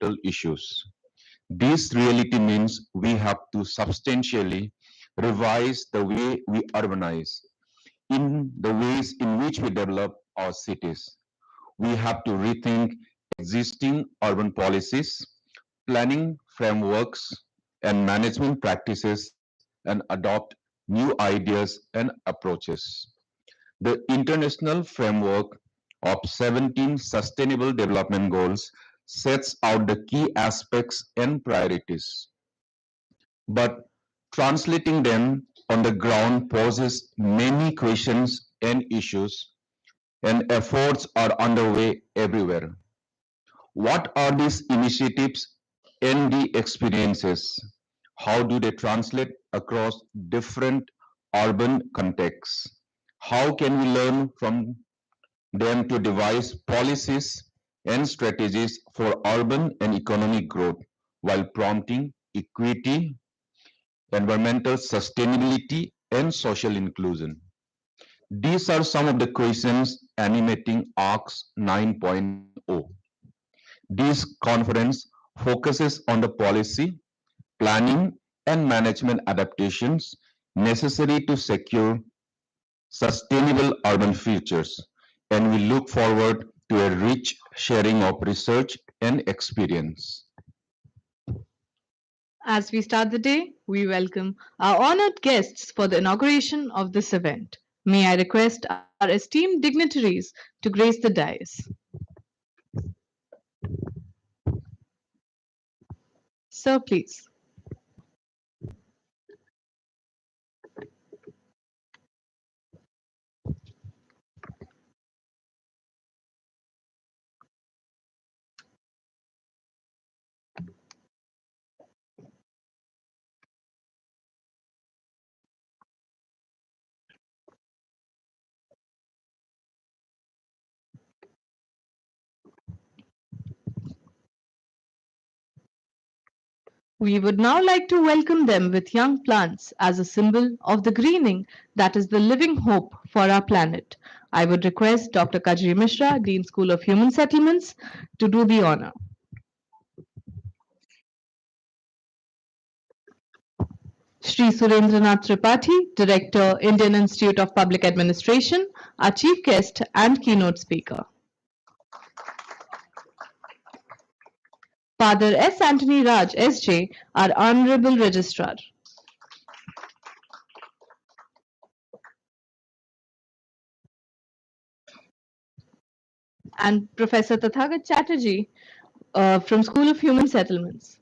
environmental issues. This reality means we have to substantially revise the way we urbanize, in the ways in which we develop our cities. We have to rethink existing urban policies, planning frameworks, and management practices and adopt new ideas and approaches. The international framework of 17 Sustainable Development Goals sets out the key aspects and priorities. But translating them on the ground poses many questions and issues, and efforts are underway everywhere. What are these initiatives and the experiences? How do they translate across different urban contexts? How can we learn from them to devise policies and strategies for urban and economic growth while prompting equity, environmental sustainability, and social inclusion? These are some of the questions animating ARCS 9.0. This conference focuses on the policy, planning, and management adaptations necessary to secure sustainable urban futures, and we look forward to a rich sharing of research and experience. As we start the day, we welcome our honored guests for the inauguration of this event. May I request our esteemed dignitaries to grace the dais. Sir, please. We would now like to welcome them with young plants as a symbol of the greening that is the living hope for our planet. I would request Dr. Kajri Mishra, Dean School of Human Settlements, to do the honor. Shri Surendranath Tripathi, Director, Indian Institute of Public Administration, our chief guest and keynote speaker. Father S. Anthony Raj, SJ, our Honorable Registrar. And Professor Tathagat Chatterjee from School of Human Settlements.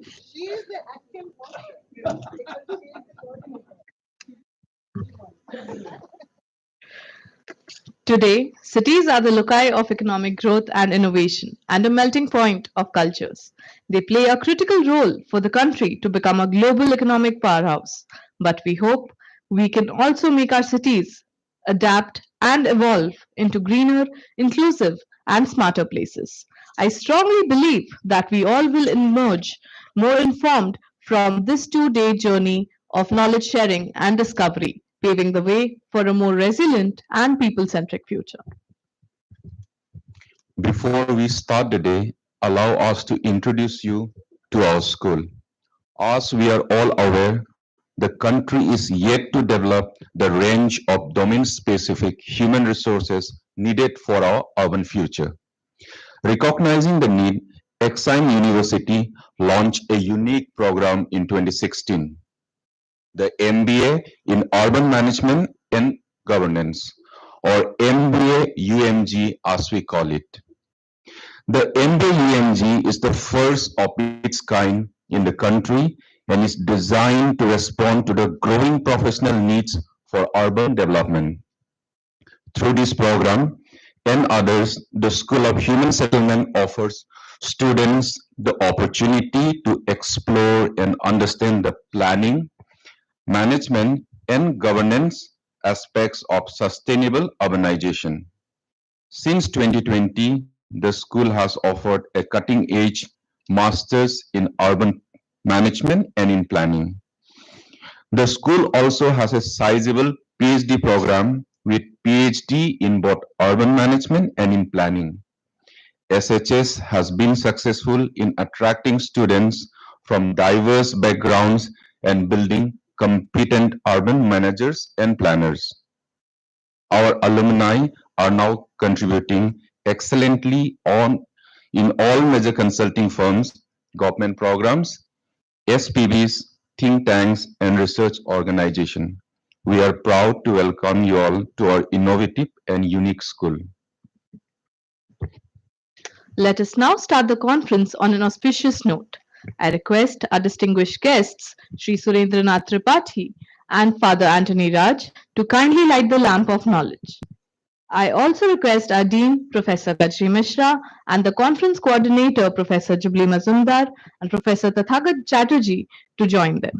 She is the acting Today, cities are the loci of economic growth and innovation and a melting point of cultures. They play a critical role for the country to become a global economic powerhouse. But we hope we can also make our cities adapt and evolve into greener, inclusive, and smarter places. I strongly believe that we all will emerge more informed from this 2 day journey of knowledge sharing and discovery, paving the way for a more resilient and people centric future. Before we start the day, allow us to introduce you to our school. As we are all aware, the country is yet to develop the range of domain-specific human resources needed for our urban future. Recognizing the need, XIM University launched a unique program in 2016, the MBA in Urban Management and Governance, or MBA UMG as we call it. The MBA UMG is the first of its kind in the country and is designed to respond to the growing professional needs for urban development. Through this program and others, the School of Human Settlement offers students the opportunity to explore and understand the planning, management, and governance aspects of sustainable urbanization. Since 2020, the school has offered a cutting-edge master's in urban management and in planning. The school also has a sizable PhD program with PhD in both urban management and in planning. SHS has been successful in attracting students from diverse backgrounds and building competent urban managers and planners. Our alumni are now contributing excellently on in all major consulting firms, government programs, SPBs, think tanks, and research organizations. We are proud to welcome you all to our innovative and unique school. Let us now start the conference on an auspicious note. I request our distinguished guests, Sri Surendranath Tripathi and Father Anthony Raj, to kindly light the lamp of knowledge. I also request our Dean, Professor Kajri Mishra, and the conference coordinator, Professor Jubli Mazumdar and Professor Tathagat Chatterjee, to join them.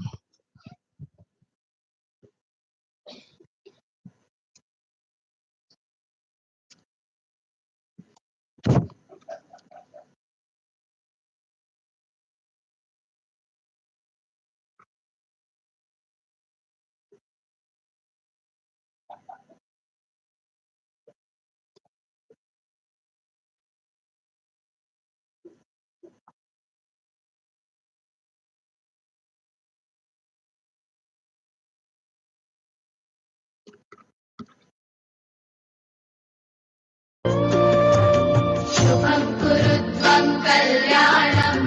शुभं कुरु त्वं कल्याणम्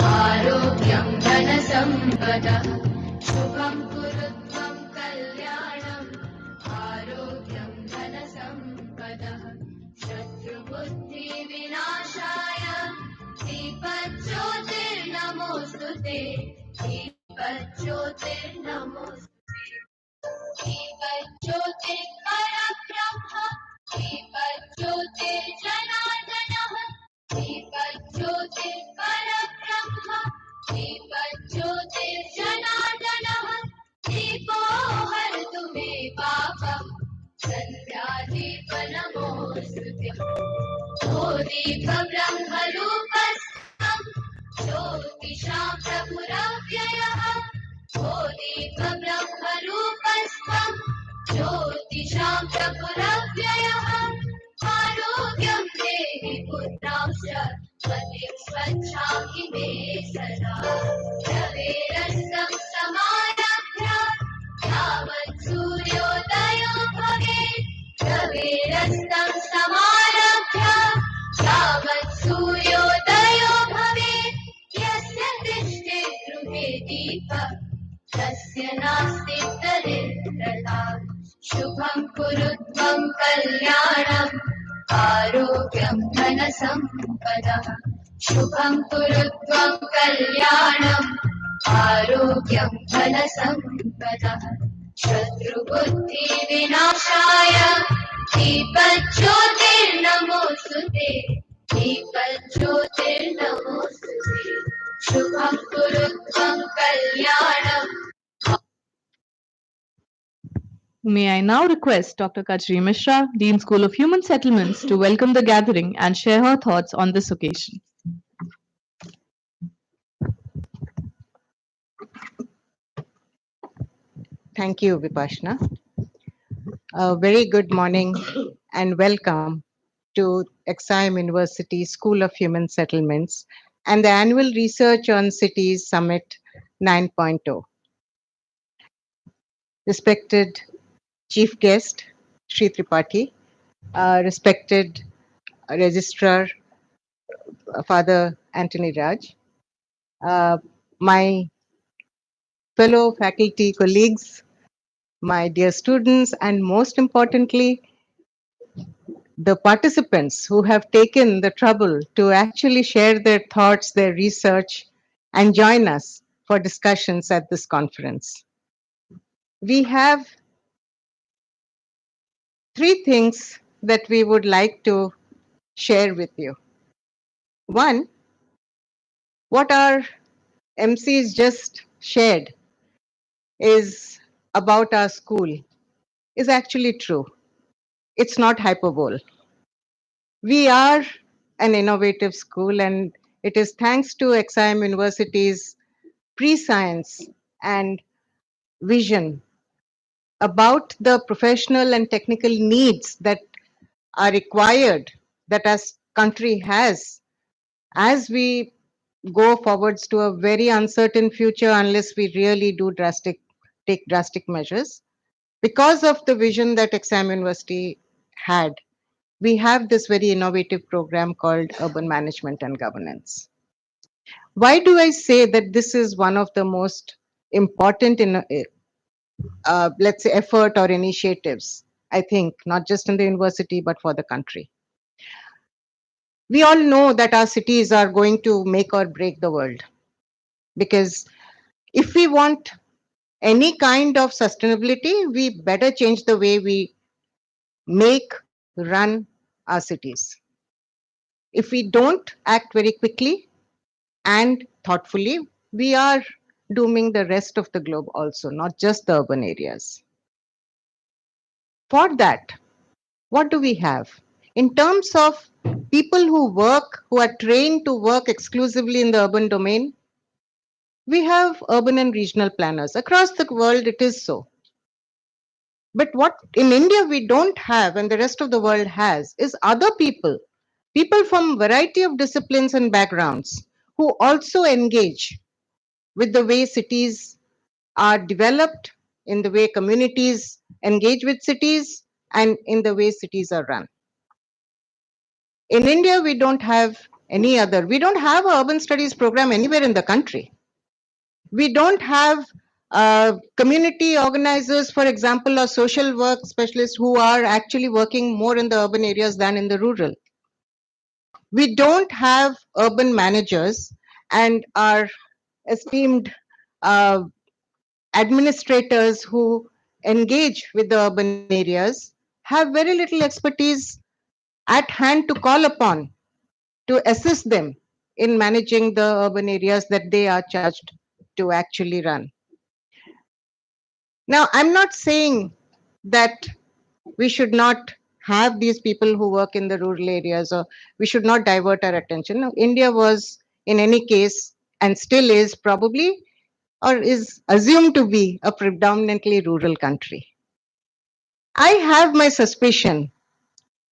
आरोग्यं धनसम्पदः शुभं कुरु त्वं कल्याणम् आरोग्यं धनसम्पदः शत्रुबुद्धिविनाशाय दीपज्योतिर्नमोऽस्तु ते दीपज्योतिर्नमोऽस्तु दीपज्योतिर्परब्रह्म दीपज्योतिर्जनार्दनः दीपज्योतिर्परब्रह्म दीपज्योतिर्जनार्दनः दीपो हरतु मे पापम् सन्ध्यादीपनमोऽस्तु ते ओ दीपब्रह्मरूपस्थम् ज्योतिषां प्रभुरव्ययः ओ दीपब्रह्मरूपस्थम् ज्योतिषां प्रभुरव्ययः आरोग्यं देहि पुत्रांश्च मतिं स्वच्छामि मे सदा रवेरस्तं समारभ्य यावत् सूर्योदयो भवेत् रवेरस्तं समारभ्य यावत् सूर्योदयो भवेत् यस्य दृष्टे गृहे दीपः तस्य नास्ति दरिद्रता शुभं कुरु त्वं कल्याणम् आरोग्यं धनसम्पदः शुभं कुरु त्वं कल्याणम् आरोग्यं धनसम्पदः शत्रुबुद्धिविनाशाय दीपज्योतिर्नमोऽस्तु ते दीपज्योतिर्नमोऽस्तु ते शुभं कुरु त्वं कल्याणम्. May I now request Dr. Kajri Mishra, Dean School of Human Settlements, to welcome the gathering and share her thoughts on this occasion. Thank you, Vipashna. A very good morning and welcome to XIM University School of Human Settlements and the annual Research on Cities Summit 9.0. Respected Chief Guest, Sri Tripathi, respected Registrar, Father Anthony Raj, my fellow faculty colleagues, my dear students, and most importantly, the participants who have taken the trouble to actually share their thoughts, their research, and join us for discussions at this conference. We have three things that we would like to share with you. One, what our MCs just shared is about our school. is actually true. It's not hyperbole. We are an innovative school, and it is thanks to XIM University's pre-science and vision about the professional and technical needs that are required, that our country has, as we go forwards to a very uncertain future unless we really take drastic measures. Because of the vision that Exam University had, we have this very innovative program called Urban Management and Governance. Why do I say that this is one of the most important let's say, effort or initiatives? I think not just in the university but for the country. We all know that our cities are going to make or break the world, because if we want any kind of sustainability, we better change the way we make, run our cities. If we don't act very quickly and thoughtfully, we are dooming the rest of the globe also, not just the urban areas. For that, what do we have? In terms of people who work, who are trained to work exclusively in the urban domain, we have urban and regional planners. Across the world, it is so. But what in India we don't have and the rest of the world has is other people, people from variety of disciplines and backgrounds who also engage with the way cities are developed, in the way communities engage with cities, and in the way cities are run. In India, we don't have we don't have an urban studies program anywhere in the country. We don't have community organizers, for example, or social work specialists who are actually working more in the urban areas than in the rural. We don't have urban managers, and our esteemed uh, administrators who engage with the urban areas have very little expertise at hand to call upon to assist them in managing the urban areas that they are charged to actually run. Now, I'm not saying that we should not have these people who work in the rural areas, or we should not divert our attention. No, India was, in any case, and still is probably, or is assumed to be, a predominantly rural country. I have my suspicion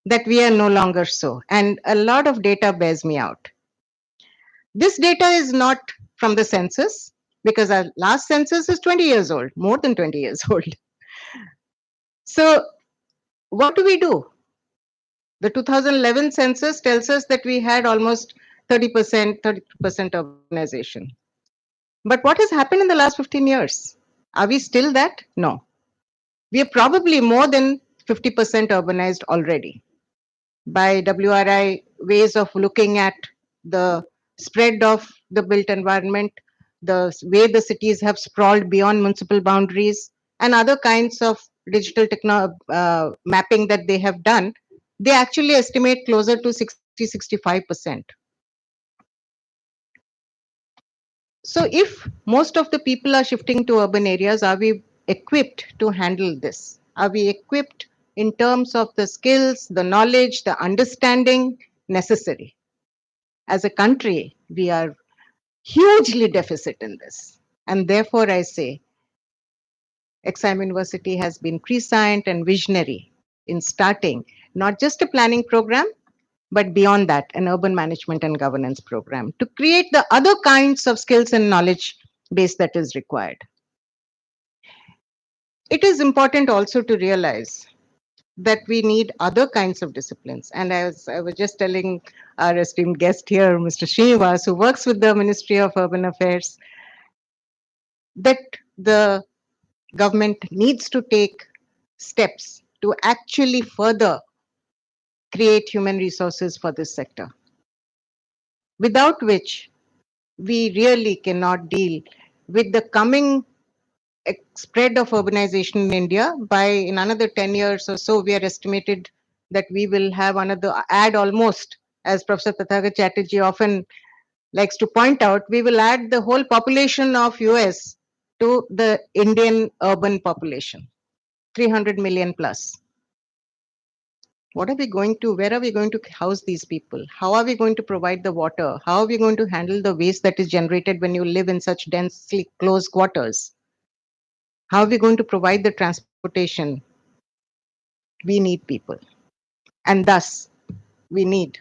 that we are no longer so, and a lot of data bears me out. This data is not from the census, because our last census is 20 years old, more than 20 years old. So, what do we do? The 2011 census tells us that we had almost 30%, 30% urbanization. But what has happened in the last 15 years? Are we still that? No. We are probably more than 50% urbanized already. By WRI ways of looking at the spread of the built environment, the way the cities have sprawled beyond municipal boundaries, and other kinds of digital mapping that they have done, they actually estimate closer to 60-65%. So if most of the people are shifting to urban areas, are we equipped to handle this? Are we equipped in terms of the skills, the knowledge, the understanding necessary? As a country, we are hugely deficit in this. And therefore, I say, XIM University has been prescient and visionary in starting not just a planning program, but beyond that, an urban management and governance program to create the other kinds of skills and knowledge base that is required. It is important also to realize that we need other kinds of disciplines. And as I was just telling our esteemed guest here, Mr. Srinivas, who works with the Ministry of Urban Affairs, that the government needs to take steps to actually further create human resources for this sector, without which we really cannot deal with the coming spread of urbanization in India. By in another 10 years or so, we are estimated that we will have another add almost, as Professor Tathagat Chatterjee often likes to point out, we will add the whole population of US to the Indian urban population. 300 million plus. What are we going to, where are we going to house these people? How are we going to provide the water? How are we going to handle the waste that is generated when you live in such densely closed quarters? How are we going to provide the transportation? We need people. And thus, we need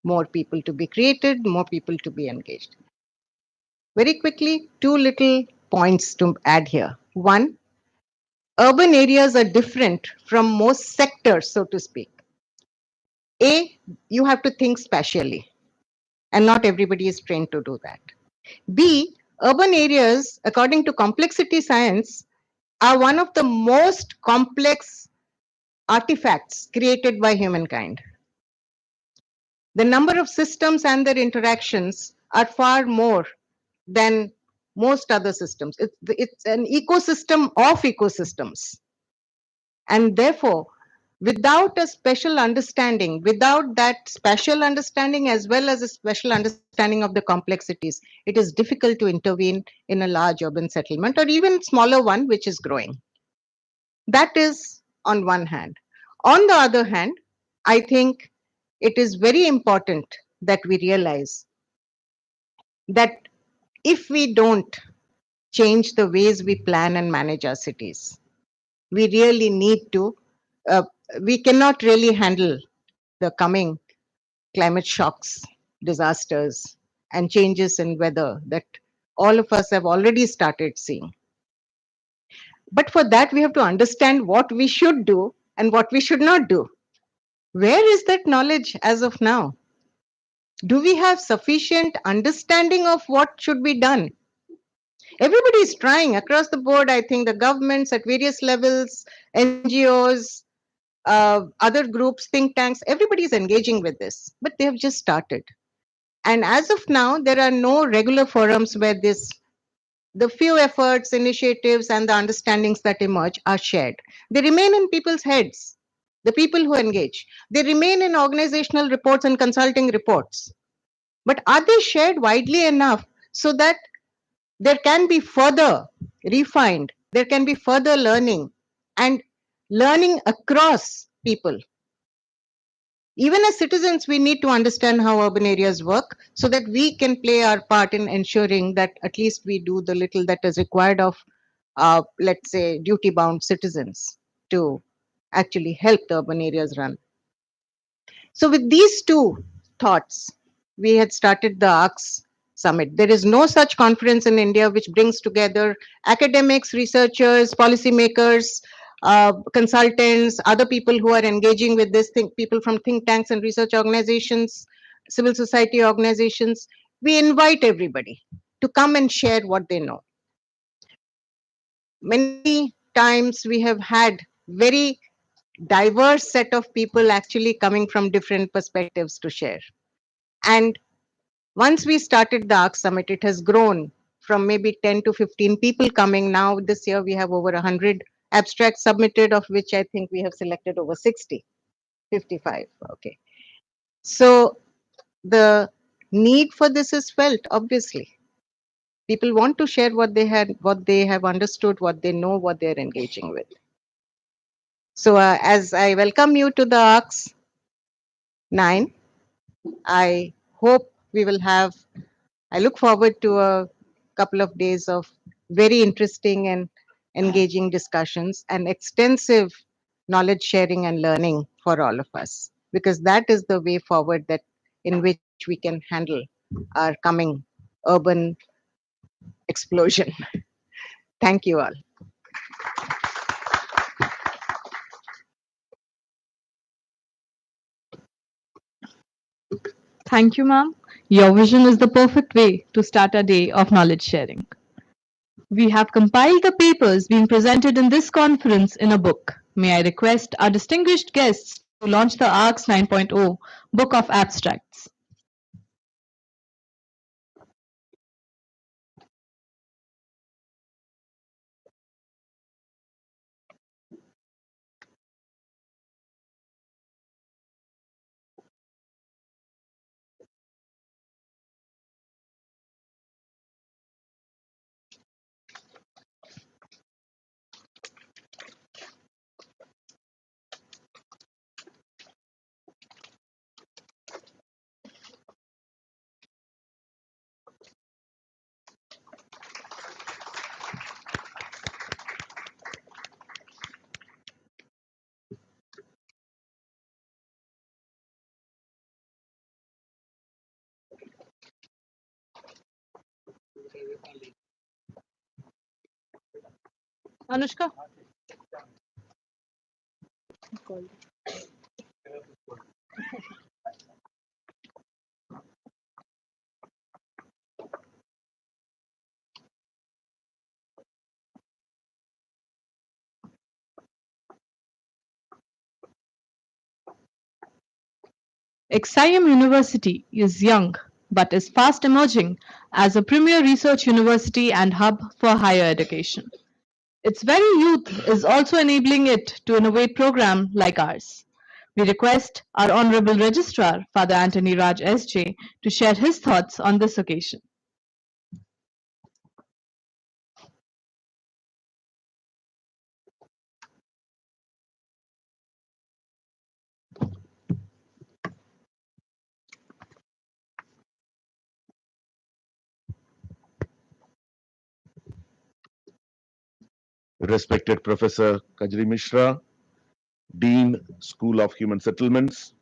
more people to be created, more people to be engaged. Very quickly, two little points to add here. One, urban areas are different from most sectors, so to speak. A, you have to think spatially, and not everybody is trained to do that. B, urban areas, according to complexity science, are one of the most complex artifacts created by humankind. The number of systems and their interactions are far more than most other systems. It's an ecosystem of ecosystems. And therefore, without a special understanding, without that special understanding as well as a special understanding of the complexities, it is difficult to intervene in a large urban settlement or even smaller one which is growing. That is on one hand. On the other hand, I think it is very important that we realize that if we don't change the ways we plan and manage our cities, we really need to, uh, we cannot really handle the coming climate shocks, disasters, and changes in weather that all of us have already started seeing. But for that, we have to understand what we should do and what we should not do. Where is that knowledge as of now? Do we have sufficient understanding of what should be done? Everybody is trying across the board. I think the governments at various levels, NGOs, other groups, think tanks, everybody is engaging with this, but they have just started. And as of now, there are no regular forums where the few efforts, initiatives, and the understandings that emerge are shared. They remain in people's heads, the people who engage. They remain in organizational reports and consulting reports. But are they shared widely enough so that there can be further refined, there can be further learning and learning across people? Even as citizens, we need to understand how urban areas work so that we can play our part in ensuring that at least we do the little that is required of, let's say, duty bound citizens to actually help the urban areas run. So, with these two thoughts, we had started the ARCS Summit. There is no such conference in India which brings together academics, researchers, policymakers, consultants, other people who are engaging with this thing, people from think tanks and research organizations, civil society organizations. We invite everybody to come and share what they know. Many times we have had very diverse set of people actually coming from different perspectives to share. And once we started the ARC Summit, it has grown from maybe 10 to 15 people coming. Now, this year, we have over 100 abstracts submitted, of which I think we have selected over 60, 55. Okay. So the need for this is felt, obviously. People want to share what they had, what they have understood, what they know, what they're engaging with. So as I welcome you to the ARCS 9, I hope we will have, I look forward to a couple of days of very interesting and engaging discussions and extensive knowledge sharing and learning for all of us, because that is the way forward that in which we can handle our coming urban explosion. Thank you all. Thank you, ma'am. Your vision is the perfect way to start a day of knowledge sharing. We have compiled the papers being presented in this conference in a book. May I request our distinguished guests to launch the ARCS 9.0 Book of Abstracts. Anushka? XIM University is young but is fast emerging as a premier research university and hub for higher education. Its very youth is also enabling it to innovate programs like ours. We request our Honorable Registrar, Father Anthony Raj S.J., to share his thoughts on this occasion. Respected Professor Kajri Mishra, Dean, School of Human Settlements,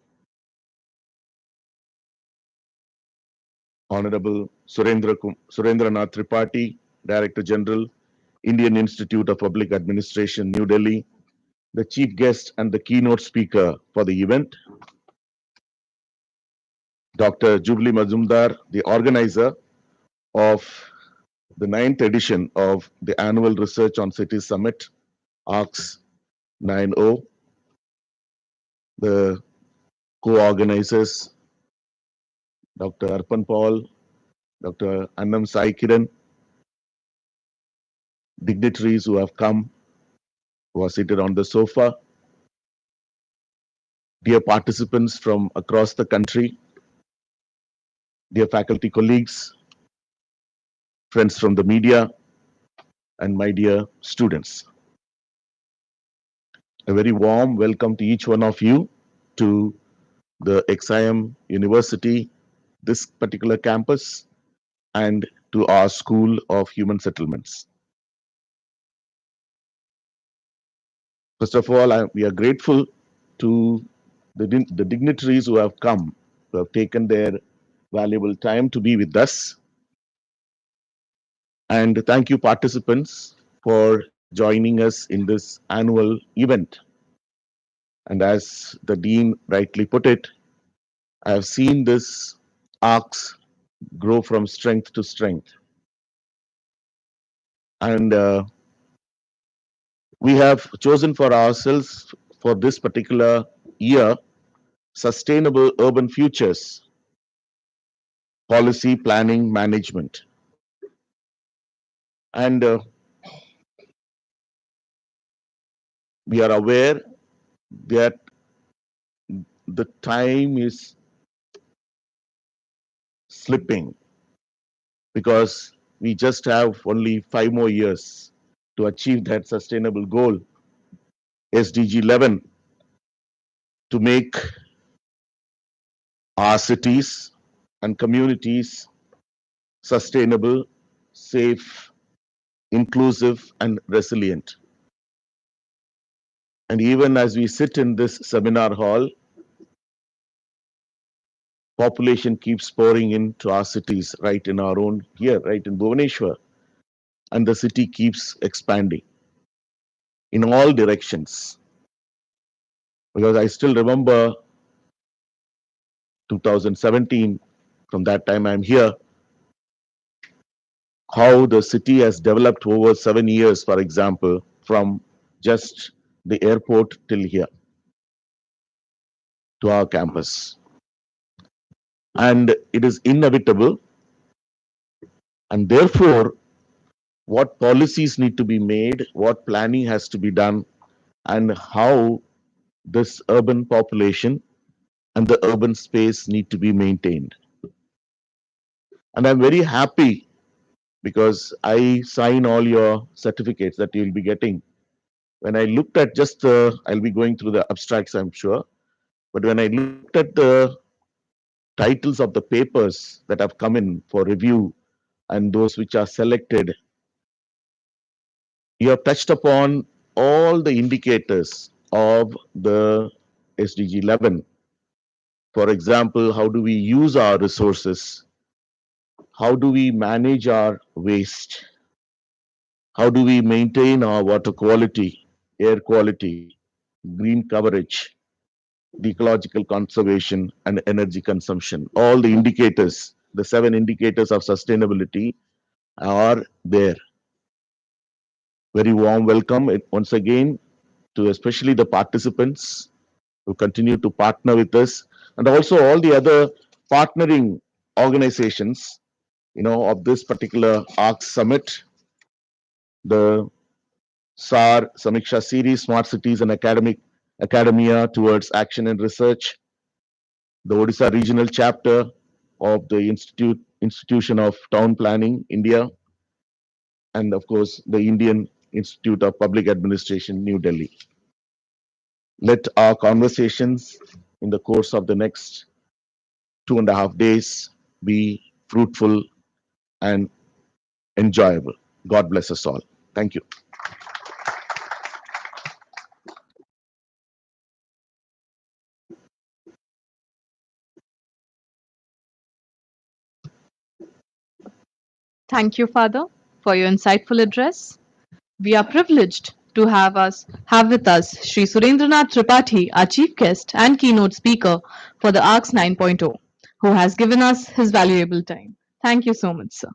Honorable Surendranath Tripathi, Director General, Indian Institute of Public Administration, New Delhi, the chief guest and the keynote speaker for the event, Dr. Jubilee Mazumdar, the organizer of the 9th edition of the Annual Research on Cities Summit, ARCS 90, the co-organizers, Dr. Arpan Paul, Dr. Annam Sai Kiran, dignitaries who have come, who are seated on the sofa, dear participants from across the country, dear faculty colleagues, friends from the media, and my dear students. A very warm welcome to each one of you to the XIM University, this particular campus, and to our School of Human Settlements. First of all, we are grateful to the dignitaries who have come, who have taken their valuable time to be with us. And thank you, participants, for joining us in this annual event. And as the Dean rightly put it, I have seen this ARCS grow from strength to strength. And we have chosen for ourselves for this particular year Sustainable Urban Futures Policy Planning Management. And we are aware that the time is slipping because we just have only 5 more years to achieve that sustainable goal, SDG 11, to make our cities and communities sustainable, safe, inclusive, and resilient. And even as we sit in this seminar hall, population keeps pouring into our cities right in our own here, right in Bhubaneswar, and the city keeps expanding in all directions. Because I still remember 2017, from that time I'm here, how the city has developed over 7 years, for example, from just the airport till here to our campus. And it is inevitable, and therefore, what policies need to be made, what planning has to be done, and how this urban population and the urban space need to be maintained. And I'm very happy because I sign all your certificates that you'll be getting. When I looked at just the, I'll be going through the abstracts, I'm sure, but when I looked at the titles of the papers that have come in for review and those which are selected, you have touched upon all the indicators of the SDG 11. For example, how do we use our resources? how do we manage our waste? How do we maintain our water quality, air quality, green coverage, the ecological conservation, and energy consumption? All the indicators, the 7 indicators of sustainability are there. Very warm welcome once again to especially the participants who continue to partner with us, and also all the other partnering organizations, of this particular ARCS summit, the SAR Samiksha series, Smart Cities and Academia towards Action and Research, the Odisha regional chapter of the Institution of Town Planning, India, and of course the Indian Institute of Public Administration, New Delhi. Let our conversations in the course of the next 2.5 days be fruitful and enjoyable. God bless us all. Thank you. Thank you, Father, for your insightful address. We are privileged to have with us Sri Surendranath Tripathi, our chief guest and keynote speaker for the ARCS 9.0, who has given us his valuable time. Thank you so much, sir.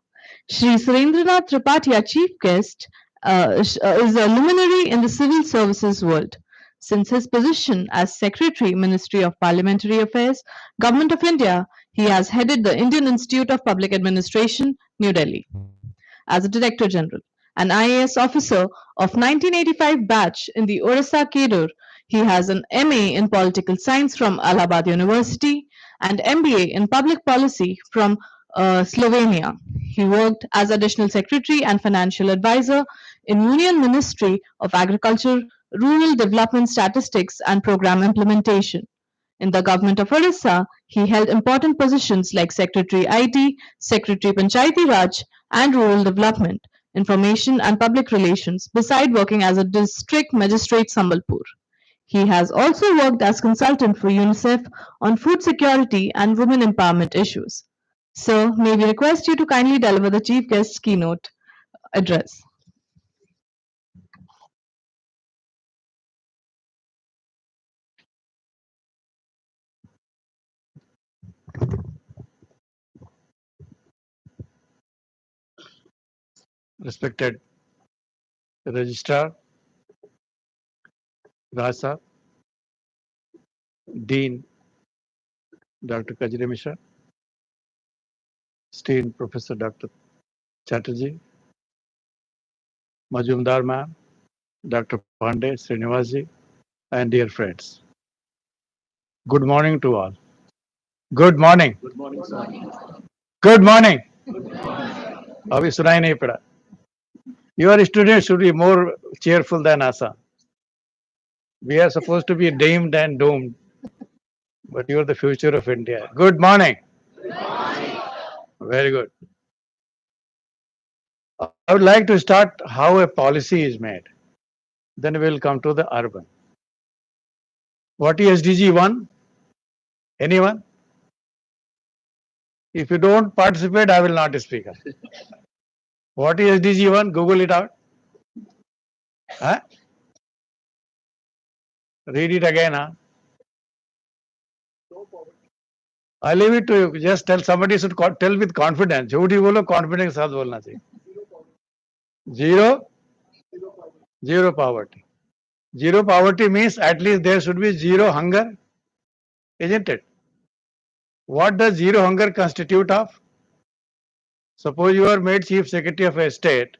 Sri Surendranath Tripathi, our chief guest, is a luminary in the civil services world. Since his position as Secretary, Ministry of Parliamentary Affairs, Government of India, he has headed the Indian Institute of Public Administration, New Delhi as a Director General, an IAS officer of 1985 batch in the Orissa cadre. He has an MA in Political Science from Allahabad University and MBA in Public Policy from Slovenia. He worked as Additional Secretary and Financial Advisor in Union Ministry of Agriculture, Rural Development Statistics and Program Implementation. In the government of Orissa, he held important positions like Secretary IT, Secretary Panchayati Raj and Rural Development, Information and Public Relations, beside working as a district magistrate Sambalpur. He has also worked as consultant for UNICEF on food security and women empowerment issues. Sir, may we request you to kindly deliver the chief guest's keynote address. Respected Registrar, Rasa, Dean Dr. Kajri Mishra, esteemed Professor Dr. Chatterjee, Majumdar ma'am, Dr. Pandey, Srinivasji, and dear friends. Good morning to all. Good morning. Good morning, sir. Good morning. अभी सुनाई नहीं पड़ा. Your students should be more cheerful than Asa. We are supposed to be doomed and doomed, but you are the future of India. Good morning. Good morning. Very good. I would like to start how a policy is made. Then we'll come to the urban. What is SDG 1? Anyone? If you don't participate, I will not speak. What is SDG 1? Google it out. Huh? Read it again. Huh? I leave it to you. Just tell somebody should tell with confidence. झूठ ही बोलो, confidence के साथ बोलना चाहिए. Zero poverty. Zero poverty means at least there should be zero hunger, isn't it? What does zero hunger constitute of? Suppose you are made Chief Secretary of a state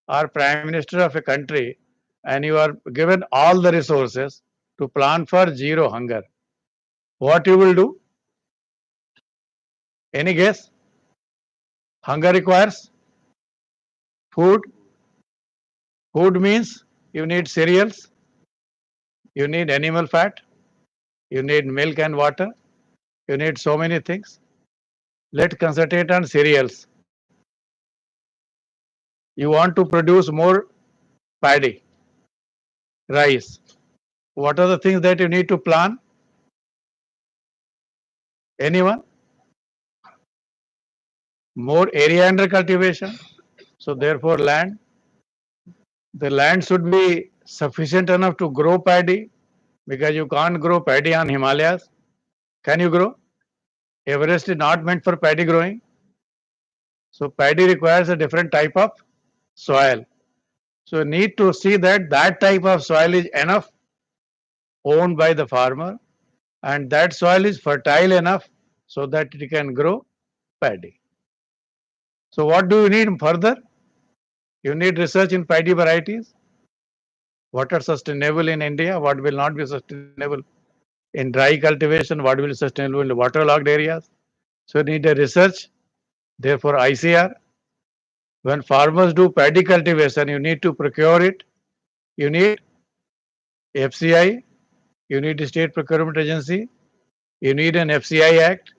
or Prime Minister of a country and you are given all the resources to plan for zero hunger. What you will do? Any guess? Hunger requires food. Food means you need cereals, you need animal fat, you need milk and water, you need so many things. Let's concentrate on cereals. You want to produce more paddy, rice. What are the things that you need to plan? Anyone? more area under cultivation. So therefore the land should be sufficient enough to grow paddy, because you can't grow paddy on Himalayas. Can you grow? Everest is not meant for paddy growing. So paddy requires a different type of soil. So you need to see that that type of soil is enough owned by the farmer, and that soil is fertile enough so that it can grow paddy. So what do you need further? You need research in paddy varieties. What are sustainable in India? What will not be sustainable in dry cultivation? What will be sustainable in waterlogged areas? So you need a research. Therefore, ICR. When farmers do paddy cultivation, you need to procure it. You need FCI. You need a state procurement agency. You need an FCI Act.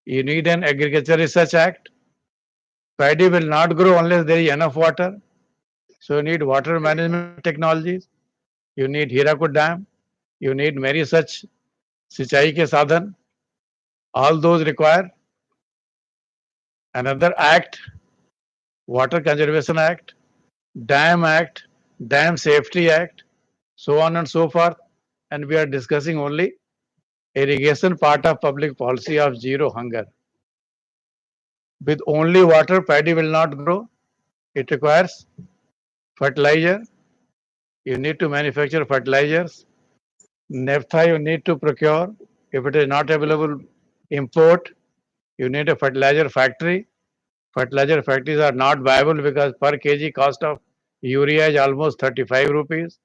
You need an Agriculture Research Act. Paddy will not grow unless there is enough water. So you need water management technologies. You need Hirakud Dam. You need many such सिंचाई के साधन. All those require another act, Water Conservation Act, Dam Safety Act, so on and so forth. And we are discussing only irrigation part of public policy of zero hunger. With only water, paddy will not grow. It requires fertilizer. You need to manufacture fertilizers. Naphtha you need to procure. If it is not available, import. You need a fertilizer factory. Fertilizer factories are not viable because per kg cost of urea is almost 35 rupees.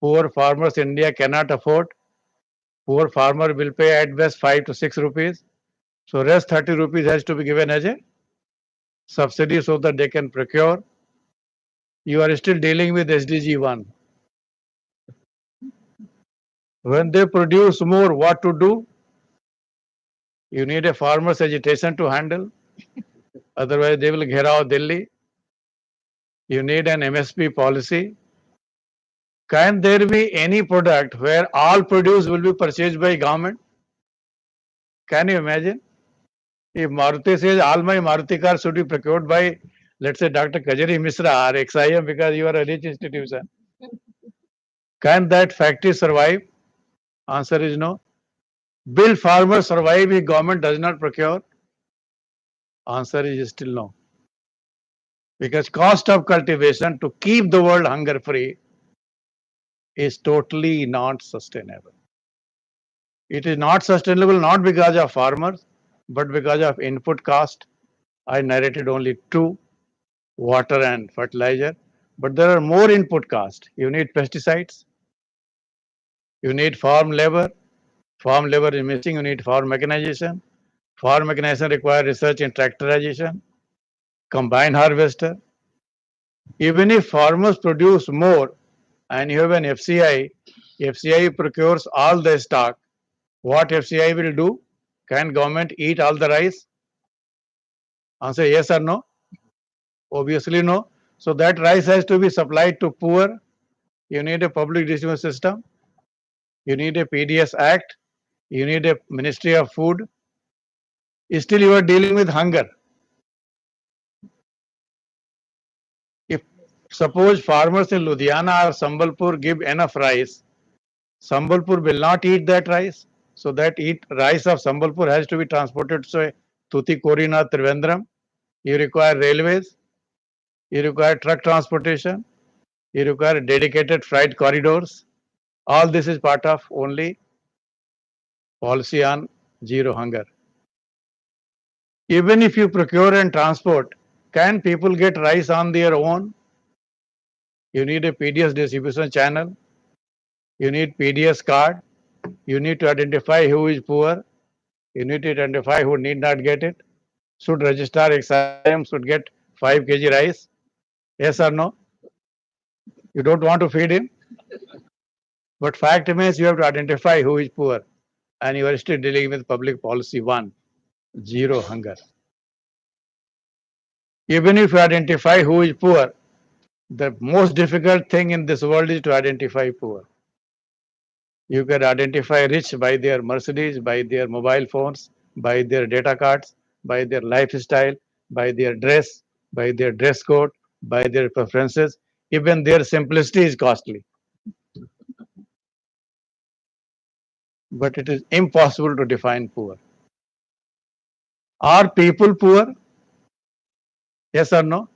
Poor farmers in India cannot afford. Poor farmer will pay at best 5 to 6 rupees. So rest 30 rupees has to be given as a subsidy so that they can procure. You are still dealing with SDG 1. When they produce more, what to do? You need a farmer's agitation to handle. Otherwise, they will gherao Delhi. You need an MSP policy. Can there be any product where all produce will be purchased by government? Can you imagine? If Maruti says all my Maruti cars should be procured by, let's say, Dr. Kajari Misra or XIM because you are a rich institution, can that factory survive? Answer is no. Will farmers survive if government does not procure? Answer is still no. Because cost of cultivation to keep the world hunger free is totally not sustainable. It is not sustainable not because of farmers, but because of input cost. I narrated only two, water and fertilizer, but there are more input costs. You need pesticides, you need farm labor is missing, you need farm mechanization. Farm mechanization requires research in tractorization, combine harvester. Even if farmers produce more and you have an FCI procures all the stock. What FCI will do? Can government eat all the rice? Answer yes or no? Obviously no. So that rice has to be supplied to poor. You need a public distribution system. You need a PDS Act. You need a Ministry of Food. Still you are dealing with hunger. If suppose farmers in Ludhiana or Sambalpur give enough rice, Sambalpur will not eat that rice. So that rice of Sambalpur has to be transported to Tuticorin or Trivandrum. You require railways. You require truck transportation. You require dedicated freight corridors. All this is part of only policy on zero hunger. Even if you procure and transport, can people get rice on their own? You need a PDS distribution channel. You need PDS card. You need to identify who is poor. You need to identify who need not get it. Should registrar XIM should get 5 kg rice? Yes or no? You don't want to feed him? But fact remains you have to identify who is poor. And you are still dealing with public policy 1, zero hunger. Even if you identify who is poor, the most difficult thing in this world is to identify poor. You can identify rich by their Mercedes, by their mobile phones, by their data cards, by their lifestyle, by their dress, by their dress code, by their preferences. Even their simplicity is costly. But it is impossible to define poor. Are people poor? Yes or no?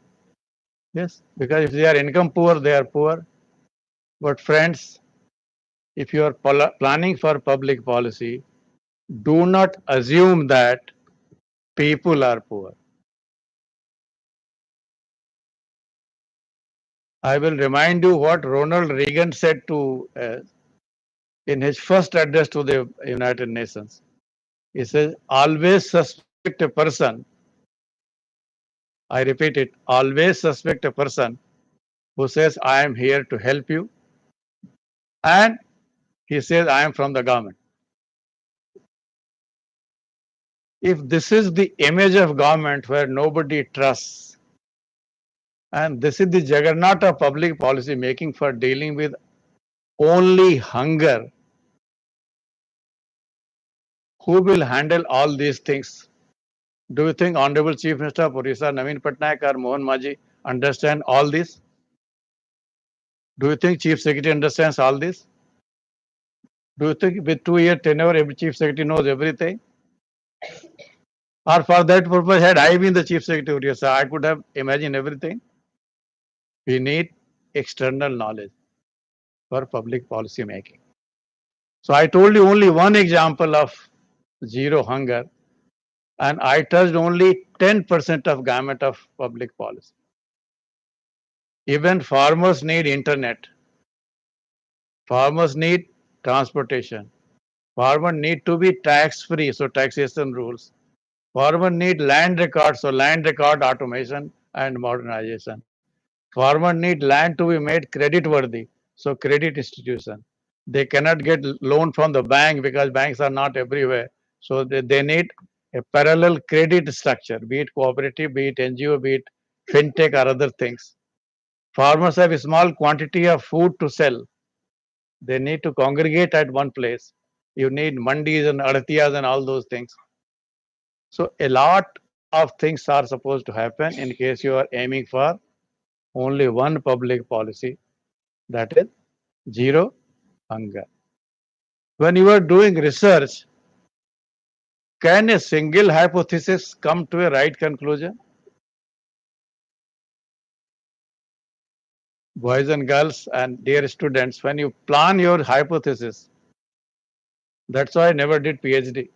Yes, because if they are income poor, they are poor. But friends, if you are planning for public policy, do not assume that people are poor. I will remind you what Ronald Reagan said to in his first address to the United Nations. He says, always suspect a person, I repeat it, always suspect a person who says, I am here to help you, and he says, I am from the government. If this is the image of government where nobody trusts, and this is the juggernaut of public policy making for dealing with only hunger, who will handle all these things? Do you think Honorable Chief Minister of Orissa, Naveen Patnaik or Mohan Maji understand all this? Do you think Chief Secretary understands all this? Do you think with 2-year tenure, every Chief Secretary knows everything? Or for that purpose, had I been the Chief Secretary of Orissa, I could have imagined everything? We need external knowledge for public policy making. So I told you only one example of zero hunger, and I touched only 10% of gamut of public policy. Even farmers need internet. Farmers need transportation. Farmers need to be tax free, so taxation rules. Farmers need land records, so land record automation and modernization. Farmers need land to be made credit worthy, so credit institution. They cannot get loan from the bank because banks are not everywhere. So they need a parallel credit structure, be it cooperative, be it NGO, be it fintech or other things. Farmers have a small quantity of food to sell. They need to congregate at one place. You need mandis and aratiyas and all those things. So a lot of things are supposed to happen in case you are aiming for only one public policy, that is zero hunger. When you are doing research, can a single hypothesis come to a right conclusion? Boys and girls and dear students, when you plan your hypothesis, that's why I never did PhD.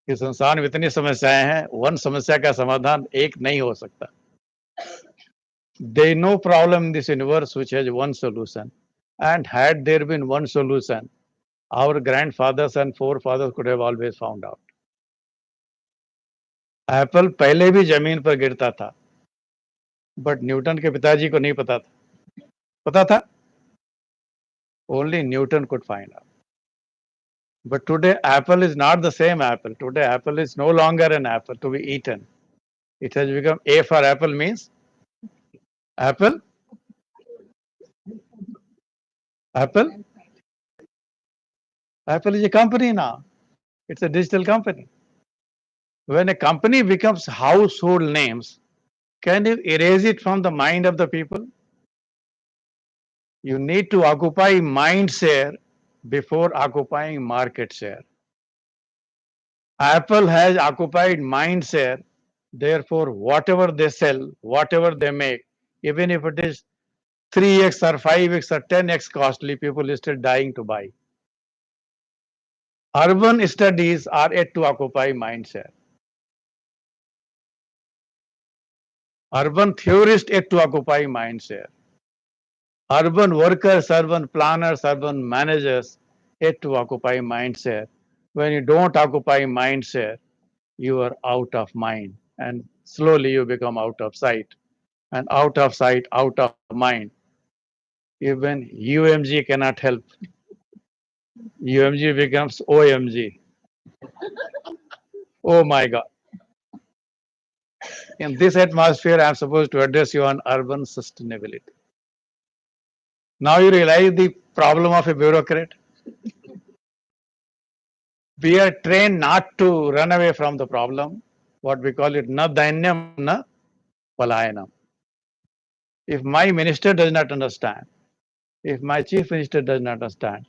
कि संसार में इतनी समस्याएं हैं, one समस्या का समाधान एक नहीं हो सकता. There is no problem in this universe which has one solution. And had there been one solution, our grandfathers and forefathers could have always found out. Apple पहले भी जमीन पर गिरता था, बट न्यूटन के पिताजी को नहीं पता था. पता था? Only Newton could find out. But today, apple is not the same apple. Today, apple is no longer an apple to be eaten. It has become A for apple means apple. Apple. Apple is a company now. It's a digital company. When a company becomes household names, can you erase it from the mind of the people? You need to occupy mind share before occupying market share. Apple has occupied mind share, therefore, whatever they sell, whatever they make, even if it is 3x or 5x or 10x costly, people are still dying to buy. Urban studies are yet to occupy mind share. Urban theorists yet to occupy mind share. Urban workers, urban planners, urban managers yet to occupy mind share. When you don't occupy mind share, you are out of mind, and slowly you become out of sight. And out of sight, out of mind. Even UMG cannot help. UMG becomes OMG. Oh my God. In this atmosphere, I'm supposed to address you on urban sustainability. Now you realize the problem of a bureaucrat. We are trained not to run away from the problem. what we call it, na dainyam, na palayanam. If my minister does not understand, if my chief minister does not understand,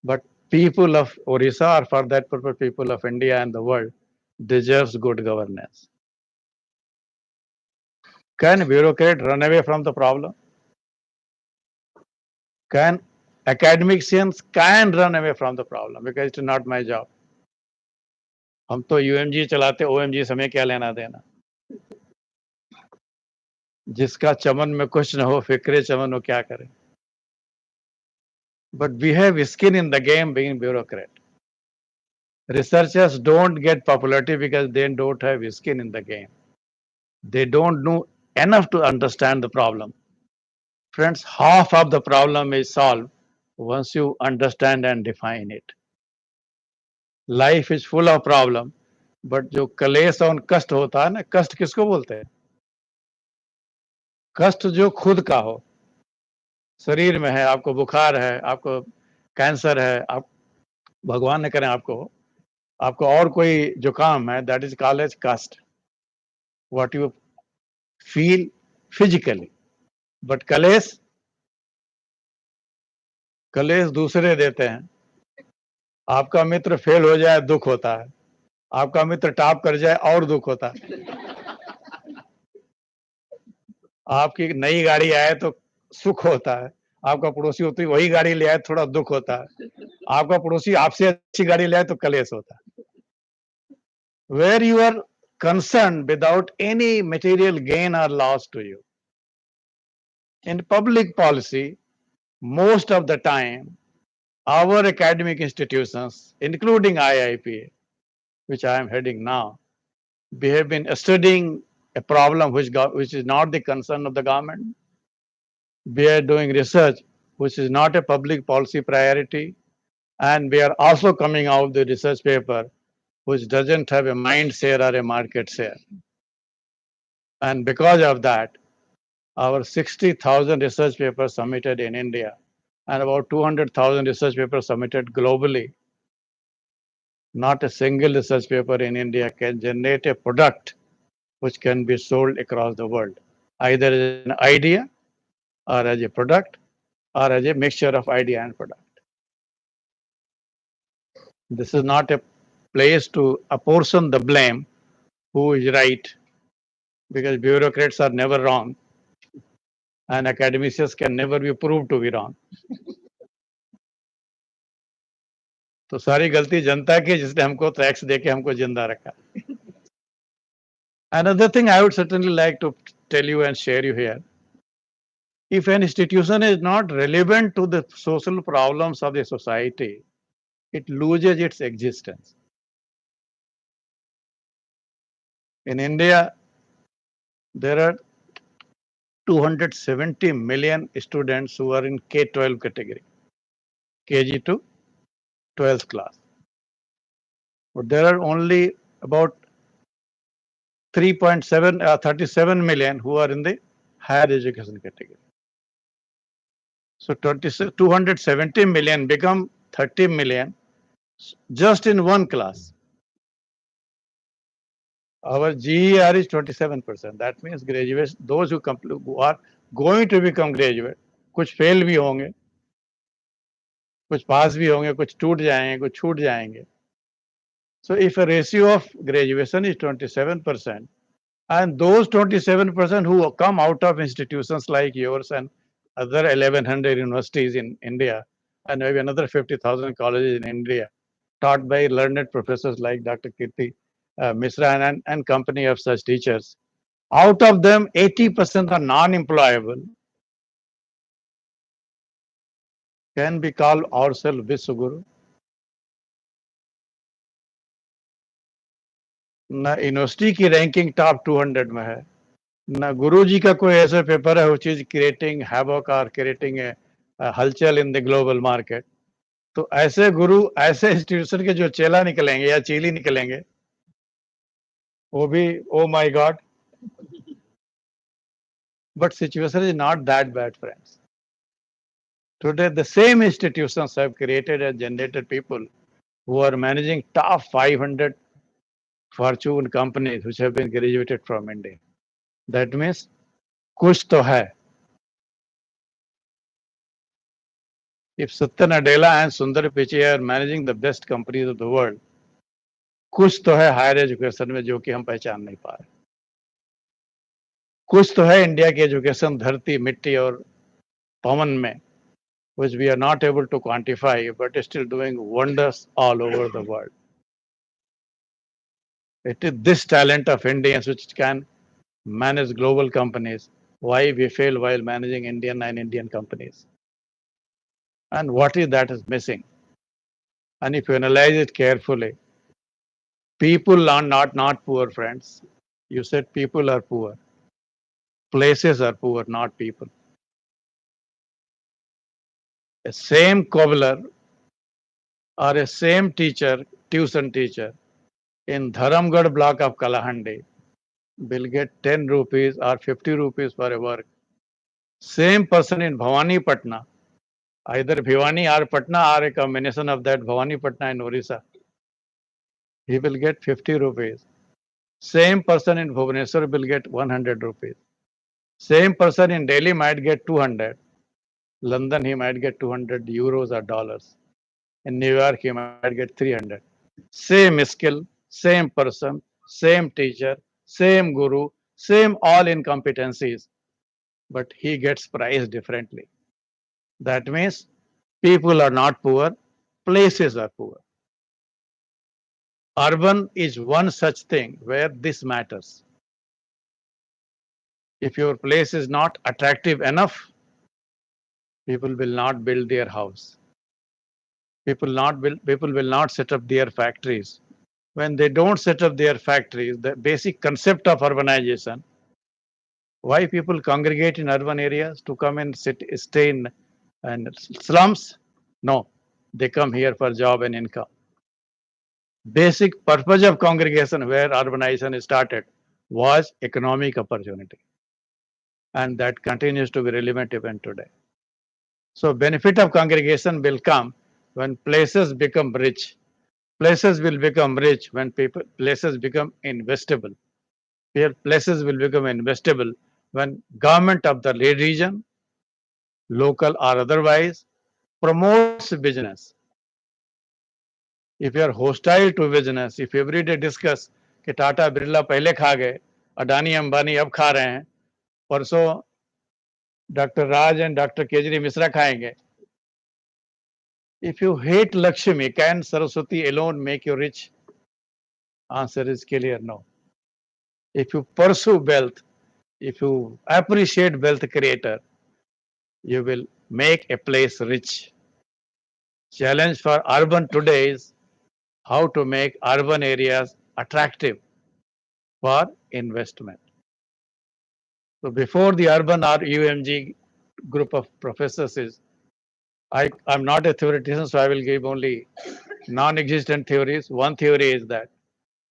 but people of Orissa, or for that purpose, people of India and the world, deserves good governance. Can bureaucrat run away from the problem? Can academicians can run away from the problem because it's not my job. हम तो UMG चलाते, OMG से हमें क्या लेना देना? जिसका चमन में कुछ न हो, फिक्रे चमन हो क्या करे? But we have skin in the game being bureaucrat. Researchers don't get popularity because they don't have skin in the game. They don't know enough to understand the problem. Friends, half of the problem is solved once you understand and define it. Life is full of problem, but जो कलेश और कष्ट होता है ना, कष्ट किसको बोलते हैं? कष्ट जो खुद का हो, शरीर में है, आपको बुखार है, आपको कैंसर है, आप भगवान न करे आपको और कोई जुकाम है, that is called as कष्ट. What you feel physically, but कलेश दूसरे देते हैं. आपका मित्र फेल हो जाए दुख होता है, आपका मित्र टॉप कर जाए और दुख होता है, आपकी नई गाड़ी आए तो सुख होता है, आपका पड़ोसी होती वही गाड़ी ले आए थोड़ा दुख होता है, आपका पड़ोसी आपसे अच्छी गाड़ी ले आए तो कलेश होता है. Where you are concerned without any material gain or loss to you. In public policy, most of the time, our academic institutions, including IIP, which I am heading now, we have been studying a problem which is not the concern of the government. We are doing research which is not a public policy priority, and we are also coming out with the research paper which doesn't have a mind share or a market share. And because of that, our 60,000 research papers submitted in India and about 200,000 research papers submitted globally. Not a single research paper in India can generate a product which can be sold across the world, either as an idea or as a product or as a mixture of idea and product. This is not a place to apportion the blame who is right, because bureaucrats are never wrong and academicians can never be proved to be wrong. तो सारी गलती जनता की जिसने हमको tax देके हमको जिंदा रखा. Another thing I would certainly like to tell you and share you here. If an institution is not relevant to the social problems of the society, it loses its existence. In India, there are 270 million students who are in K-12 category, KG to 12th class. But there are only about 37 million who are in the higher education category. So 270 million become 30 million just in one class. Our GER is 27%. That means graduates, those who are going to become graduate, कुछ fail भी होंगे, कुछ pass भी होंगे, कुछ टूट जाएंगे, कुछ छूट जाएंगे. So if a ratio of graduation is 27%, and those 27% who come out of institutions like yours and other 1100 universities in India, and maybe another 50,000 colleges in India, taught by learned professors like Dr. Kirti Misra and company of such teachers. Out of them, 80% are non-employable. Can we call ourselves Vishwaguru? ना university की ranking top 200 में है, ना गुरु जी का कोई ऐसा paper है which is creating havoc or creating a हलचल in the global market. तो ऐसे गुरु ऐसे इंस्टीट्यूशन के जो चेला निकलेंगे या चीली निकलेंगे, वो भी oh my God. But situation is not that bad, friends. Today, the same institutions have created and generated people who are managing top 500 fortune companies which have been graduated from India. That means kuch to hai. If Satya Nadella and Sundar Pichai are managing the best companies of the world, कुछ तो है higher education में जो कि हम पहचान नहीं पा रहे. कुछ तो है इंडिया की एजुकेशन धरती मिट्टी और पवन में, which we are not able to quantify, but is still doing wonders all over the world. It is this talent of Indians which can manage global companies. Why we fail while managing Indian companies? And what is that is missing? And if you analyze it carefully, people are not poor, friends. You said people are poor. Places are poor, not people. A same cobbler or a same teacher, tuition teacher in Dharamgarh block of Kalahandi will get 10 rupees or 50 rupees for a work. Same person in Bhavani Patna, either Bhiwani or Patna or a combination of that Bhavani Patna and Orissa, he will get 50 rupees. Same person in Bhubaneswar will get 100 rupees. Same person in Delhi might get 200. London he might get 200 euros or dollars. In New York he might get 300. Same skill, same person, same teacher, same guru, same all incompetencies, but he gets priced differently. That means people are not poor, places are poor. Urban is one such thing where this matters. If your place is not attractive enough, people will not build their house. People will not set up their factories. When they don't set up their factories, the basic concept of urbanization, why people congregate in urban areas to come and stay in and slums? No, they come here for job and income. Basic purpose of congregation where urbanization started was economic opportunity. And that continues to be relevant even today. So benefit of congregation will come when places become rich. Places will become rich when places become investable. Places will become investable when government of the region, local or otherwise, promotes business. If you are hostile to business, if every day discuss कि टाटा बिरला पहले खा गए, अडानी अंबानी अब खा रहे हैं, परसों doctor Raj and doctor khejri Mishra खाएंगे. If you hate Lakshmi, can Saraswati alone make you rich? Answer is clear no. If you pursue wealth, if you appreciate wealth creator, you will make a place rich. Challenge for urban today is how to make urban areas attractive for investment. So before the urban or UMG group of professors is, I'm not a theoretician, so I will give only non-existent theories. One theory is that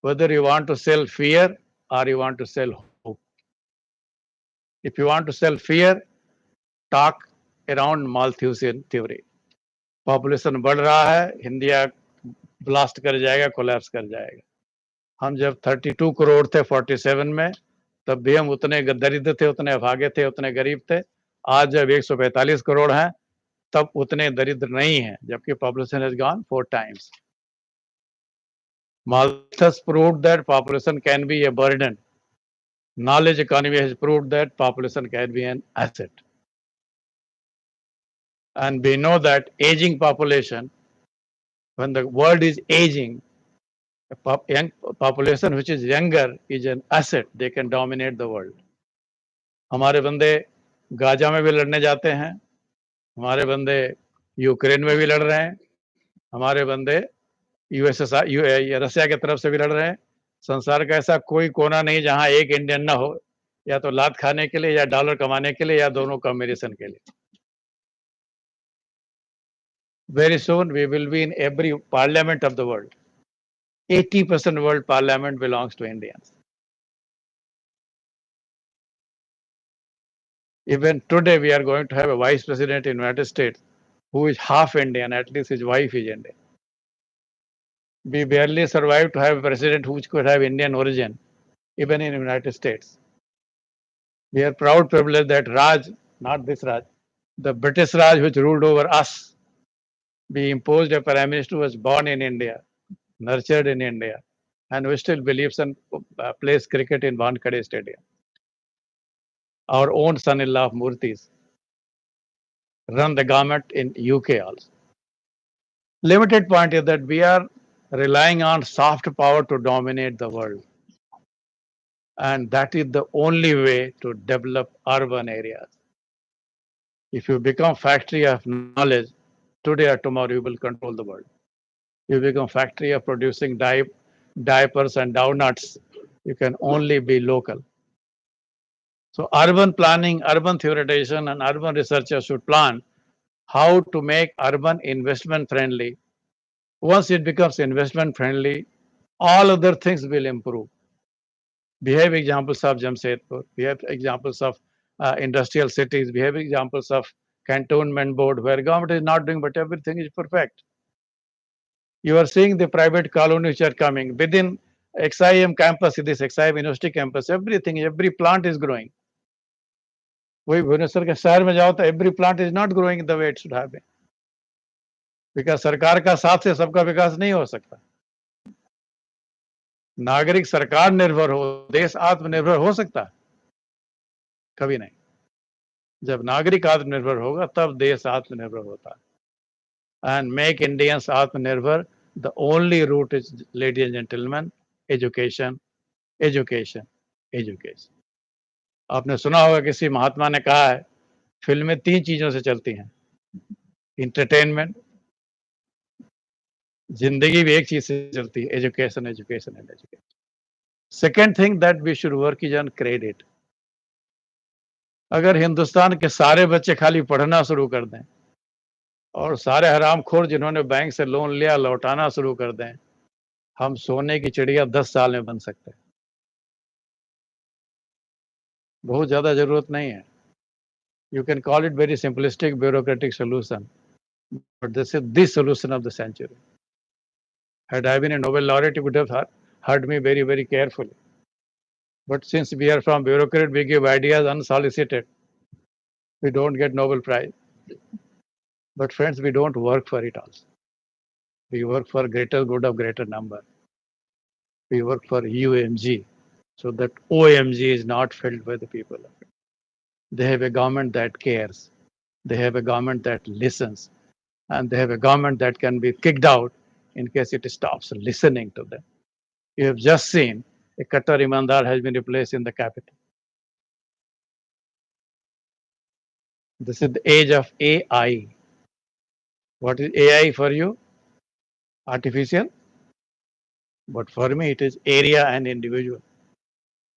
whether you want to sell fear or you want to sell hope. If you want to sell fear, talk around Malthusian theory. Population बढ़ रहा है, India blast कर जाएगा, collapse कर जाएगा. हम जब 32 करोड़ थे 47 में, तब भी हम उतने दरिद्र थे, उतने अभागे थे, उतने गरीब थे. आज जब 145 करोड़ हैं, तब उतने दरिद्र नहीं हैं, जबकि population has gone 4 times. Malthus proved that population can be a burden. Knowledge economy has proved that population can be an asset. And we know that aging population, when the world is aging, a young population which is younger is an asset. They can dominate the world. हमारे बंदे Gaza में भी लड़ने जाते हैं, हमारे बंदे Ukraine में भी लड़ रहे हैं, हमारे बंदे यूएसएसआर रसिया की तरफ से भी लड़ रहे हैं. संसार का ऐसा कोई कोना नहीं जहां एक इंडियन ना हो, या तो लात खाने के लिए या डॉलर कमाने के लिए या दोनों कॉम्बिनेशन के लिए. Very soon we will be in every parliament of the world. 80% world parliament belongs to Indians. Even today we are going to have a vice president in United States who is half Indian, at least his wife is Indian. We barely survived to have a president who could have Indian origin, even in the United States. We are proud privileged that Raj, not this Raj, the British Raj which ruled over us, we imposed a prime minister who was born in India, nurtured in India, and who still believes and plays cricket in Wankhede Stadium. Our own son-in-law of Murthy's run the government in UK also. Limited point is that we are relying on soft power to dominate the world. And that is the only way to develop urban areas. If you become factory of knowledge, today or tomorrow you will control the world. You become factory of producing diapers and donuts, you can only be local. So urban planning, urban theoretization, and urban researchers should plan how to make urban investment friendly. Once it becomes investment friendly, all other things will improve. We have examples of Jamshedpur, we have examples of industrial cities, we have examples of cantonment board where government is not doing, but everything is perfect. You are seeing the private colonies which are coming within XIM campus, this XIM University campus, everything, every plant is growing. वही भुवनेश्वर के शहर में जाओ तो every plant is not growing the way it should have been. Because सरकार का साथ से सबका विकास नहीं हो सकता. नागरिक सरकार निर्भर हो, देश आत्मनिर्भर हो सकता है? कभी नहीं. जब नागरिक आत्मनिर्भर होगा तब देश आत्मनिर्भर होता है. And make Indians आत्मनिर्भर, the only route is, ladies and gentlemen, education, education, education. आपने सुना होगा किसी महात्मा ने कहा है फिल्में 3 चीजों से चलती हैं, इंटरटेनमेंट, जिंदगी भी एक चीज से चलती है, education, education and education. Second thing that we should work is on credit. अगर हिंदुस्तान के सारे बच्चे खाली पढ़ना शुरू कर दें और सारे हरामखोर जिन्होंने बैंक से लोन लिया लौटाना शुरू कर दें, हम सोने की चिड़िया 10 साल में बन सकते हैं. बहुत ज्यादा जरूरत नहीं है. You can call it very simplistic bureaucratic solution, but this is the solution of the century. Had I been a Nobel laureate, you would have heard me very, very carefully. But since we are from bureaucrat, we give ideas unsolicited. We don't get Nobel Prize. But friends, we don't work for it also. We work for greater good of greater number. We work for UMG, so that OMG is not filled by the people. They have a government that cares. They have a government that listens. And they have a government that can be kicked out in case it stops listening to them. You have just seen a Qatar Imandar has been replaced in the capital. This is the age of AI. What is AI for you? Artificial. But for me, it is area and individual.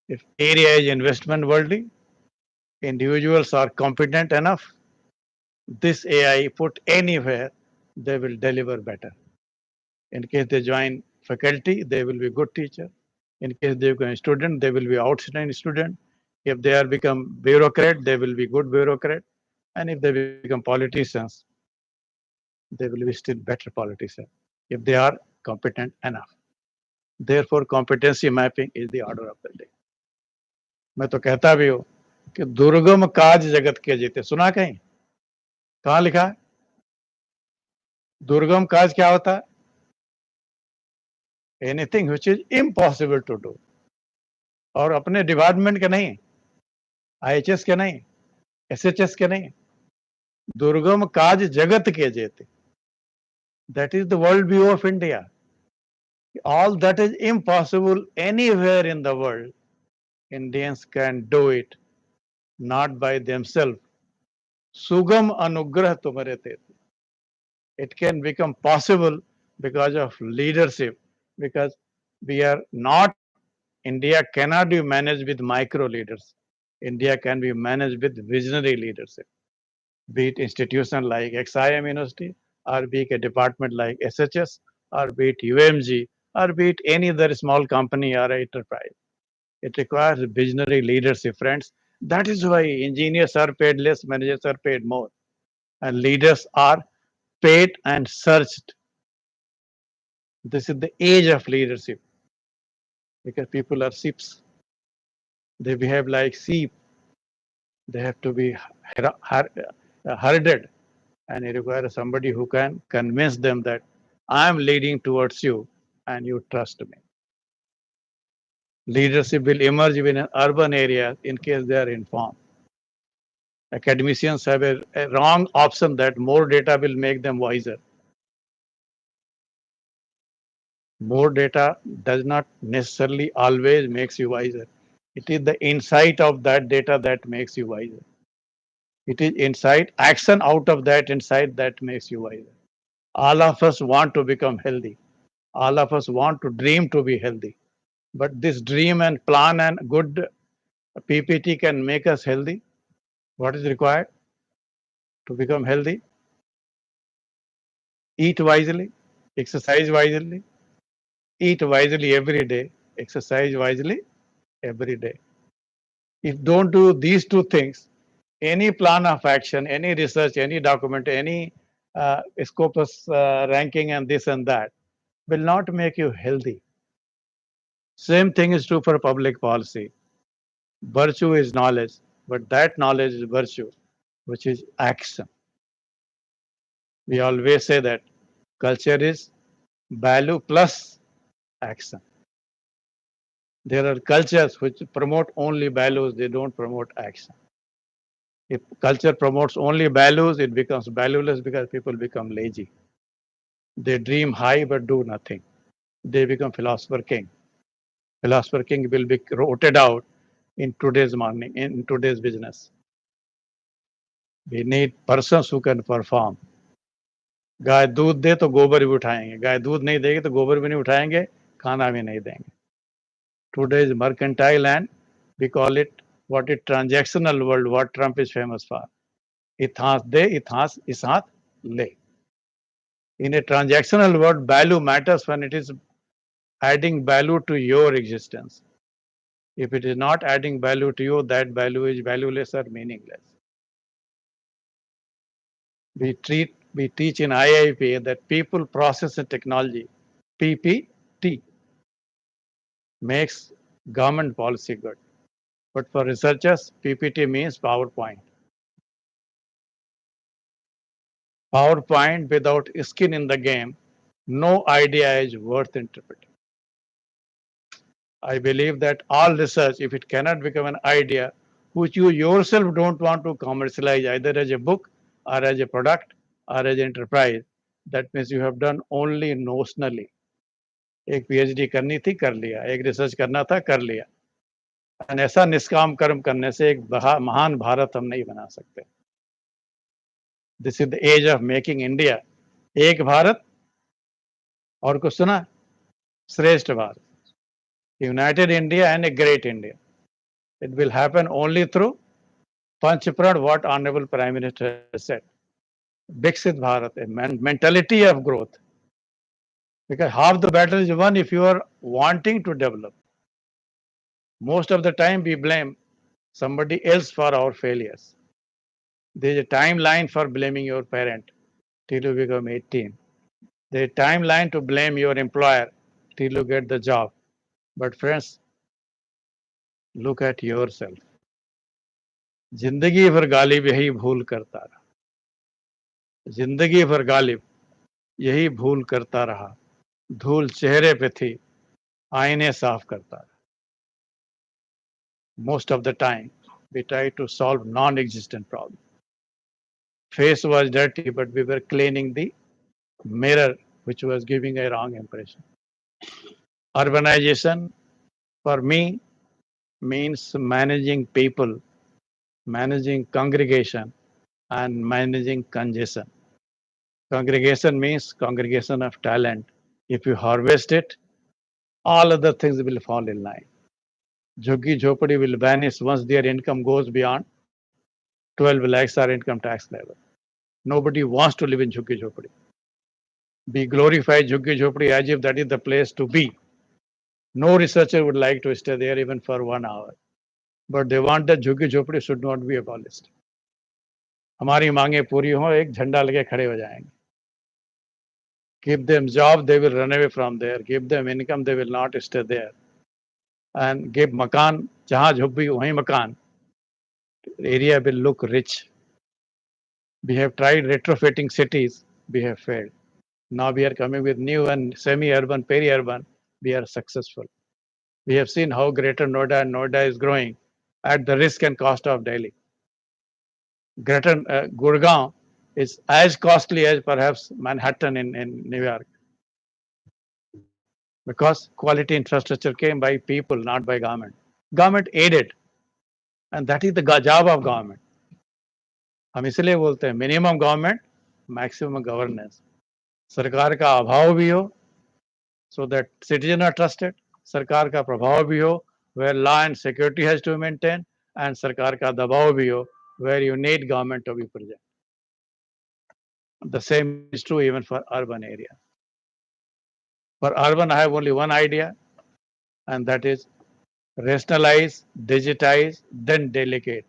If area is investment worldly, individuals are competent enough, this AI put anywhere, they will deliver better. In case they join faculty, they will be good teacher. In case they become a student, they will be outstanding student. If they are become bureaucrat, they will be good bureaucrat. And if they become politicians, they will be still better politicians if they are competent enough. Therefore, competency mapping is the order of the day. मैं तो कहता भी हूँ कि दुर्गम काज जगत के जीते. सुना कहीं? कहाँ लिखा है? दुर्गम काज क्या होता है? Anything which is impossible to do. और अपने डिपार्टमेंट के नहीं, IHS के नहीं, SHS के नहीं, दुर्गम काज जगत के जेते. That is the world view of India. All that is impossible anywhere in the world, Indians can do it, not by themselves. Sugam anugrah tumhare te. It can become possible because of leadership, because we are not, India cannot be managed with micro leaders. India can be managed with visionary leadership, be it institution like XIM University, or be it a department like SHS, or be it UMG, or be it any other small company or enterprise. It requires visionary leadership, friends. That is why engineers are paid less, managers are paid more, and leaders are paid and searched. This is the age of leadership because people are sheeps. They behave like sheep. They have to be herded, and you require somebody who can convince them that I'm leading towards you and you trust me. Leadership will emerge in an urban area in case they are informed. Academicians have a wrong option that more data will make them wiser. More data does not necessarily always makes you wiser. It is the insight of that data that makes you wiser. It is insight, action out of that insight that makes you wiser. All of us want to become healthy. All of us want to dream to be healthy. But this dream and plan and good PPT can make us healthy. What is required to become healthy? Eat wisely, exercise wisely, eat wisely every day, exercise wisely every day. If don't do these two things, any plan of action, any research, any document, any Scopus ranking and this and that will not make you healthy. Same thing is true for public policy. Virtue is knowledge, but that knowledge is virtue, which is action. We always say that culture is value plus action. There are cultures which promote only values, they don't promote action. If culture promotes only values, it becomes valueless because people become lazy. They dream high but do nothing. They become philosopher king. Philosopher king will be rooted out in today's morning, in today's business. We need persons who can perform. गाय दूध दे तो गोबर भी उठाएंगे, गाय दूध नहीं देगी तो गोबर भी नहीं उठाएंगे, खाना भी नहीं देंगे. Today is mercantile and we call it what is transactional world, what Trump is famous for. Ithas de, isat le. In a transactional world, value matters when it is adding value to your existence. If it is not adding value to you, that value is valueless or meaningless. We teach in IIP that people, process and technology, PPT, makes government policy good. But for researchers, PPT means PowerPoint. PowerPoint without skin in the game, no idea is worth interpreting. I believe that all research, if it cannot become an idea, which you yourself don't want to commercialize either as a book or as a product or as an enterprise, that means you have done only notionally. एक PhD करनी थी कर लिया, एक research करना था कर लिया. और ऐसा निष्काम कर्म करने से एक महान भारत हम नहीं बना सकते. This is the age of making India. एक भारत और कुछ सुना, श्रेष्ठ Bharat, united India and a great India. It will happen only through Panchpran, what Honorable Prime Minister said. Viksit Bharat, a mentality of growth. Because half the battle is won if you are wanting to develop. Most of the time we blame somebody else for our failures. There is a timeline for blaming your parent till you become 18. There is a timeline to blame your employer till you get the job. But friends, look at yourself. जिंदगी भर गालिब यही भूल करता रहा. जिंदगी भर गालिब यही भूल करता रहा. धूल चेहरे पे थी, आईने साफ करता रहा. Most of the time, we try to solve non-existent problems. Face was dirty, but we were cleaning the mirror, which was giving a wrong impression. Urbanization, for me, means managing people, managing congregation, and managing congestion. Congregation means congregation of talent. If you harvest it, all other things will fall in line. Jhuggi Jhopadi will vanish once their income goes beyond 12 lakhs or income tax level. Nobody wants to live in Jhuggi Jhopadi. We glorify Jhuggi Jhopadi as if that is the place to be. No researcher would like to stay there even for 1 hour. But they want that Jhuggi Jhopadi should not be abolished. हमारी मांगे पूरी हो, एक झंडा लगे खड़े हो जाएंगे. Give them job, they will run away from there. Give them income, they will not stay there. And give makan, jahan jhuppi, wahi makan. The area will look rich. We have tried retrofitting cities, we have failed. Now we are coming with new and semi-urban, peri-urban, we are successful. We have seen how Greater Noida and Noida is growing at the risk and cost of Delhi. Greater Gurgaon is as costly as perhaps Manhattan in New York because quality infrastructure came by people, not by government. Government aided, and that is the job of government. हम इसलिए बोलते हैं minimum government maximum governance सरकार का अभाव भी हो so that citizens are trusted सरकार का प्रभाव भी हो where law and security has to maintain and सरकार का दबाव भी हो where you need government to be present. The same is true even for urban area. For urban, I have only one idea, and that is rationalize, digitize, then delegate.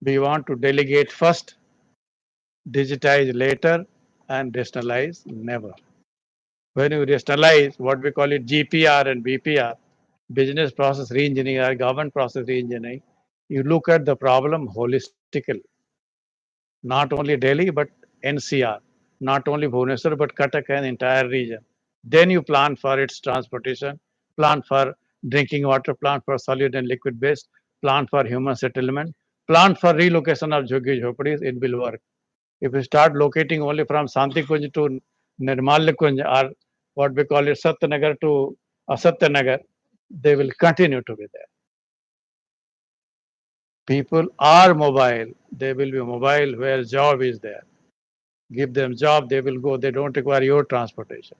We want to delegate first, digitize later, and rationalize never. When you rationalize what we call it GPR and BPR, business process reengineering or government process reengineering, you look at the problem holistically. Not only Delhi, but NCR, not only Bhubaneswar, but Cuttack and entire region. Then you plan for its transportation, plan for drinking water, plan for solid and liquid waste, plan for human settlement, plan for relocation of Jhuggi Jhopadis, it will work. If you start locating only from Santikunj to Nirmalkunj or what we call it Satyanagar to Asatyanagar, they will continue to be there. People are mobile. They will be mobile where job is there. Give them job, they will go. They don't require your transportation.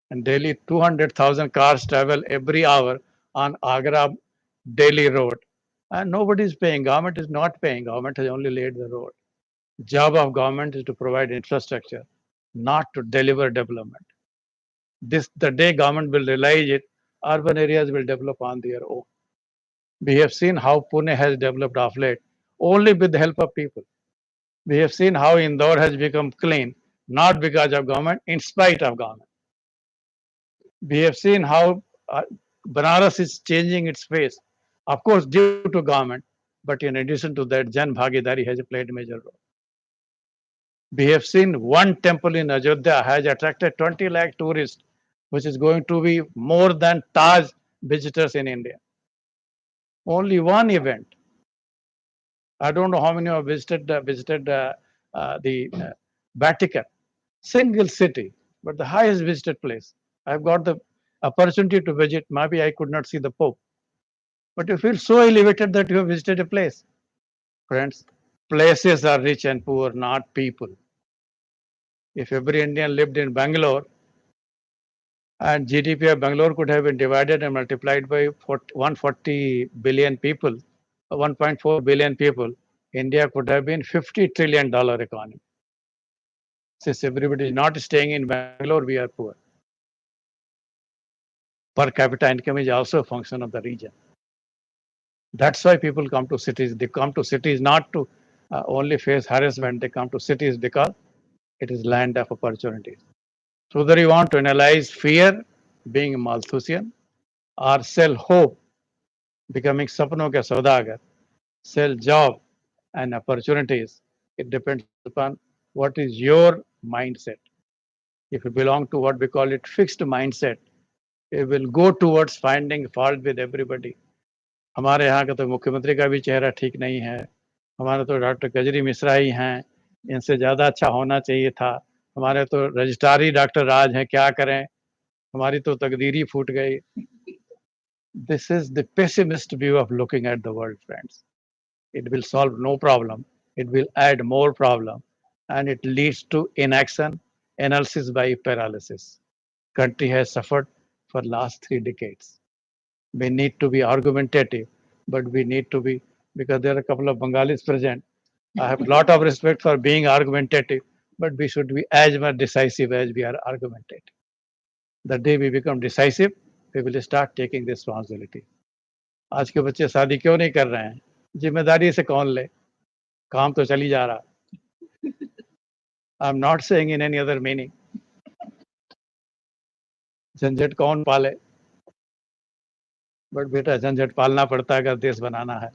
And daily 200,000 cars travel every hour on Agra Delhi road. And nobody is paying. Government is not paying. Government has only laid the road. Job of government is to provide infrastructure, not to deliver development. The day government will realize it, urban areas will develop on their own. We have seen how Pune has developed of late, only with the help of people. We have seen how Indore has become clean, not because of government, in spite of government. We have seen how Banaras is changing its face, of course, due to government, but in addition to that, Jan Bhagidari has played a major role. We have seen one temple in Ajodhya has attracted 20 lakh tourists, which is going to be more than Taj visitors in India. Only one event. I don't know how many have visited the Vatican, single city, but the highest visited place. I've got the opportunity to visit. Maybe I could not see the Pope, but you feel so elevated that you have visited a place. Friends, places are rich and poor, not people. If every Indian lived in Bangalore, and GDP of Bangalore could have been divided and multiplied by 140 billion people, 1.4 billion people, India could have been $50 trillion economy. Since everybody is not staying in Bangalore, we are poor. Per capita income is also a function of the region. That's why people come to cities. They come to cities not to only face harassment. They come to cities because it is land of opportunities. So whether you want to analyze fear, being Malthusian, or sell hope, becoming sapno ke saudagar, sell job and opportunities, it depends upon what is your mindset. If you belong to what we call it fixed mindset, it will go towards finding fault with everybody. हमारे यहाँ का तो मुख्यमंत्री का भी चेहरा ठीक नहीं है, हमारे तो डॉक्टर कजरी मिश्रा ही हैं, इनसे ज़्यादा अच्छा होना चाहिए था, हमारे तो रजिस्ट्रार ही डॉक्टर राज हैं, क्या करें, हमारी तो तकदीर ही फूट गई. This is the pessimist view of looking at the world, friends. It will solve no problem, it will add more problem, and it leads to inaction, analysis by paralysis. Country has suffered for last 3 decades. We need to be argumentative, but we need to be, because there are a couple of Bengalis present. I have a lot of respect for being argumentative, but we should be as much decisive as we are argumentative. The day we become decisive, we will start taking responsibility. आज के बच्चे शादी क्यों नहीं कर रहे हैं? जिम्मेदारी से कौन ले? काम तो चली जा रहा. I'm not saying in any other meaning. झंझट कौन पाले? बट बेटा झंझट पालना पड़ता है अगर देश बनाना है,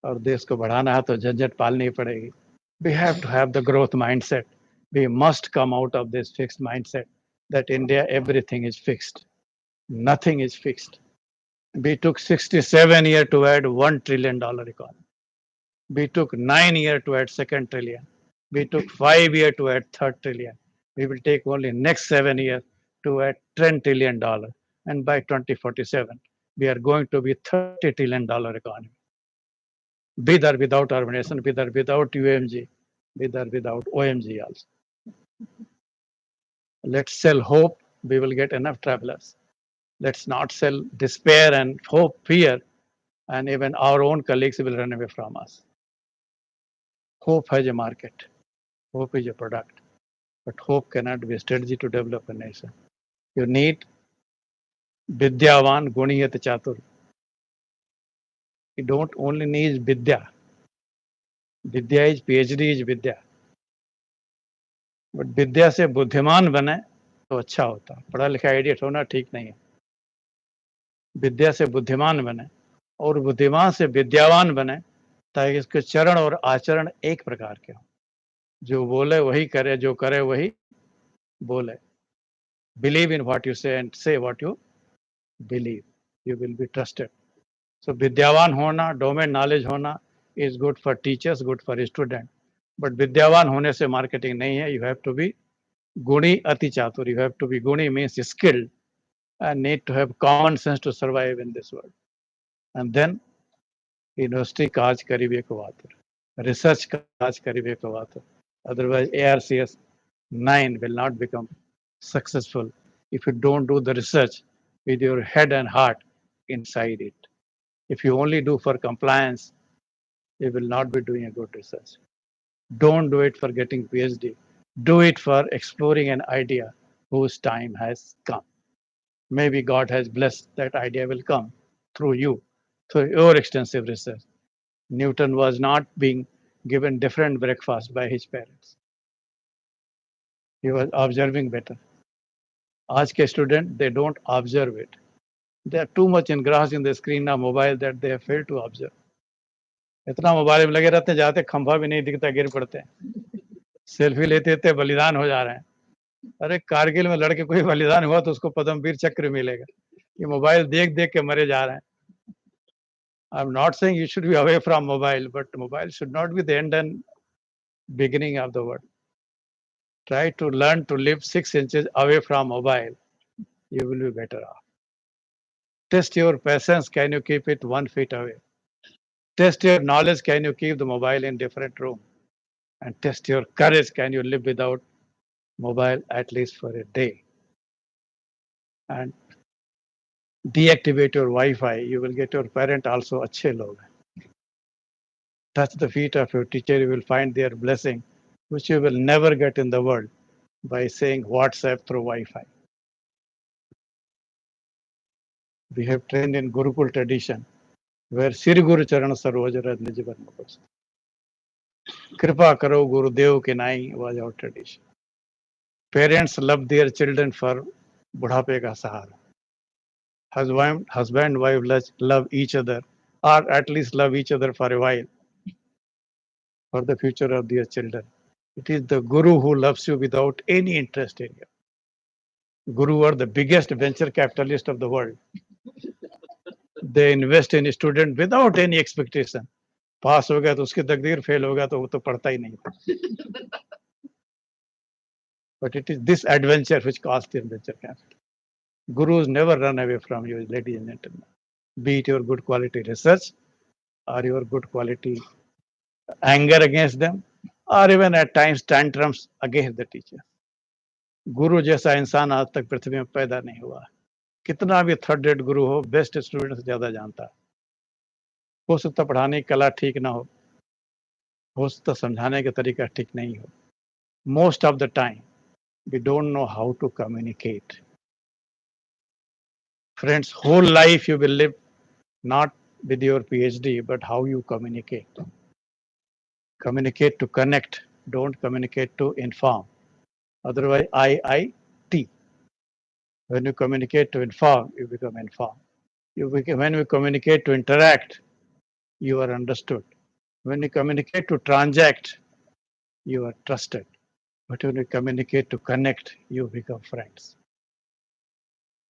और देश को बढ़ाना है तो झंझट पालनी पड़ेगी. We have to have the growth mindset. We must come out of this fixed mindset that India everything is fixed. Nothing is fixed. We took 67 years to add $1 trillion economy. We took 9 years to add second trillion. We took 5 years to add third trillion. We will take only next 7 years to add $10 trillion. And by 2047, we are going to be $30 trillion economy. With or without urbanization, with or without UMG, with or without OMG also. Let's sell hope, we will get enough travelers. Let's not sell despair and hope, fear, and even our own colleagues will run away from us. Hope has a market, hope is a product, but hope cannot be a strategy to develop a nation. You need Vidyavan Guniyat Chatur. You don't only need Vidya. Vidya is PhD is Vidya. But विद्या से बुद्धिमान बने तो अच्छा होता. पढ़ा लिखा idiot होना ठीक नहीं है. विद्या से बुद्धिमान बने और बुद्धिमान से विद्यावान बने ताकि इसके चरण और आचरण एक प्रकार के हो. जो बोले वही करे, जो करे वही बोले. Believe in what you say and say what you believe. You will be trusted. So विद्यावान होना, डोमेन नॉलेज होना is good for teachers, good for student. But विद्यावान होने से मार्केटिंग नहीं है. You have to be गुणी अति चातुर. You have to be गुणी means skilled and need to have common sense to survive in this world. And then university काज करीबे को आतुर, research काज करीबे को आतुर. Otherwise ARCS 9 will not become successful if you don't do the research with your head and heart inside it. If you only do for compliance, you will not be doing a good research. Don't do it for getting PhD. Do it for exploring an idea whose time has come. Maybe God has blessed that idea will come through you, through your extensive research. Newton was not being given different breakfast by his parents. He was observing better. आज के student, they don't observe it. They are too much engrossed in the screen of mobile that they have failed to observe. इतना mobile में लगे रहते जाते खंभा भी नहीं दिखता, गिर पड़ते हैं. सेल्फी लेते लेते बलिदान हो जा रहे हैं. अरे कारगिल में लड़के कोई बलिदान हुआ तो उसको पद्मवीर चक्र मिलेगा. ये मोबाइल देख देख के मरे जा रहे हैं. I'm not saying you should be away from mobile, but mobile should not be the end and beginning of the world. Try to learn to live 6 inches away from mobile. You will be better off. Test your patience. Can you keep it 1 feet away? Test your knowledge. Can you keep the mobile in different room? And test your courage. Can you live without mobile at least for a day? And deactivate your Wi-Fi. You will get your parent also अच्छे लोग. Touch the feet of your teacher. You will find their blessing, which you will never get in the world by saying WhatsApp through Wi-Fi. We have trained in Gurukul tradition, where Sri Guru Charan Saroj Raj Nij Barma Pursa. Kripa Karo Gurudev Ki Nai was our tradition. Parents love their children for budhape ka sahara. Husband and wife love each other, or at least love each other for a while, for the future of their children. It is the Guru who loves you without any interest in you. Guru are the biggest venture capitalist of the world. They invest in a student without any expectation. पास हो गया तो उसकी तकदीर, fail होगा तो वो तो पढ़ता ही नहीं. But it is this adventure which costs in venture capital. Gurus never run away from you, ladies and gentlemen. Be it your good quality research or your good quality anger against them, or even at times tantrums against the teacher. गुरु जैसा इंसान आज तक पृथ्वी में पैदा नहीं हुआ. कितना भी थर्ड रेट गुरु हो, बेस्ट स्टूडेंट से ज्यादा जानता है. हो सकता पढ़ाने की कला ठीक ना हो सकता समझाने का तरीका ठीक नहीं हो. Most of the time, we don't know how to communicate. Friends, whole life you will live not with your PhD, but how you communicate. Communicate to connect, don't communicate to inform. Otherwise, IIT. When you communicate to inform, you become informed. When you communicate to interact, you are understood. When you communicate to transact, you are trusted. But when you communicate to connect, you become friends.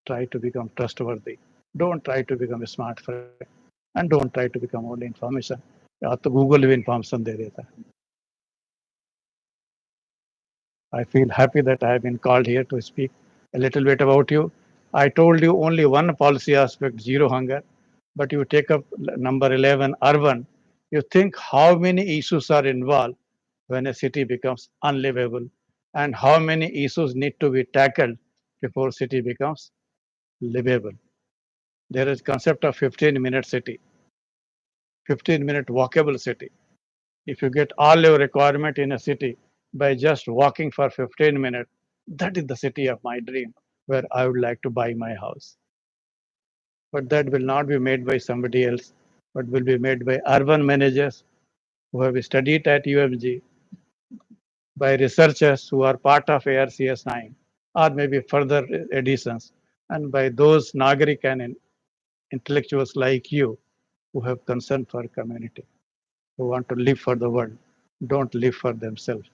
Try to become trustworthy. Don't try to become a smart friend. And don't try to become only information. या तो Google भी information दे देता है. I feel happy that I have been called here to speak a little bit about you. I told you only one policy aspect, zero hunger, but you take up number 11, urban. You think how many issues are involved when a city becomes unlivable and how many issues need to be tackled before city becomes livable. There is concept of 15-minute city, 15-minute walkable city. If you get all your requirement in a city by just walking for 15 minutes, that is the city of my dream where I would like to buy my house. But that will not be made by somebody else, but will be made by urban managers who have studied at UMG, by researchers who are part of ARCS 9, or maybe further editions, and by those Nagarik and intellectuals like you who have concern for community, who want to live for the world, don't live for themselves.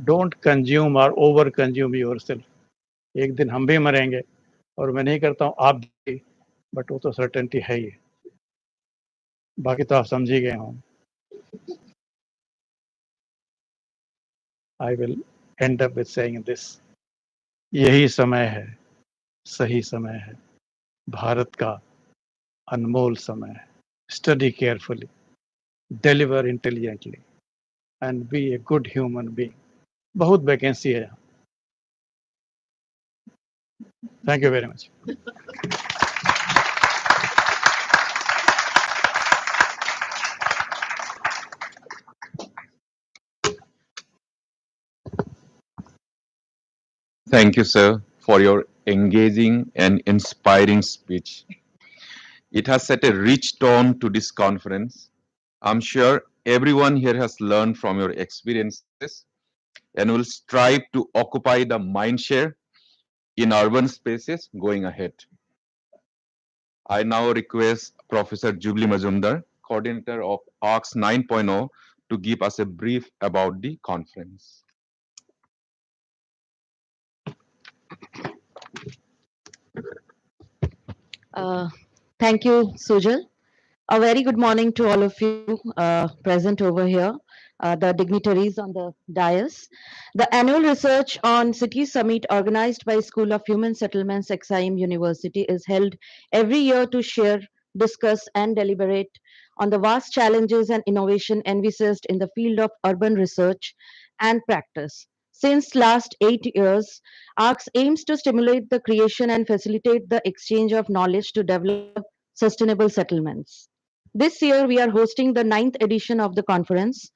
Don't consume or over consume yourself. एक दिन हम भी मरेंगे और मैं नहीं करता हूँ आप भी, बट वो तो सर्टेनिटी है ही. बाकी तो आप समझ ही गए हों. I will end up with saying this. यही समय है, सही समय है, भारत का अनमोल समय है. Study carefully, deliver intelligently, and be a good human being. बहुत वैकेंसी है. Thank you very much. Thank you, sir, for your engaging and inspiring speech. It has set a rich tone to this conference. I'm sure everyone here has learned from your experiences and will strive to occupy the mind share in urban spaces going ahead. I now request Professor Jubilee Majumdar, coordinator of ARCS 9.0, to give us a brief about the conference. Thank you, Sujal. A very good morning to all of you present over here, the dignitaries on the dais. The annual research on City Summit organized by School of Human Settlements, XIM University is held every year to share, discuss and deliberate on the vast challenges and innovation envisaged in the field of urban research and practice. Since last 8 years, ARCS aims to stimulate the creation and facilitate the exchange of knowledge to develop sustainable settlements. This year, we are hosting the ninth edition of the conference,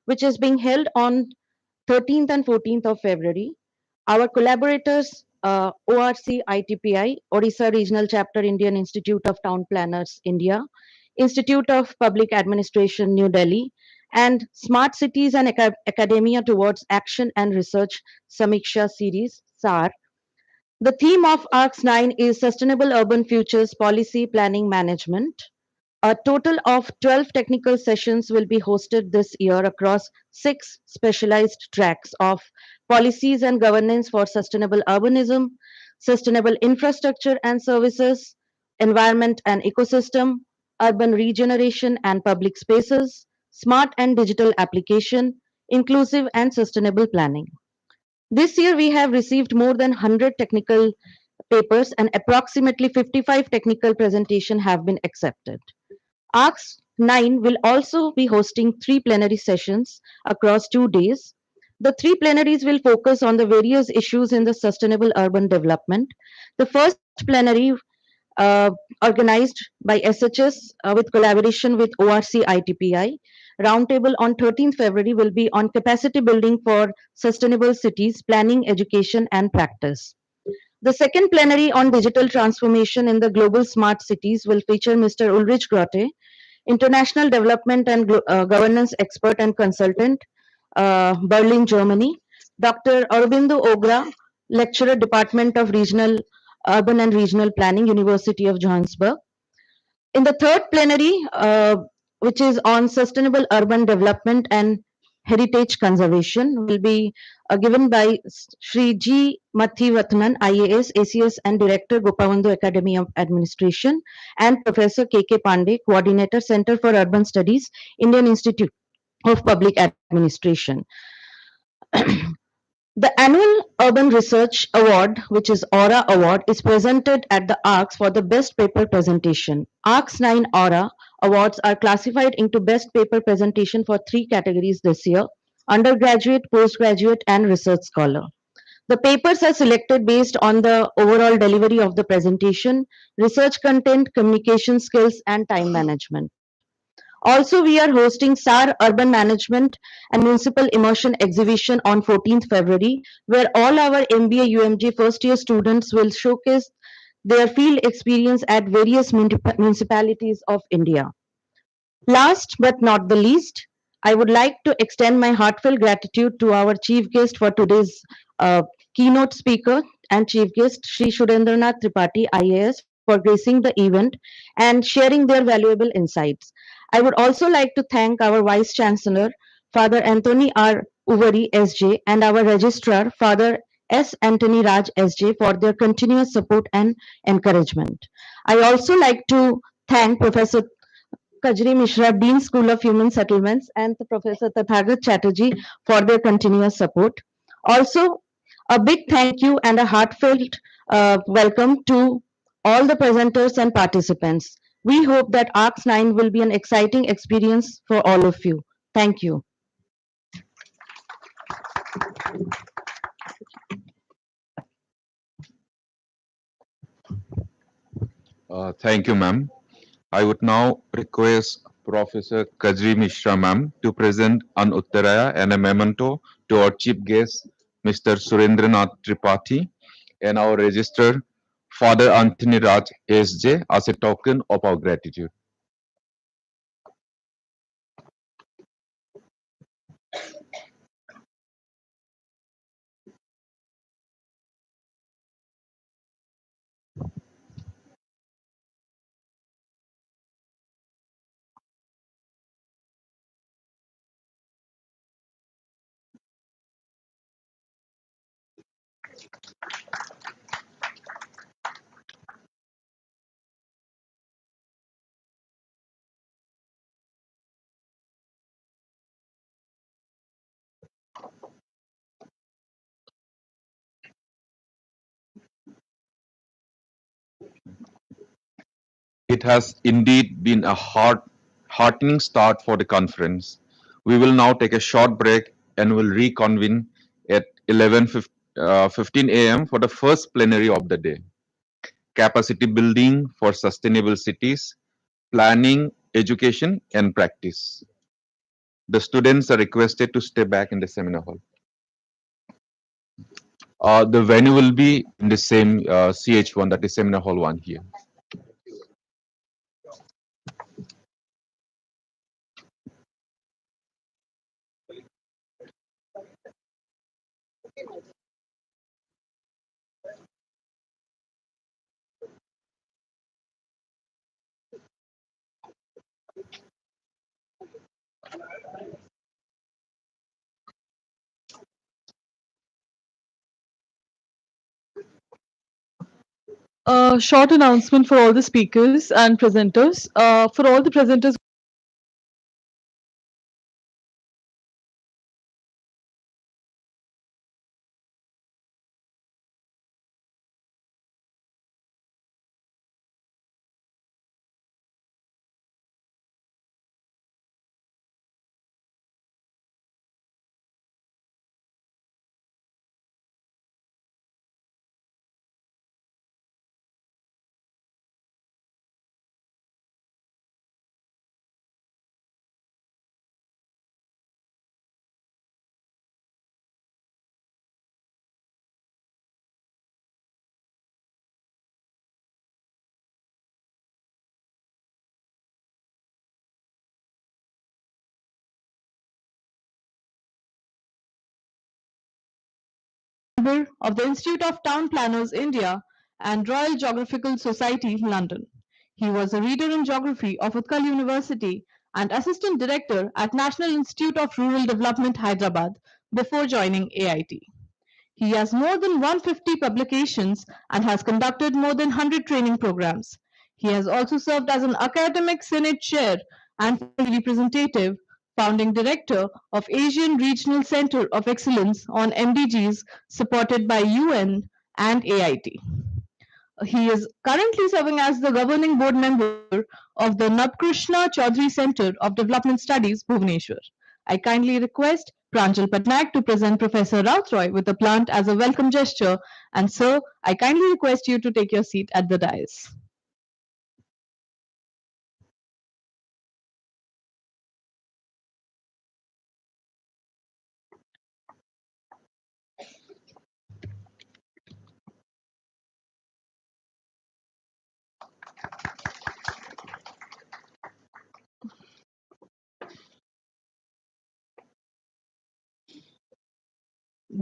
which is being held on 13th and 14th of February. Our collaborators, ORC ITPI, Odisha Regional Chapter, Indian Institute of Town Planners, India, Institute of Public Administration, New Delhi, and Smart Cities and Academia Towards Action and Research Samiksha Series, SAR. The theme of ARCS 9 is Sustainable Urban Futures Policy Planning Management. A total of 12 technical sessions will be hosted this year across 6 specialized tracks of policies and governance for sustainable urbanism, sustainable infrastructure and services, environment and ecosystem, urban regeneration and public spaces, smart and digital application, inclusive and sustainable planning. This year, we have received more than 100 technical papers and approximately 55 technical presentations have been accepted. ARCS 9 will also be hosting 3 plenary sessions across 2 days. The 3 plenaries will focus on the various issues in the sustainable urban development. The first plenary, uh, organized by SHS with collaboration with ORC ITPI, roundtable on 13th February will be on capacity building for sustainable cities, planning, education, and practice. The second plenary on digital transformation in the global smart cities will feature Mr. Ulrich Grotte, international development and governance expert and consultant, Berlin, Germany. Dr. Aurobindo Ogra, lecturer, Department of Regional Urban and Regional Planning, University of Johannesburg. In the third plenary, which is on sustainable urban development and heritage conservation, will be given by Sri G. Mathivathanan, IAS, ACS, and Director, Gopavandhu Academy of Administration, and Professor K. K. Pandey, Coordinator, Center for Urban Studies, Indian Institute of Public Administration. The annual Urban Research Award, which is Aura Award, is presented at the ARCS for the best paper presentation. ARCS 9 Aura Awards are classified into best paper presentation for three categories this year: undergraduate, postgraduate, and research scholar. The papers are selected based on the overall delivery of the presentation, research content, communication skills, and time management. Also, we are hosting SAR Urban Management and Municipal Immersion Exhibition on 14th February, where all our MBA UMG first year students will showcase their field experience at various municipalities of India. Last but not the least, I would like to extend my heartfelt gratitude to our chief guest for today's uh, keynote speaker and chief guest, Sri Surendranath Tripathi, IAS, for gracing the event and sharing their valuable insights. I would also like to thank our Vice Chancellor, Father Anthony R. Uvari, SJ, and our Registrar, Father S. Anthony Raj, SJ, for their continuous support and encouragement. I also like to thank Professor Kajri Mishra, Dean School of Human Settlements, and Professor Tathagat Chatterjee for their continuous support. Also, a big thank you and a heartfelt welcome to all the presenters and participants. We hope that ARCS 9 will be an exciting experience for all of you. Thank you. Thank you, ma'am. I would now request Professor Kajri Mishra, ma'am, to present an Uttaraya and a memento to our chief guest, Mr. Surendranath Tripathi, and our registrar, Father Anthony Raj, SJ, as a token of our gratitude. It has indeed been a heartening start for the conference. We will now take a short break and will reconvene at 11:15 a.m. for the first plenary of the day. Capacity building for sustainable cities, planning, education, and practice. The students are requested to stay back in the seminar hall. The venue will be in the same CH1, that is Seminar Hall 1 here. A short announcement for all the speakers and presenters. For all the presenters, member of the Institute of Town Planners India and Royal Geographical Society, London. He was a reader in geography of Utkal University and assistant director at National Institute of Rural Development, Hyderabad, before joining AIT. He has more than 150 publications and has conducted more than 100 training programs. He has also served as an academic senate chair and family representative, founding director of Asian Regional Center of Excellence on MDGs supported by UN and AIT. He is currently serving as the governing board member of the Nabkrishna Chaudhary Center of Development Studies, Bhubaneswar. I kindly request Pranjal Patnaik to present Professor Rautroy with a plant as a welcome gesture. And sir, I kindly request you to take your seat at the dais.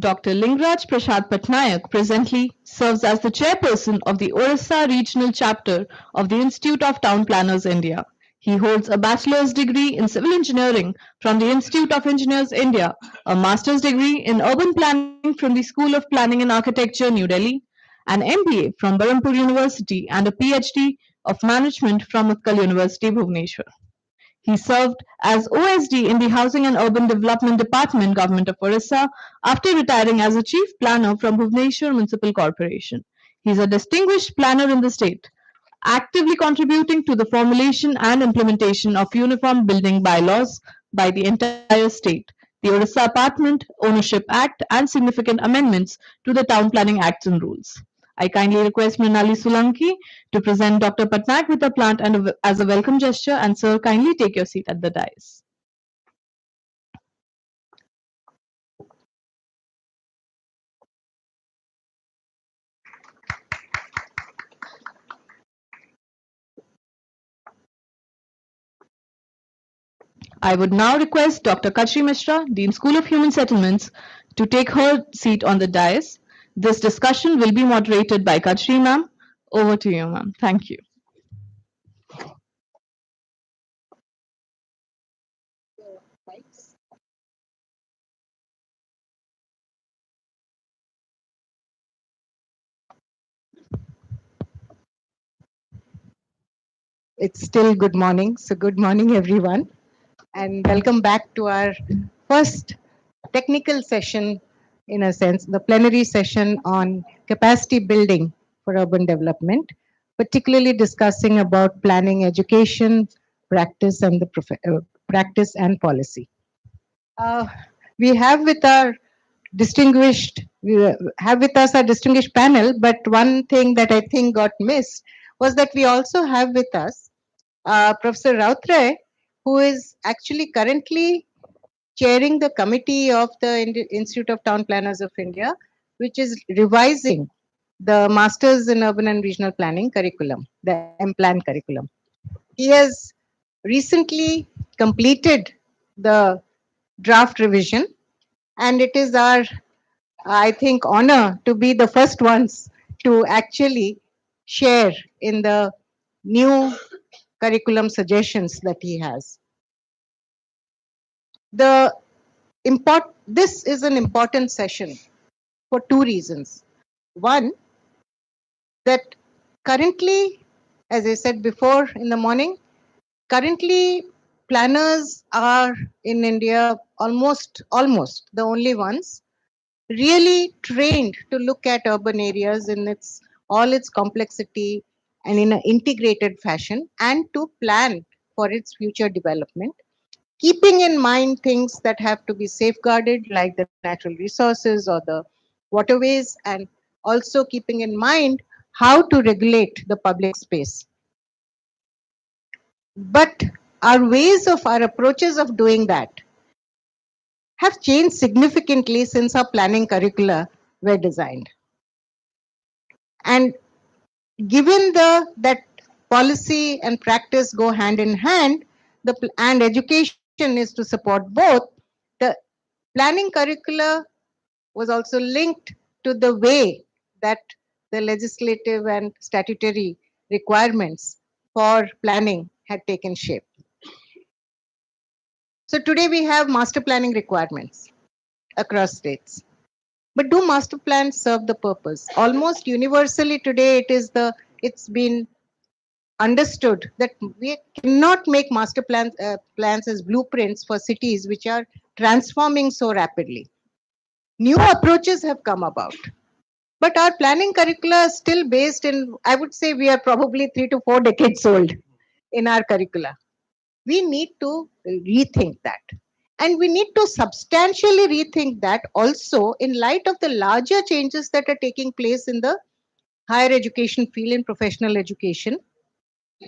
Dr. Lingraj Prasad Patnaik presently serves as the chairperson of the Orissa Regional Chapter of the Institute of Town Planners India. He holds a bachelor's degree in civil engineering from the Institute of Engineers India, a master's degree in urban planning from the School of Planning and Architecture, New Delhi, an MBA from Berhampur University, and a PhD of Management from Utkal University, Bhubaneswar. He served as OSD in the Housing and Urban Development Department, Government of Orissa, after retiring as a chief planner from Bhubaneswar Municipal Corporation. He is a distinguished planner in the state, actively contributing to the formulation and implementation of uniform building bylaws by the entire state, the Orissa Apartment Ownership Act, and significant amendments to the Town Planning Acts and Rules. I kindly request Mrinali Solanki to present Dr. Patnaik with a plant and as a welcome gesture, and sir, kindly take your seat at the dais. I would now request Dr. Kachri Mishra, Dean School of Human Settlements, to take her seat on the dais. This discussion will be moderated by Kachri ma'am. Over to you, ma'am. Thank you. It's still good morning. So, good morning, everyone, and welcome back to our first technical session, in a sense, the plenary session on capacity building for urban development, particularly discussing about planning, education, practice, and practice and policy. Uh, we have with our we have with us a distinguished panel, but one thing that I think got missed was that we also have with us Professor Rautre, who is actually currently chairing the committee of the Institute of Town Planners of India, which is revising the Masters in Urban and Regional Planning curriculum, the M-Plan curriculum. He has recently completed the draft revision, and it is our, I think, honor to be the first ones to actually share in the new curriculum suggestions that he has. This is an important session for two reasons. One, that currently, as I said before in the morning, currently planners are in India almost the only ones really trained to look at urban areas in all its complexity and in an integrated fashion, and to plan for its future development, keeping in mind things that have to be safeguarded, like the natural resources or the waterways, and also keeping in mind how to regulate the public space. But our approaches of doing that have changed significantly since our planning curricula were designed. And given that policy and practice go hand in hand, and education is to support both, the planning curricula was also linked to the way that the legislative and statutory requirements for planning had taken shape. So today we have master planning requirements across states. But do master plans serve the purpose? Almost universally today, it's been understood that we cannot make master plans as blueprints for cities which are transforming so rapidly. New approaches have come about, but our planning curricula is still based in, I would say we are probably 3 to 4 decades old in our curricula. We need to rethink that. And we need to substantially rethink that also in light of the larger changes that are taking place in the higher education field in professional education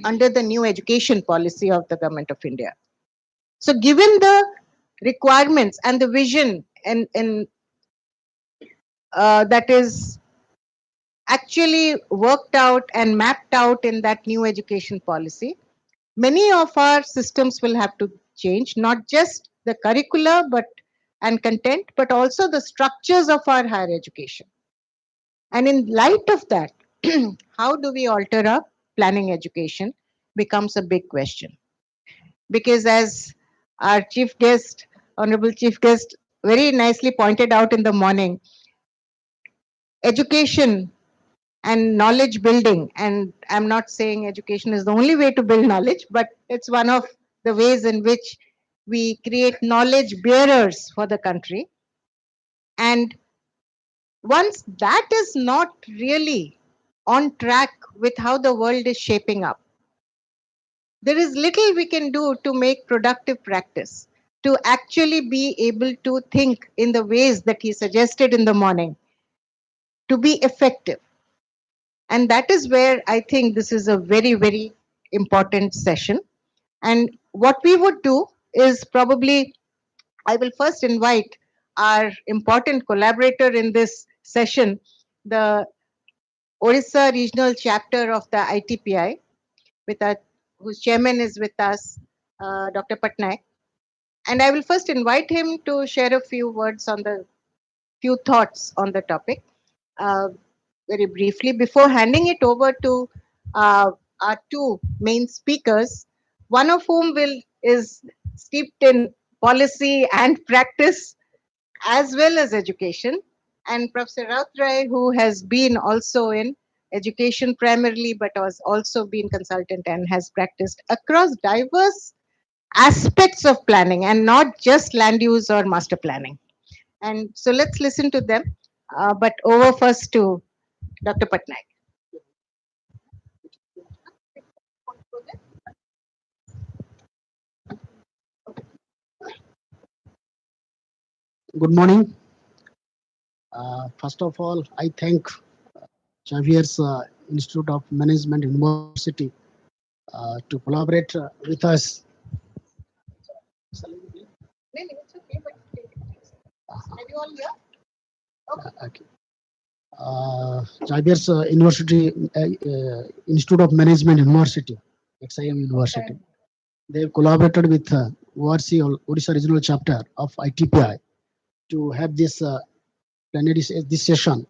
under the new education policy of the Government of India. So given the requirements and the vision and that is actually worked out and mapped out in that new education policy, many of our systems will have to change, not just the curricula and content, but also the structures of our higher education. And in light of that, how do we alter our planning education becomes a big question. Because as our chief guest, honorable chief guest, very nicely pointed out in the morning, education and knowledge building, and I'm not saying education is the only way to build knowledge, but it's one of the ways in which we create knowledge bearers for the country. And once that is not really on track with how the world is shaping up, there is little we can do to make productive practice, to actually be able to think in the ways that he suggested in the morning, to be effective. And that is where I think this is a very, very important session. And what we would do is probably, I will first invite our important collaborator in this session, the Orissa Regional Chapter of the ITPI, with our, whose chairman is with us, Dr. Patnaik. And I will first invite him to share a few words on the few thoughts on the topic. Uh, very briefly before handing it over to our two main speakers, one of whom is steeped in policy and practice as well as education, and Professor Rautray, who has been also in education primarily, but has also been consultant and has practiced across diverse aspects of planning and not just land use or master planning. And so let's listen to them. But over first to Dr. Patnaik. Good morning. First of all, I thank Xavier's Institute of Management University to collaborate with us. Okay. Xavier's University Institute of Management University, XIM University. They collaborated with ORC, Odisha Regional Chapter of ITPI, to have this plenary this session.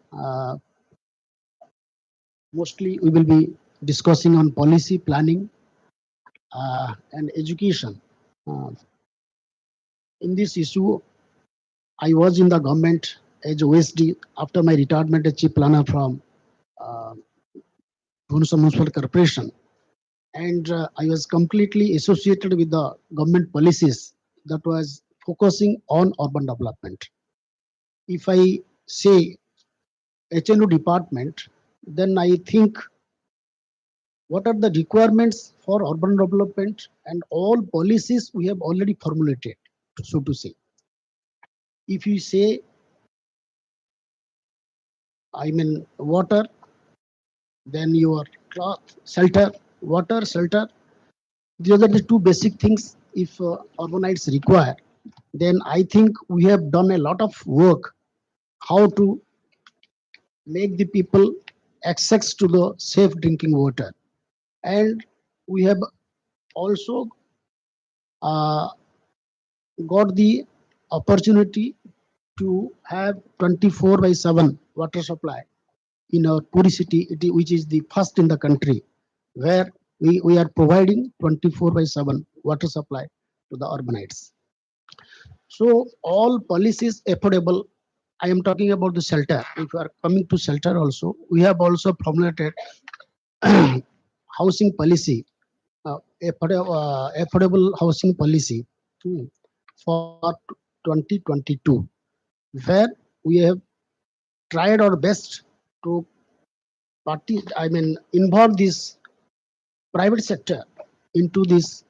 Mostly we will be discussing on policy planning and education. In this issue, I was in the government as OSD after my retirement as chief planner from Bhubaneswar Municipal Corporation, and I was completely associated with the government policies that was focusing on urban development. If I say HNO department, then I think what are the requirements for urban development, and all policies we have already formulated, so to say. If you say, I mean water, then your cloth, shelter, water, shelter, these are the two basic things if urbanites require. Then I think we have done a lot of work how to make the people access to the safe drinking water. And we have also got the opportunity to have 24/7 water supply in our Puri city, which is the first in the country, where we are providing 24/7 water supply to the urbanites. So all policies affordable. I am talking about the shelter. If you are coming to shelter also, we have also formulated housing policy, affordable housing policy for 2022, where we have tried our best to involve this private sector into this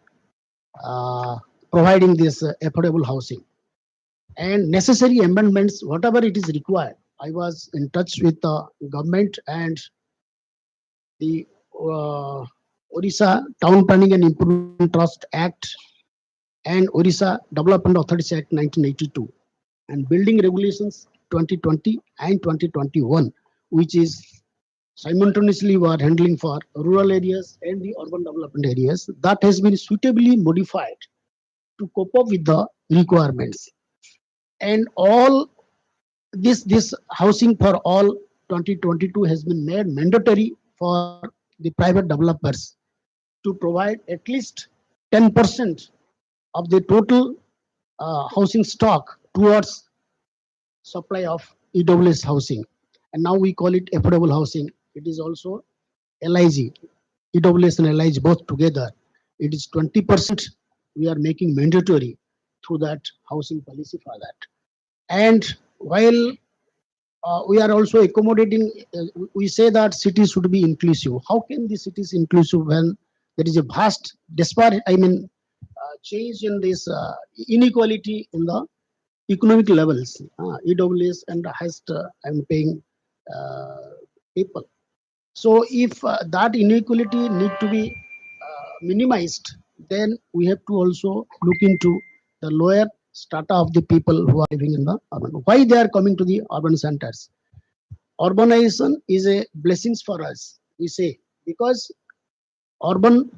providing this affordable housing and necessary amendments, whatever it is required. I was in touch with the government and the Odisha Town Planning and Improvement Trust Act and Odisha Development Authorities Act 1982 and Building Regulations 2020 and 2021, which is simultaneously we are handling for rural areas and the urban development areas, that has been suitably modified to cope up with the requirements. And all this housing for all 2022 has been made mandatory for the private developers to provide at least 10% of the total housing stock towards supply of EWS housing. And now we call it affordable housing. It is also LIG, EWS and LIG both together. It is 20% we are making mandatory through that housing policy for that. And while we are also accommodating, we say that cities should be inclusive. How can the cities inclusive when there is a vast disparity, change in this inequality in the economic levels, EWS and the highest paying people. So if that inequality need to be minimized, then we have to also look into the lower strata of the people who are living in the urban. Why they are coming to the urban centers? Urbanization is a blessings for us, we say, because urban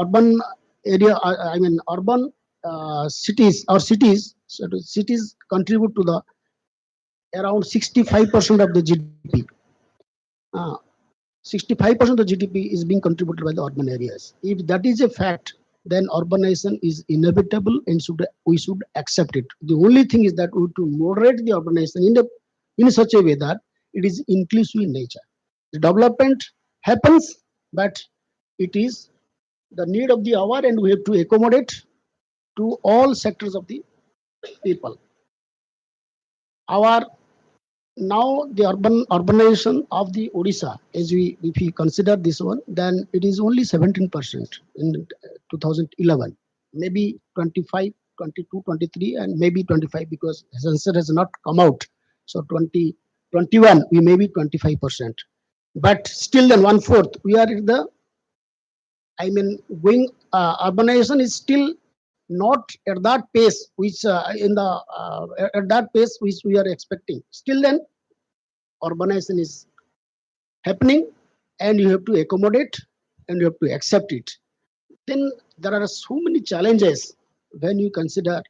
urban area, urban cities or cities contribute to the around 65% of the GDP. 65% of the GDP is being contributed by the urban areas. If that is a fact, then urbanization is inevitable and we should accept it. The only thing is that we have to moderate the urbanization in such a way that it is inclusive in nature. The development happens, but it is the need of the hour and we have to accommodate to all sectors of the people. Our now the urbanization of the Odisha, if we consider this one, then it is only 17% in 2011, maybe 25, 22, 23, and maybe 25 because census has not come out. So 2021 we may be 25%, but still then 1/4 we are at the going urbanization is still not at that pace which at that pace which we are expecting. Still then urbanization is happening and you have to accommodate and you have to accept it. Then there are so many challenges when you consider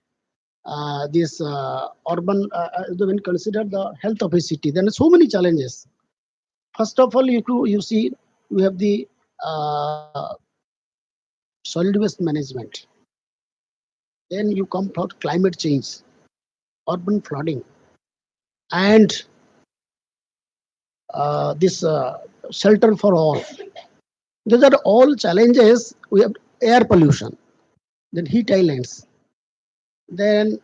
this urban, when you consider the health of a city. There are so many challenges. First of all, you see, we have the solid waste management. Then you come to climate change, urban flooding, and this shelter for all. These are all challenges. We have air pollution, then heat islands. Then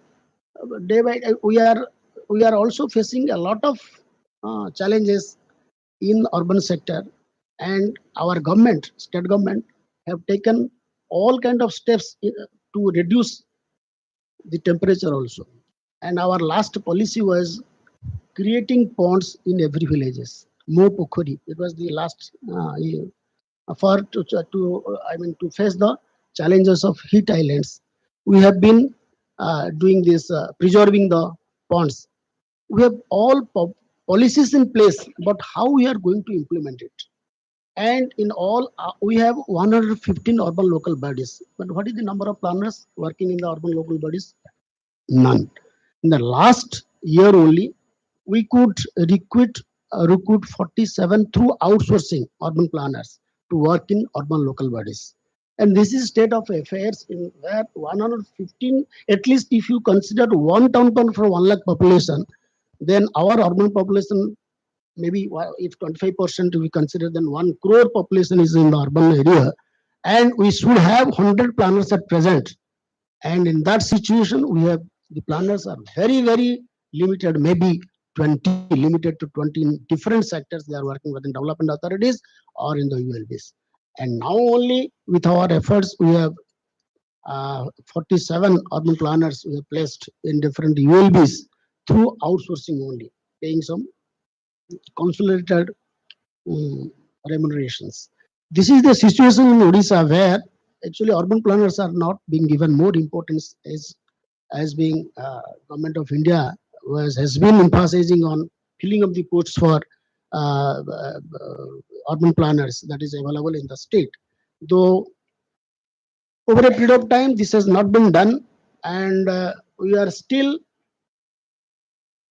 day by day we are also facing a lot of challenges in urban sector, and our government, state government, have taken all kind of steps to reduce the temperature also. And our last policy was creating ponds in every villages. Mo Pokhari. It was the last for to face the challenges of heat islands. We have been doing this, preserving the ponds. We have all policies in place, but how we are going to implement it? And in all, we have 115 urban local bodies. But what is the number of planners working in the urban local bodies? None. In the last year only, we could recruit recruit 47 through outsourcing urban planners to work in urban local bodies. And this is state of affairs in where 115, at least if you consider one town plan for 1 lakh population, then our urban population, maybe if 25% we consider, then 1 crore population is in the urban area. And we should have 100 planners at present. And in that situation, we have the planners are very, very limited, maybe 20, limited to 20 in different sectors they are working within development authorities or in the ULBs. And now only with our efforts, we have 47 urban planners we have placed in different ULBs through outsourcing only, paying some consolidated remunerations. This is the situation in Odisha where actually urban planners are not being given more importance as being government of India has been emphasizing on filling up the posts for urban planners that is available in the state. Though over a period of time this has not been done, and we are still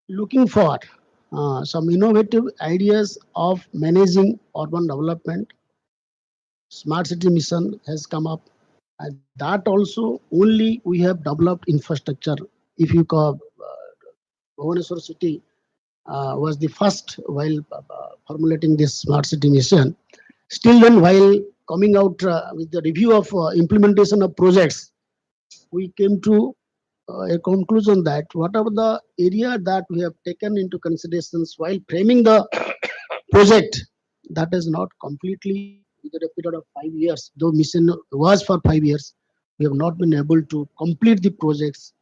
looking for some innovative ideas of managing urban development. Smart city mission has come up, and that also only we have developed infrastructure. If you call Bhubaneswar city was the first while formulating this smart city mission. Still then, while coming out with the review of implementation of projects, we came to a conclusion that whatever the area that we have taken into considerations while framing the project, that is not completely within a period of 5 years. Though mission was for 5 years, we have not been able to complete the projects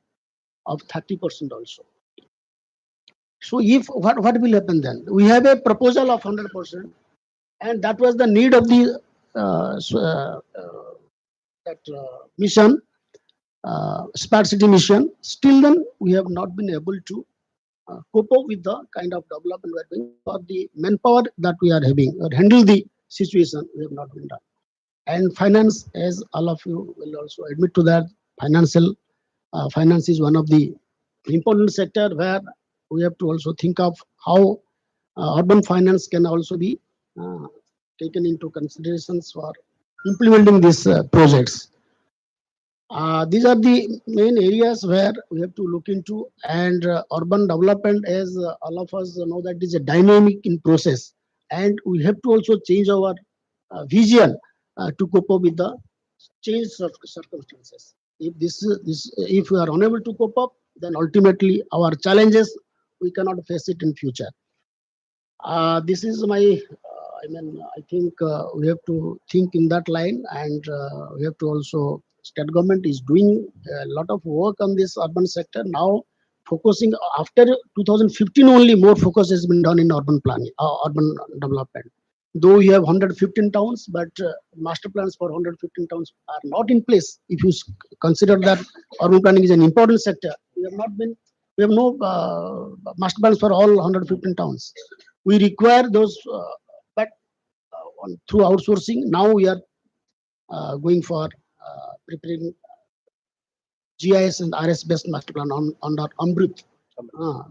of 30% also. So if what will happen then? We have a proposal of 100%, and that was the need of the mission, smart city mission. Still then, we have not been able to cope up with the kind of development we are doing, or the manpower that we are having, or handle the situation. We have not been done. And finance, as all of you will also admit to that, finance is one of the important sector where we have to also think of how urban finance can also be taken into considerations for implementing these projects. These are the main areas where we have to look into, and urban development, as all of us know, that is a dynamic in process, and we have to also change our vision to cope up with the changed circumstances. If we are unable to cope up, then ultimately our challenges we cannot face it in future. This is my. I think we have to think in that line, and we have to also. State government is doing a lot of work on this urban sector now, focusing after 2015 only. More focus has been done in urban planning, urban development. Though we have 115 towns, but master plans for 115 towns are not in place. If you consider that urban planning is an important sector, we have no master plans for all 115 towns. We require those, but through outsourcing, now we are going for preparing GIS and RS based master plan under Amrit,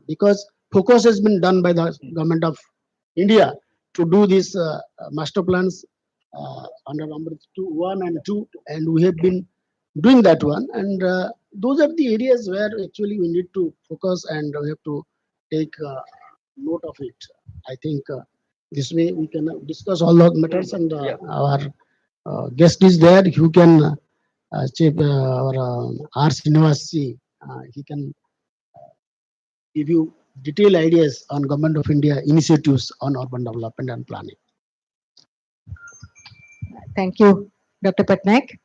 because focus has been done by the government of India to do these master plans under Amrit 1 and 2, and we have been doing that one. And those are the areas where actually we need to focus, and we have to take note of it. I think this way we can discuss all the matters, and our guest is there who can. Chief our ARCS University, he can give you detailed ideas on Government of India initiatives on urban development and planning. Thank you, Dr. Patnaik.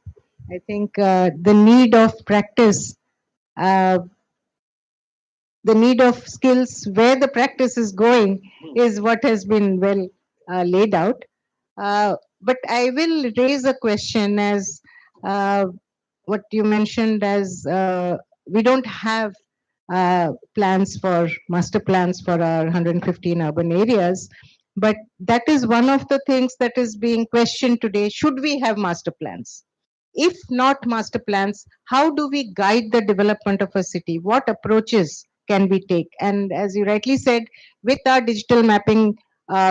I think the need of practice, the need of skills, where the practice is going is what has been well laid out. But I will raise a question as what you mentioned as we don't have master plans for our 115 urban areas, but that is one of the things that is being questioned today. Should we have master plans? If not master plans, how do we guide the development of a city? What approaches can we take? And as you rightly said, with our digital mapping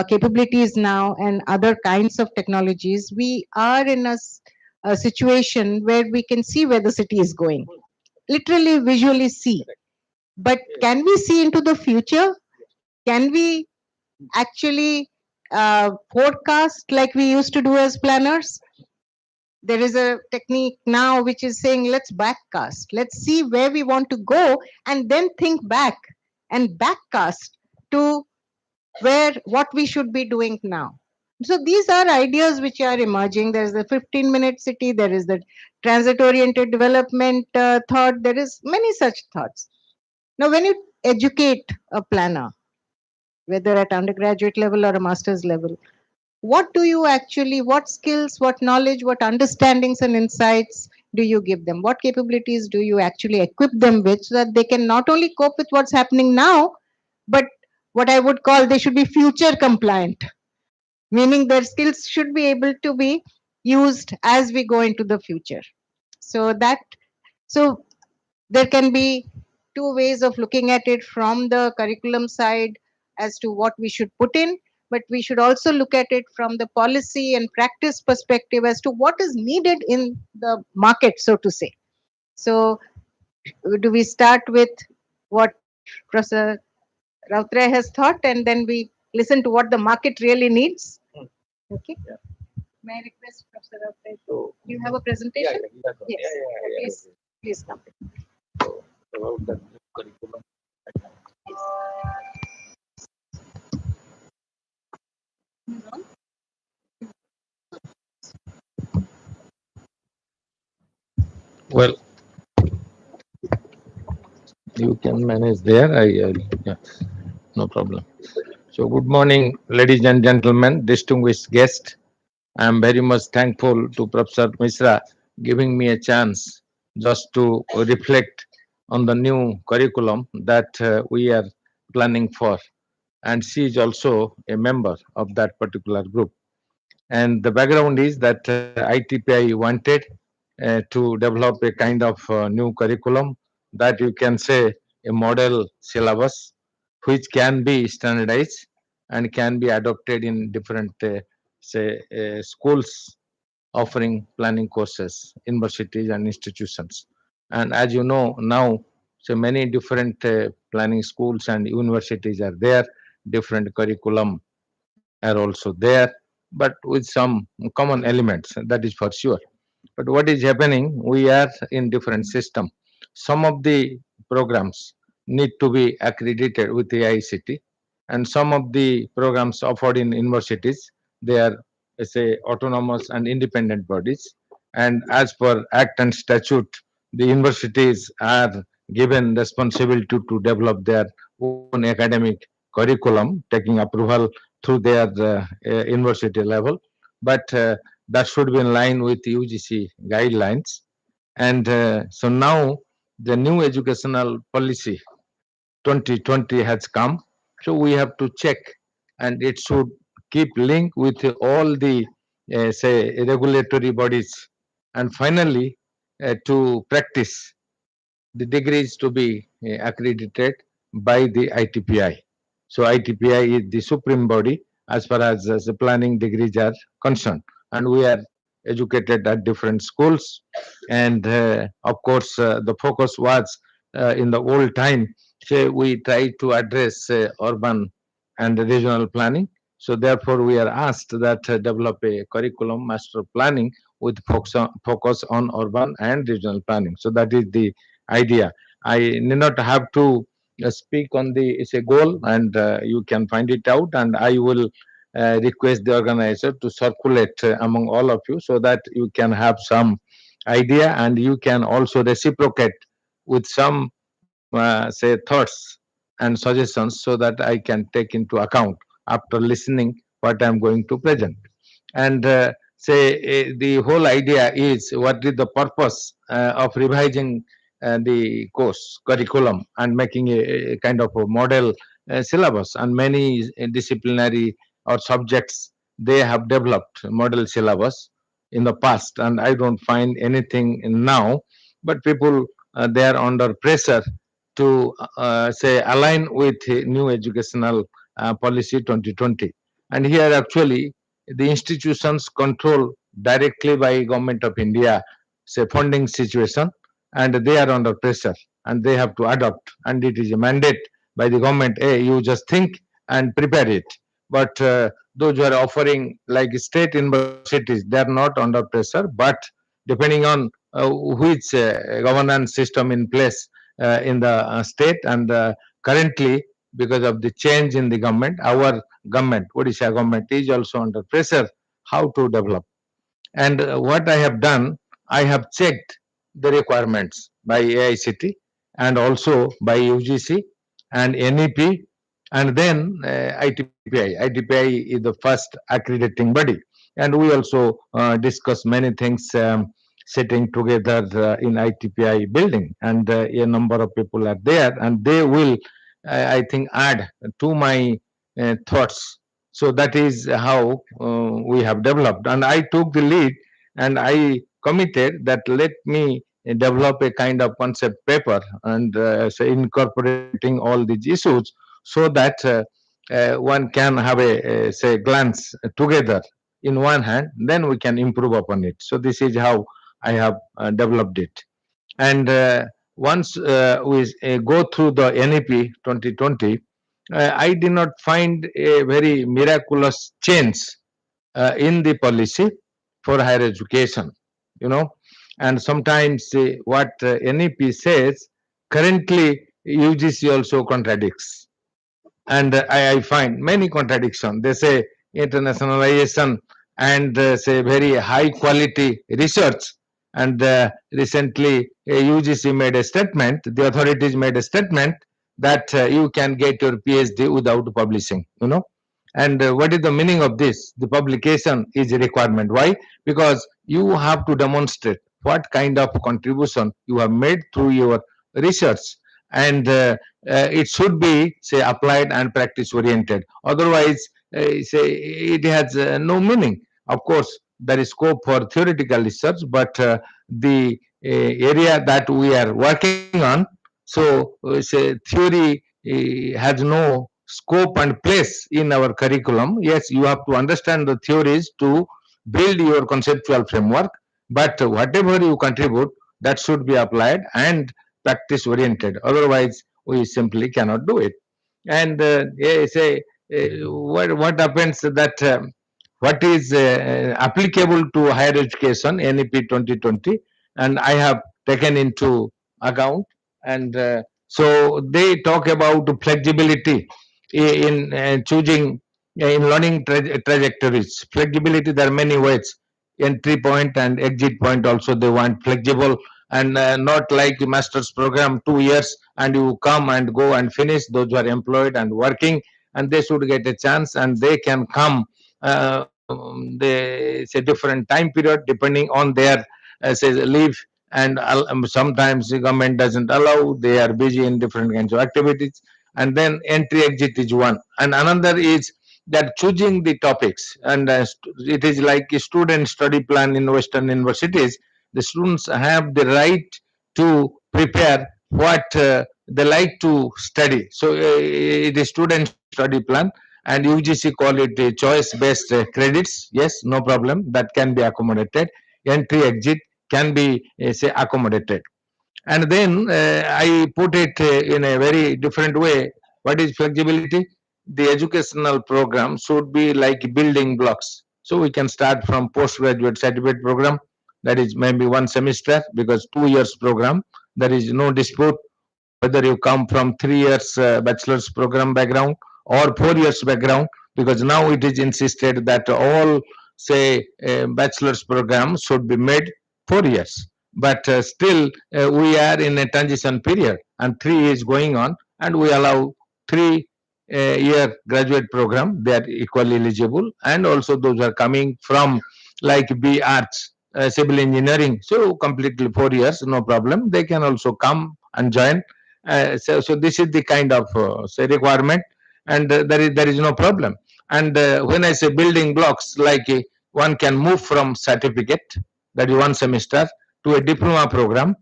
capabilities now and other kinds of technologies, we are in a situation where we can see where the city is going, literally visually see. But can we see into the future? Can we actually forecast like we used to do as planners? There is a technique now which is saying let's backcast, let's see where we want to go and then think back and backcast to where what we should be doing now. So these are ideas which are emerging. There is the 15-minute city, there is the transit oriented development thought, there is many such thoughts. Now when you educate a planner, whether at undergraduate level or a master's level, what do you actually, what skills, what knowledge, what understandings and insights do you give them? What capabilities do you actually equip them with so that they can not only cope with what's happening now, but what I would call they should be future compliant, meaning their skills should be able to be used as we go into the future. So that, so there can be two ways of looking at it from the curriculum side as to what we should put in, but we should also look at it from the policy and practice perspective as to what is needed in the market, so to say. So do we start with what Professor Rautre has thought and then we listen to what the market really needs? Okay. May I request Professor Rautre, do you have a presentation? Yes. Please, please come. About the curriculum. Well, you can manage there. Yeah, no problem. So, good morning, ladies and gentlemen, distinguished guests. I am very much thankful to Professor Misra giving me a chance just to reflect on the new curriculum that we are planning for. And she is also a member of that particular group. And the background is that ITPI wanted to develop a kind of new curriculum that you can say a model syllabus which can be standardized and can be adopted in different say schools offering planning courses, universities and institutions. And as you know now, so many different planning schools and universities are there, different curriculum are also there, but with some common elements, that is for sure. But what is happening, we are in different system. Some of the programs need to be accredited with the ICT, and some of the programs offered in universities, they are, say, autonomous and independent bodies. And as per Act and Statute, the universities are given responsibility to develop their own academic curriculum, taking approval through their university level. But that should be in line with UGC guidelines. And so now the new educational policy 2020 has come. So we have to check, and it should keep link with all the say regulatory bodies. And finally, to practice the degrees to be accredited by the ITPI. So ITPI is the supreme body as far as the planning degrees are concerned, and we are educated at different schools. And of course, the focus was in the old time. Say we try to address urban and regional planning. So therefore, we are asked that develop a curriculum master planning with focus on urban and regional planning. So that is the idea. I need not have to speak on the it's a goal, and you can find it out. And I will request the organizer to circulate among all of you so that you can have some idea, and you can also reciprocate with some say thoughts and suggestions so that I can take into account after listening what I'm going to present. And say the whole idea is what is the purpose of revising the course curriculum and making a kind of a model syllabus. And many disciplinary or subjects, they have developed model syllabus in the past, and I don't find anything now. But people, they are under pressure to say align with new educational policy 2020. And here actually the institutions control directly by government of India, say funding situation, and they are under pressure and they have to adopt, and it is a mandate by the government. Hey, you just think and prepare it. But those who are offering like state universities, they are not under pressure, but depending on which governance system in place in the state, and currently because of the change in the government, our government, Odisha government, is also under pressure how to develop. And what I have done, I have checked the requirements by AICT and also by UGC and NEP, and then ITPI. ITPI is the first accrediting body. And we also discuss many things sitting together in ITPI building, and a number of people are there, and they will, I think, add to my thoughts. So that is how we have developed. And I took the lead and I committed that let me develop a kind of concept paper and say incorporating all these issues so that one can have a say glance together in one hand, then we can improve upon it. So this is how I have developed it. And once we go through the NEP 2020, I did not find a very miraculous change in the policy for higher education, you know. And sometimes what NEP says currently UGC also contradicts, and I find many contradictions. They say internationalization and say very high quality research. And recently, UGC made a statement. The authorities made a statement that you can get your PhD without publishing. You know, and what is the meaning of this? The publication is a requirement. Why? Because you have to demonstrate what kind of contribution you have made through your research, and it should be say applied and practice oriented. Otherwise, say it has no meaning. Of course, there is scope for theoretical research, but the area that we are working on, so say theory has no scope and place in our curriculum. Yes, you have to understand the theories to build your conceptual framework, but whatever you contribute, that should be applied and practice oriented. Otherwise, we simply cannot do it. And say what happens that what is applicable to higher education NEP 2020, and I have taken into account. And so they talk about flexibility in choosing in learning trajectories. Flexibility, there are many ways. Entry point and exit point also they want flexible, and not like master's program 2 years and you come and go and finish. Those who are employed and working, and they should get a chance and they can come they say different time period depending on their say leave. And sometimes the government doesn't allow, they are busy in different kinds of activities. And then entry exit is one, and another is that choosing the topics. And it is like a student study plan in western universities. The students have the right to prepare what they like to study. So it is student study plan, and UGC call it choice based credits. Yes, no problem, that can be accommodated. Entry exit can be say accommodated. And then I put it in a very different way. What is flexibility? The educational program should be like building blocks. So we can start from postgraduate certificate program, that is maybe 1 semester, because 2 years program, there is no dispute whether you come from 3 years bachelor's program background or 4 years background, because now it is insisted that all say bachelor's program should be made 4 years. But still we are in a transition period and 3 is going on, and we allow 3 year graduate program. They are equally eligible, and also those are coming from like B arts civil engineering, so completely 4 years, no problem, they can also come and join. So this is the kind of say requirement, and there is no problem. And when I say building blocks, like one can move from certificate, that is 1 semester, to a diploma program.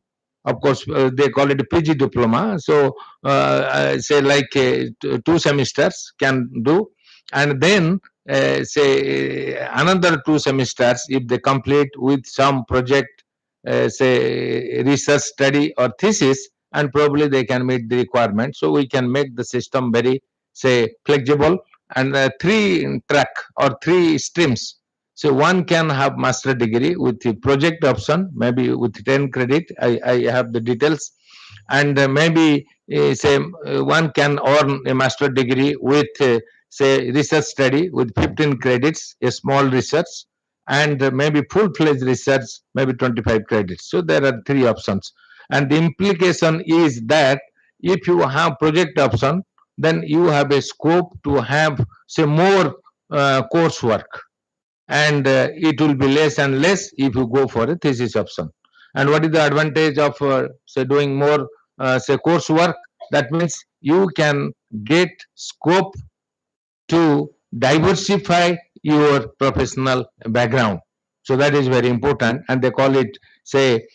Of course, they call it PG diploma. So say like 2 semesters can do, and then say another 2 semesters if they complete with some project, say research study or thesis, and probably they can meet the requirement. So we can make the system very, say, flexible, and 3 track or 3 streams. So one can have master degree with the project option, maybe with 10 credit. I have the details, and maybe say one can earn a master degree with say research study with 15 credits, a small research, and maybe full-fledged research, maybe 25 credits. So there are 3 options, and the implication is that if you have project option, then you have a scope to have, say, more coursework, and it will be less and less if you go for a thesis option. And what is the advantage of, say, doing more, say, coursework? That means you can get scope to diversify your professional background. So that is very important, and they call it, say,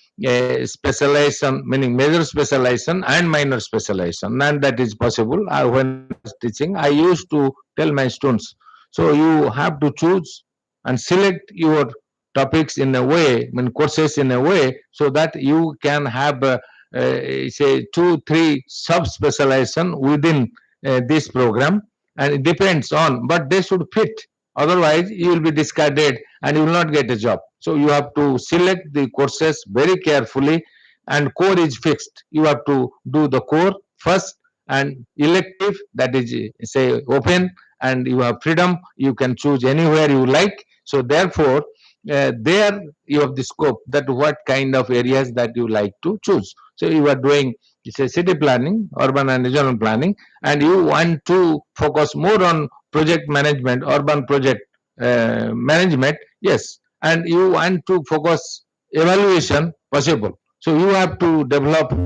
specialization, meaning major specialization and minor specialization, and that is possible. When I was teaching, I used to tell my students, so you have to choose and select your topics in a way, I mean courses in a way, so that you can have, say, 2 3 sub specialization within this program, and it depends on, but they should fit, otherwise you will be discarded and you will not get a job. So you have to select the courses very carefully, and core is fixed. You have to do the core first, and elective, that is, say, open, and you have freedom, you can choose anywhere you like. So therefore, there you have the scope that what kind of areas that you like to choose. So you are doing, say, city planning, urban and regional planning, and you want to focus more on project management, urban project management, yes, and you want to focus evaluation, possible. So you have to develop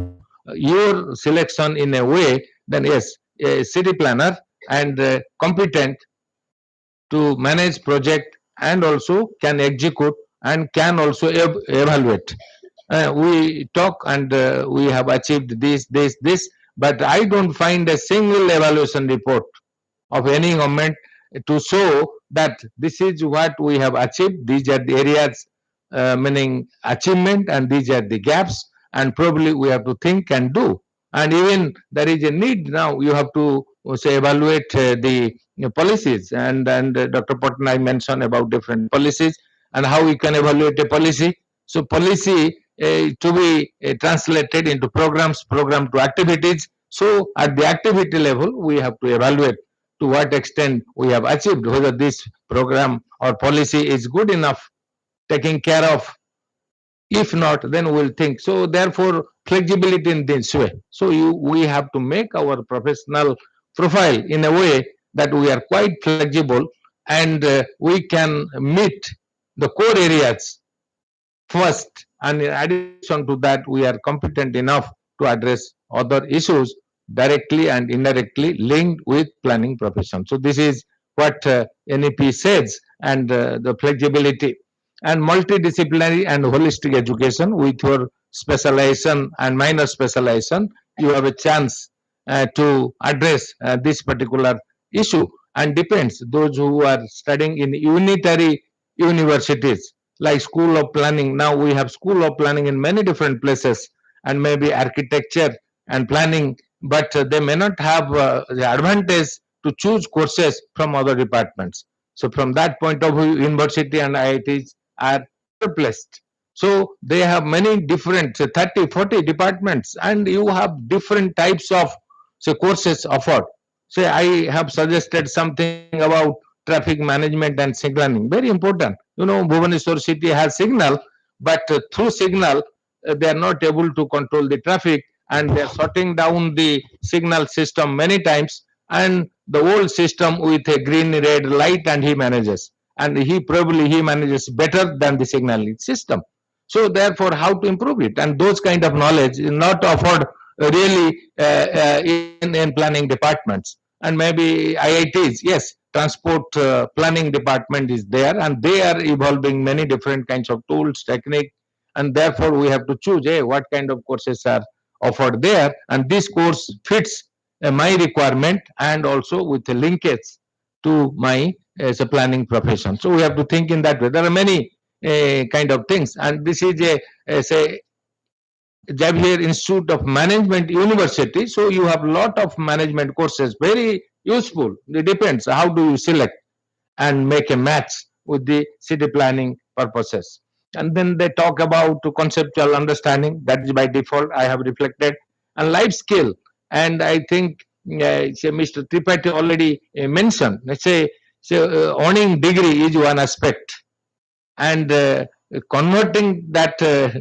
your selection in a way, then yes, a city planner and competent to manage project, and also can execute and can also evaluate. We talk, and we have achieved this, but I don't find a single evaluation report of any government to show that this is what we have achieved, these are the areas, meaning achievement, and these are the gaps, and probably we have to think and do. And even there is a need now, you have to, say, evaluate the policies, and Dr. Patnaik mentioned about different policies and how we can evaluate a policy. So policy to be translated into programs, program to activities. So at the activity level, we have to evaluate to what extent we have achieved, whether this program or policy is good enough, taking care of. If not, then we'll think. So therefore, flexibility in this way. So we have to make our professional profile in a way that we are quite flexible, and we can meet the core areas first, and in addition to that, we are competent enough to address other issues directly and indirectly linked with planning profession. So this is what NEP says, and the flexibility and multidisciplinary and holistic education with your specialization and minor specialization, you have a chance to address this particular issue. And depends, those who are studying in unitary universities like school of planning, now we have school of planning in many different places, and maybe architecture and planning, but they may not have the advantage to choose courses from other departments. So from that point of view, university and IITs are better placed. So they have many different, say, 30 40 departments, and you have different types of, say, courses offered. Say I have suggested something about traffic management and signaling, very important. Bhubaneswar city has signal, but through signal, they are not able to control the traffic, and they are shutting down the signal system many times, and the old system with a green red light, and he manages, and he manages better than the signaling system. So therefore, how to improve it, and those kind of knowledge is not offered really in planning departments. And maybe IITs, yes, transport planning department is there, and they are evolving many different kinds of tools, technique, and therefore we have to choose what kind of courses are offered there, and this course fits my requirement, and also with a linkage to my as a planning profession. So we have to think in that way. There are many kind of things, and this is a say Xavier Institute of Management University. So you have lot of management courses, very useful. It depends how do you select and make a match with the city planning purposes. And then they talk about conceptual understanding, that is by default. I have reflected, and life skill. And I think say Mr. Tripathi already mentioned. Let's say owning degree is one aspect, and converting that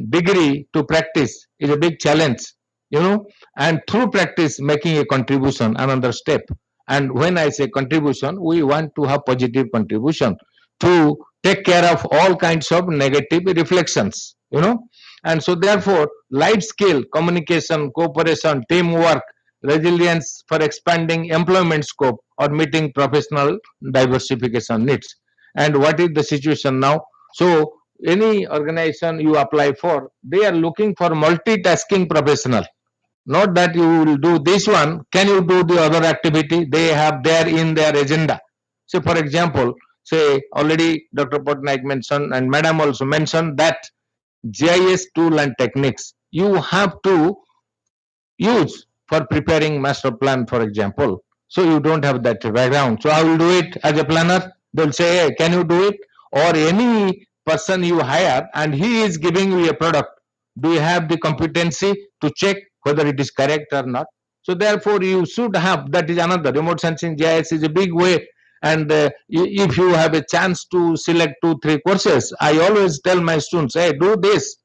degree to practice is a big challenge, you know, and through practice making a contribution, another step. And when I say contribution, we want to have positive contribution to take care of all kinds of negative reflections, you know. And so therefore life skill, communication, cooperation, teamwork, resilience for expanding employment scope or meeting professional diversification needs. And what is the situation now? So any organization you apply for, they are looking for multitasking professional. Not that you will do this one, can you do the other activity? They have there in their agenda. So for example, say already Dr. Patnaik mentioned and Madam also mentioned that GIS tool and techniques you have to use for preparing master plan, for example. So you don't have that background. So I will do it as a planner. They'll say, hey, can you do it? Or any person you hire and he is giving you a product. Do you have the competency to check whether it is correct or not? So therefore you should have, that is another. Remote sensing GIS is a big way. And if you have a chance to select 2-3 courses, I always tell my students, hey, do this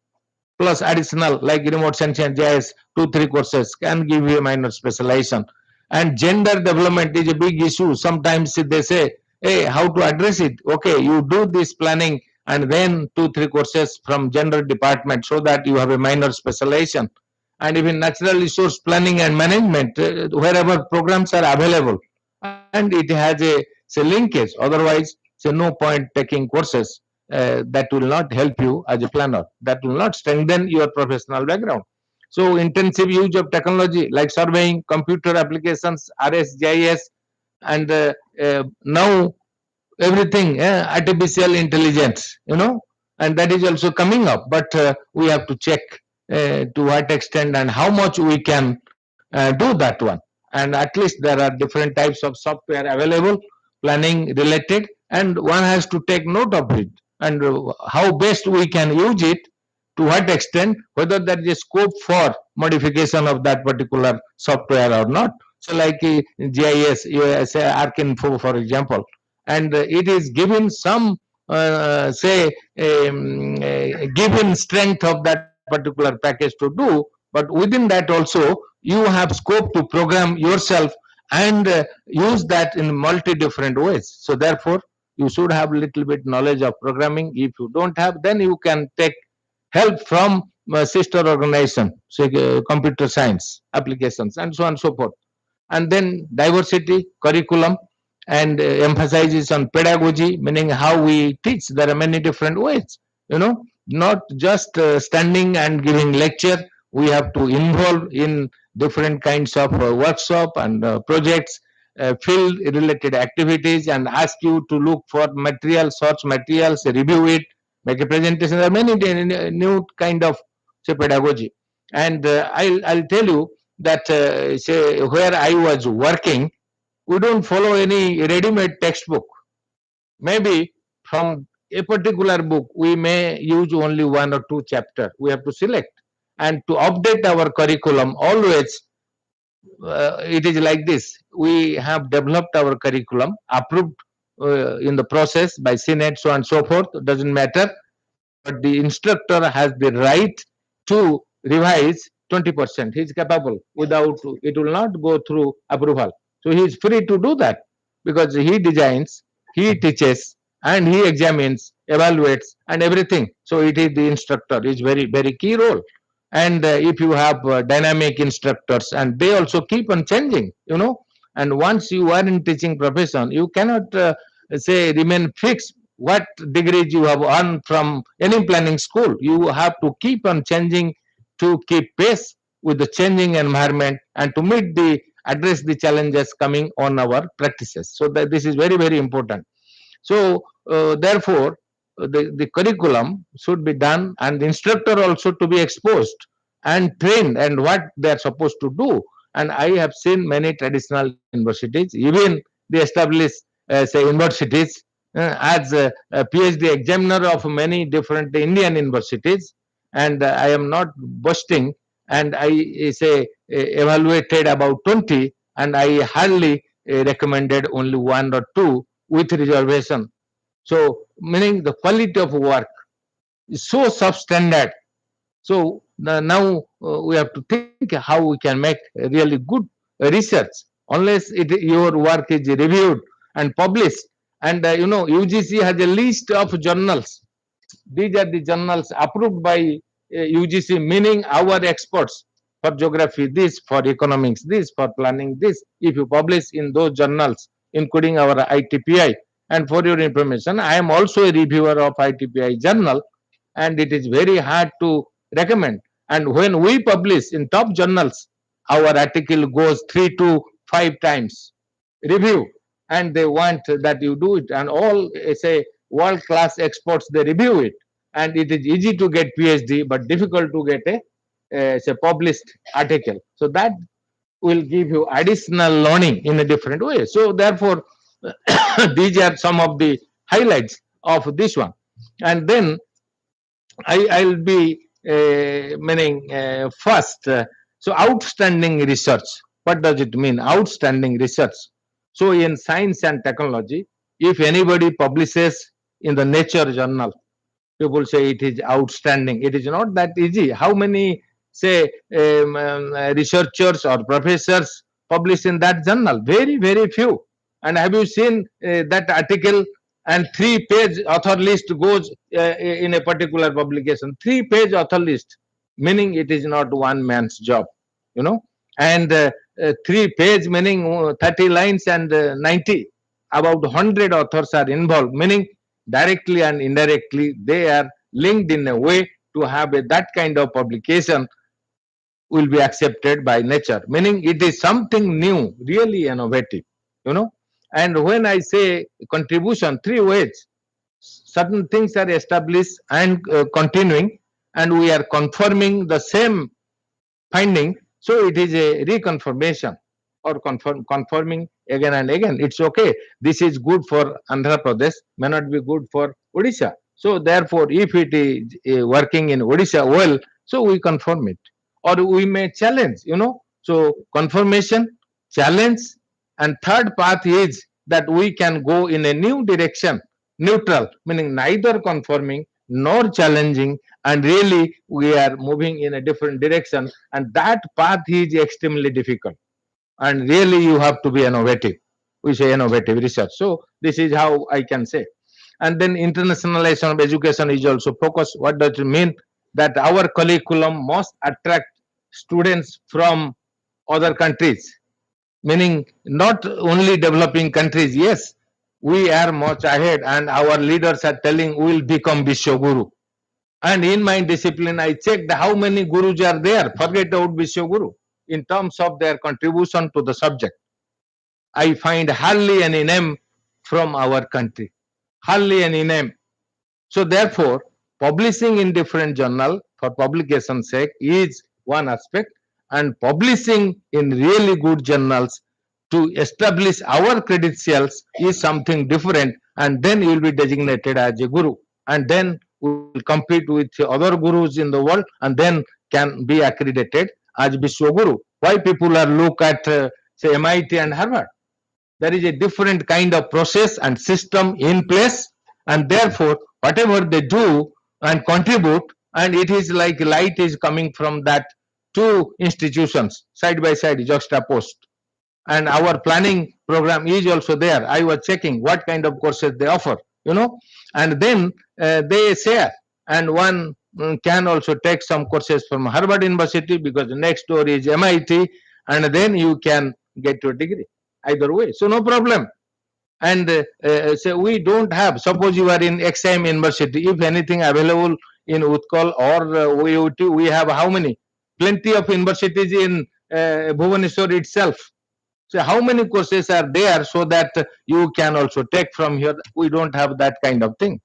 plus additional like remote sensing GIS, 2-3 courses can give you a minor specialization. And gender development is a big issue. Sometimes they say, hey, how to address it? Okay, you do this planning and then 2-3 courses from gender department so that you have a minor specialization. And even natural resource planning and management, wherever programs are available, and it has a say linkage. Otherwise, say no point taking courses that will not help you as a planner, that will not strengthen your professional background. So intensive use of technology like surveying, computer applications, RSGIS, and now everything, artificial intelligence, you know, and that is also coming up. But we have to check to what extent and how much we can do that one. And at least there are different types of software available, planning related, and one has to take note of it and how best we can use it, to what extent, whether there is a scope for modification of that particular software or not. So like GIS, you say ARCINFO, for example, and it is given some say given strength of that particular package to do, but within that also you have scope to program yourself and use that in multi different ways. So therefore you should have little bit knowledge of programming. If you don't have, then you can take help from sister organization, say computer science applications and so on and so forth. And then diversity curriculum, and emphasizes on pedagogy, meaning how we teach. There are many different ways, you know, not just standing and giving lecture. We have to involve in different kinds of workshop and projects, field related activities, and ask you to look for material, search materials, review it, make a presentation. There are many new kind of say pedagogy. And I'll tell you that say where I was working, we don't follow any ready-made textbook. Maybe from a particular book we may use only one or two chapter. We have to select, and to update our curriculum always. It is like this: we have developed our curriculum, approved in the process by Senate, so on and so forth. Doesn't matter, but the instructor has the right to revise 20%. He is capable without, it will not go through approval. So he is free to do that because he designs, he teaches, and he examines, evaluates, and everything. So it is the instructor is very very key role. And if you have dynamic instructors, and they also keep on changing, you know, and once you are in teaching profession, you cannot say remain fixed what degrees you have earned from any planning school. You have to keep on changing to keep pace with the changing environment and to address the challenges coming on our practices. So that this is very very important. So therefore, the curriculum should be done and the instructor also to be exposed and trained and what they are supposed to do. And I have seen many traditional universities, even they establish say universities as a PhD examiner of many different Indian universities. And I am not boasting. And I say evaluated about 20, and I hardly recommended only one or two with reservation. So, meaning the quality of work is so substandard. So now we have to think how we can make really good research. Unless your work is reviewed and published, and UGC has a list of journals. These are the journals approved by UGC, meaning our experts for geography, this for economics, this for planning, this. If you publish in those journals, including our ITPI, and for your information, I am also a reviewer of ITPI journal, and it is very hard to recommend. And when we publish in top journals, our article goes 3 to 5 times review, and they want that you do it. And all say world class experts they review it, and it is easy to get PhD, but difficult to get a say published article. So that will give you additional learning in a different way. So therefore, these are some of the highlights of this one. And then I'll be meaning first. So outstanding research. What does it mean? Outstanding research. So in science and technology, if anybody publishes in the Nature journal, people say it is outstanding. It is not that easy. How many say researchers or professors publish in that journal? Very very few. And have you seen that article? And 3 page author list goes in a particular publication. 3 page author list, meaning it is not one man's job, you know. And 3 page meaning 30 lines and 90, about 100 authors are involved, meaning directly and indirectly they are linked in a way to have that kind of publication will be accepted by Nature, meaning it is something new, really innovative, you know. And when I say contribution, 3 ways: certain things are established and continuing, and we are confirming the same finding. So it is a reconfirmation or confirming again and again. It's okay. This is good for Andhra Pradesh, may not be good for Odisha. So therefore, if it is working in Odisha well, so we confirm it, or we may challenge. So confirmation, challenge, and third path is that we can go in a new direction, neutral, meaning neither confirming nor challenging, and really we are moving in a different direction, and that path is extremely difficult, and really you have to be innovative. We say innovative research. So this is how I can say. And then internationalization of education is also focused. What does it mean? That our curriculum must attract students from other countries, meaning not only developing countries. Yes, we are much ahead, and our leaders are telling we will become Vishwaguru. And in my discipline, I checked how many gurus are there. Forget about Vishwaguru. In terms of their contribution to the subject, I find hardly any name from our country. Hardly any name. So therefore, publishing in different journal for publication sake is one aspect, and publishing in really good journals to establish our credentials is something different, and then you will be designated as a guru, and then we will compete with other gurus in the world, and then can be accredited as Vishwaguru. Why people are look at say MIT and Harvard? There is a different kind of process and system in place, and therefore whatever they do and contribute, and it is like light is coming from that two institutions side by side juxtaposed. And our planning program is also there. I was checking what kind of courses they offer. And then they share, and one can also take some courses from Harvard University, because next door is MIT, and then you can get your degree either way, so no problem. And so we don't have, suppose you are in XIM University, if anything available in Utkal or OUT, we have how many? Plenty of universities in Bhubaneswar itself. So how many courses are there so that you can also take from here? We don't have that kind of thing.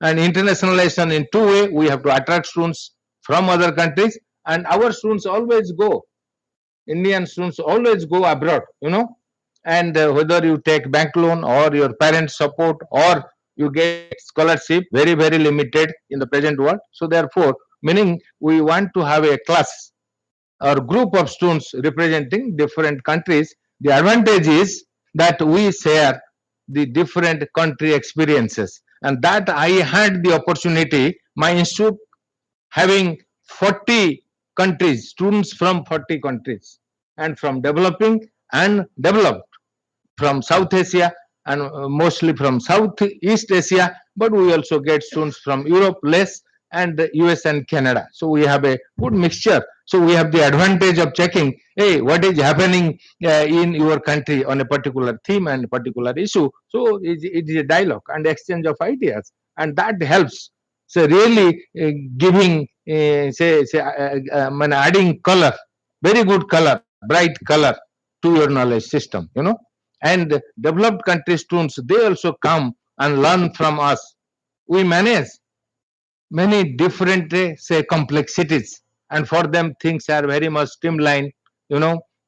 And internationalization in two way, we have to attract students from other countries, and our students always go. Indian students always go abroad, and whether you take bank loan or your parents support or you get scholarship, very, very limited in the present world. So therefore, meaning we want to have a class or group of students representing different countries. The advantage is that we share the different country experiences, and that I had the opportunity, my institute having 40 countries, students from 40 countries, and from developing and developed, from South Asia and mostly from Southeast Asia, but we also get students from Europe less, and the US and Canada. So we have a good mixture. So we have the advantage of checking, hey, what is happening in your country on a particular theme and particular issue. So it is a dialogue and exchange of ideas, and that helps. So really giving, adding color, very good color, bright color to your knowledge system. And developed country students, they also come and learn from us. We manage many different, say, complexities, and for them things are very much streamlined.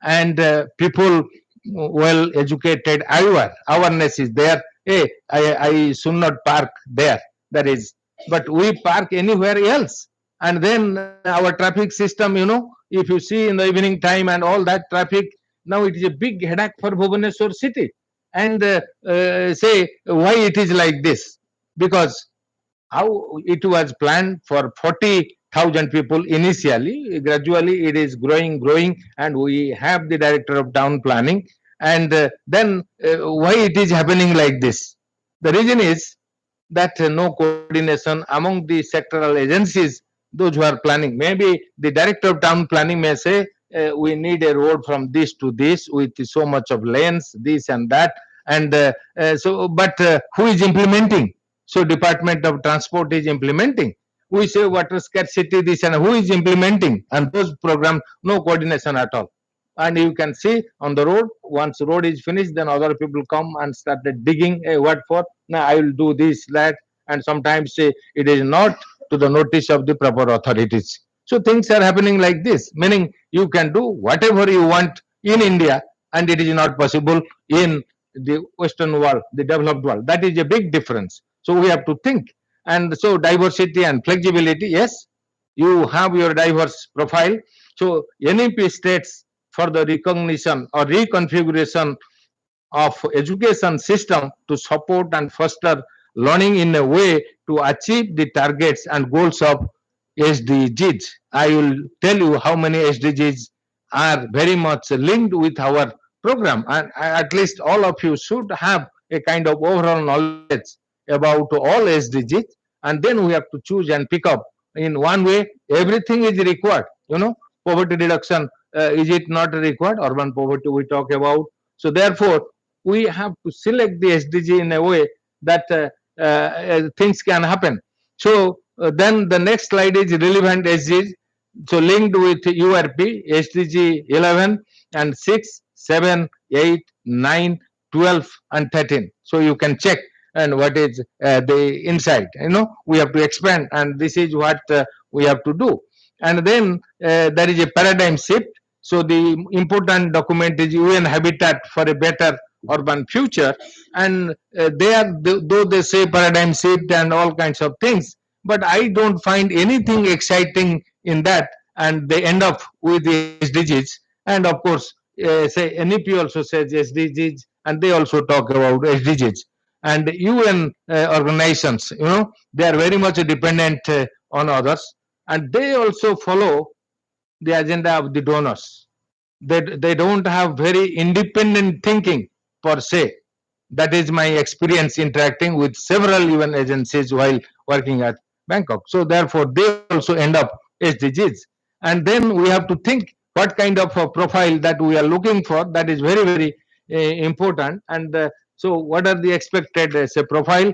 And people well educated, awareness is there. Hey, I should not park there, that is, but we park anywhere else. And then our traffic system, if you see in the evening time and all that traffic, now it is a big headache for Bhubaneswar city. And say why it is like this, because how it was planned for 40,000 people initially. Gradually, it is growing, and we have the director of town planning. And then why it is happening like this? The reason is that no coordination among the sectoral agencies, those who are planning. Maybe the director of town planning may say, we need a road from this to this with so much of lanes, this and that. And but who is implementing? So Department of Transport is implementing. We say water scarcity, this, and who is implementing? And those programs, no coordination at all. And you can see on the road, once the road is finished, then other people come and started digging. Hey, what for? Now I will do this, that, and sometimes it is not to the notice of the proper authorities. So things are happening like this, meaning you can do whatever you want in India, and it is not possible in the Western world, the developed world. That is a big difference. So we have to think. And so diversity and flexibility, yes, you have your diverse profile. So NEP states for the recognition or reconfiguration of education system to support and foster learning in a way to achieve the targets and goals of SDGs. I will tell you how many SDGs are very much linked with our program, and at least all of you should have a kind of overall knowledge about all SDGs, and then we have to choose and pick up. In one way, everything is required. Poverty reduction, is it not required? Urban poverty we talk about. So therefore, we have to select the SDG in a way that things can happen. So then the next slide is relevant SDGs. So linked with URP, SDG 11 and 6, 7, 8, 9, 12 and 13. So you can check and what is the insight. We have to expand, and this is what we have to do. And then there is a paradigm shift. So the important document is UN Habitat for a Better Urban Future, and though they say paradigm shift and all kinds of things, but I don't find anything exciting in that, and they end up with the SDGs. And of course, say NEP also says SDGs, and they also talk about SDGs. And UN organizations, they are very much dependent on others, and they also follow the agenda of the donors. They don't have very independent thinking per se. That is my experience interacting with several UN agencies while working at Bangkok. So therefore, they also end up SDGs. And then we have to think what kind of a profile that we are looking for. That is very, very important. And so what are the expected say profile?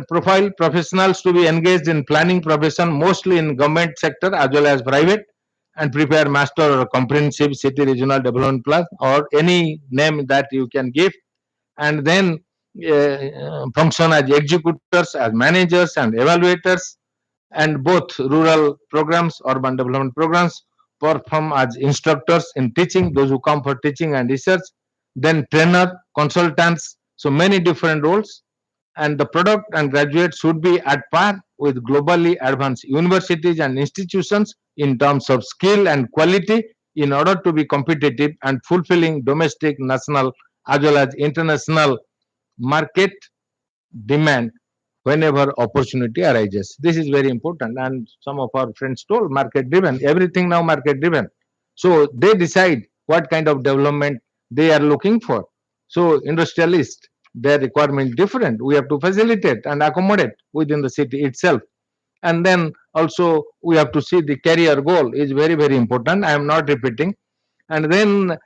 Profile professionals to be engaged in planning profession, mostly in government sector as well as private, and prepare master or comprehensive city regional development plan or any name that you can give, and then function as executors, as managers and evaluators, and both rural programs, urban development programs perform as instructors in teaching, those who come for teaching and research, then trainer, consultants, so many different roles. And the product and graduates should be at par with globally advanced universities and institutions in terms of skill and quality in order to be competitive and fulfilling domestic, national, as well as international market demand whenever opportunity arises. This is very important. And some of our friends told market driven, everything now market driven. So they decide what kind of development they are looking for. So industrialists, their requirement different. We have to facilitate and accommodate within the city itself. And then also we have to see the career goal is very, very important. I am not repeating. And then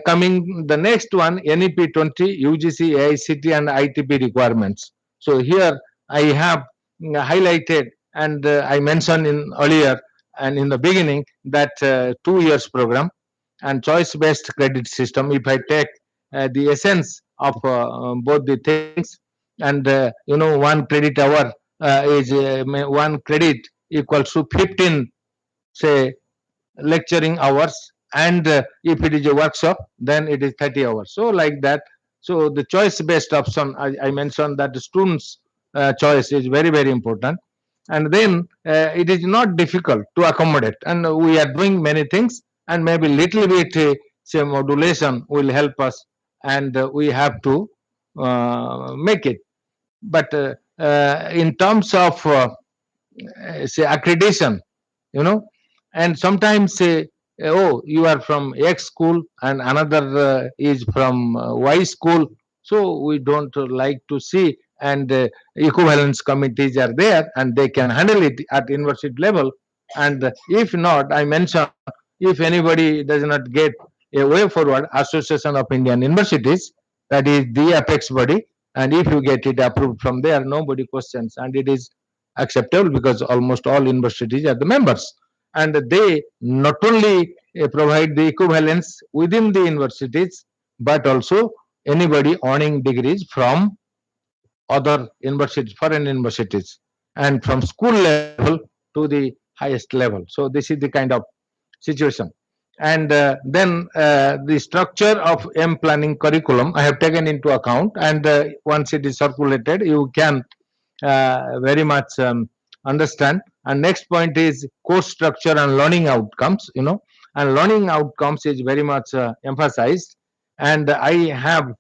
coming the next one, NEP 20, UGC, AICT and ITP requirements. So here I have highlighted, and I mentioned in earlier and in the beginning that 2 years program and choice based credit system. If I take the essence of both the things, and 1 credit hour is 1 credit equals to 15, say, lecturing hours, and if it is a workshop then it is 30 hours, so like that. So the choice based option, I mentioned that the students choice is very, very important. And then it is not difficult to accommodate, and we are doing many things, and maybe little bit say modulation will help us, and we have to make it. But in terms of say accreditation, you know and sometimes say, oh, you are from X school and another is from Y school, so we don't like to see, and equivalence committees are there and they can handle it at university level. And if not, I mentioned, if anybody does not get a way forward, Association of Indian Universities, that is the apex body, and if you get it approved from there, nobody questions, and it is acceptable because almost all universities are the members, and they not only provide the equivalence within the universities, but also anybody earning degrees from other universities, foreign universities, and from school level to the highest level. So this is the kind of situation. And then the structure of M planning curriculum I have taken into account, and once it is circulated, you can very much understand. And next point is course structure and learning outcomes, and learning outcomes is very much emphasized. And I have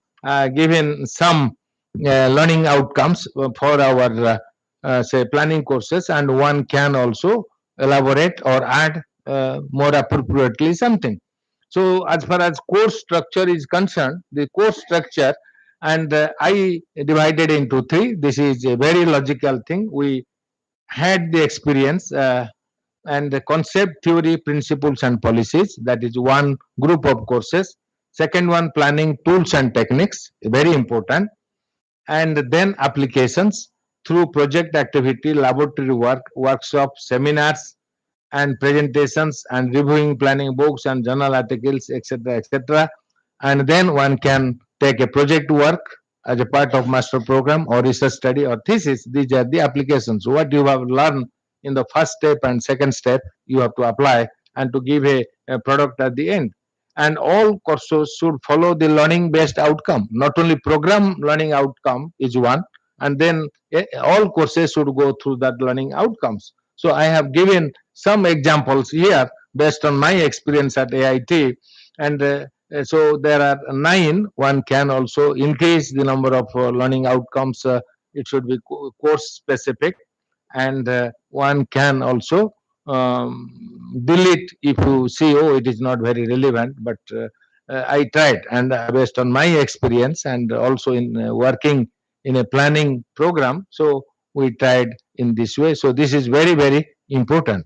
given some learning outcomes for our say planning courses, and one can also elaborate or add more appropriately something. So as far as course structure is concerned, the course structure, and I divided into three. This is a very logical thing. We had the experience, and the concept, theory, principles and policies, that is one group of courses. Second one, planning tools and techniques, very important. And then applications through project activity, laboratory work, workshops, seminars and presentations, and reviewing planning books and journal articles, etc., etc. And then one can take a project work as a part of master program or research study or thesis. These are the applications. What you have learned in the first step and second step, you have to apply and to give a product at the end. And all courses should follow the learning based outcome. Not only program learning outcome is one, and then all courses should go through that learning outcomes. So I have given some examples here based on my experience at AIT. And so there are 9. One can also increase the number of learning outcomes. It should be course specific, and one can also delete if you see, oh, it is not very relevant. But I tried, and based on my experience and also in working in a planning program, so we tried in this way. So this is very, very important.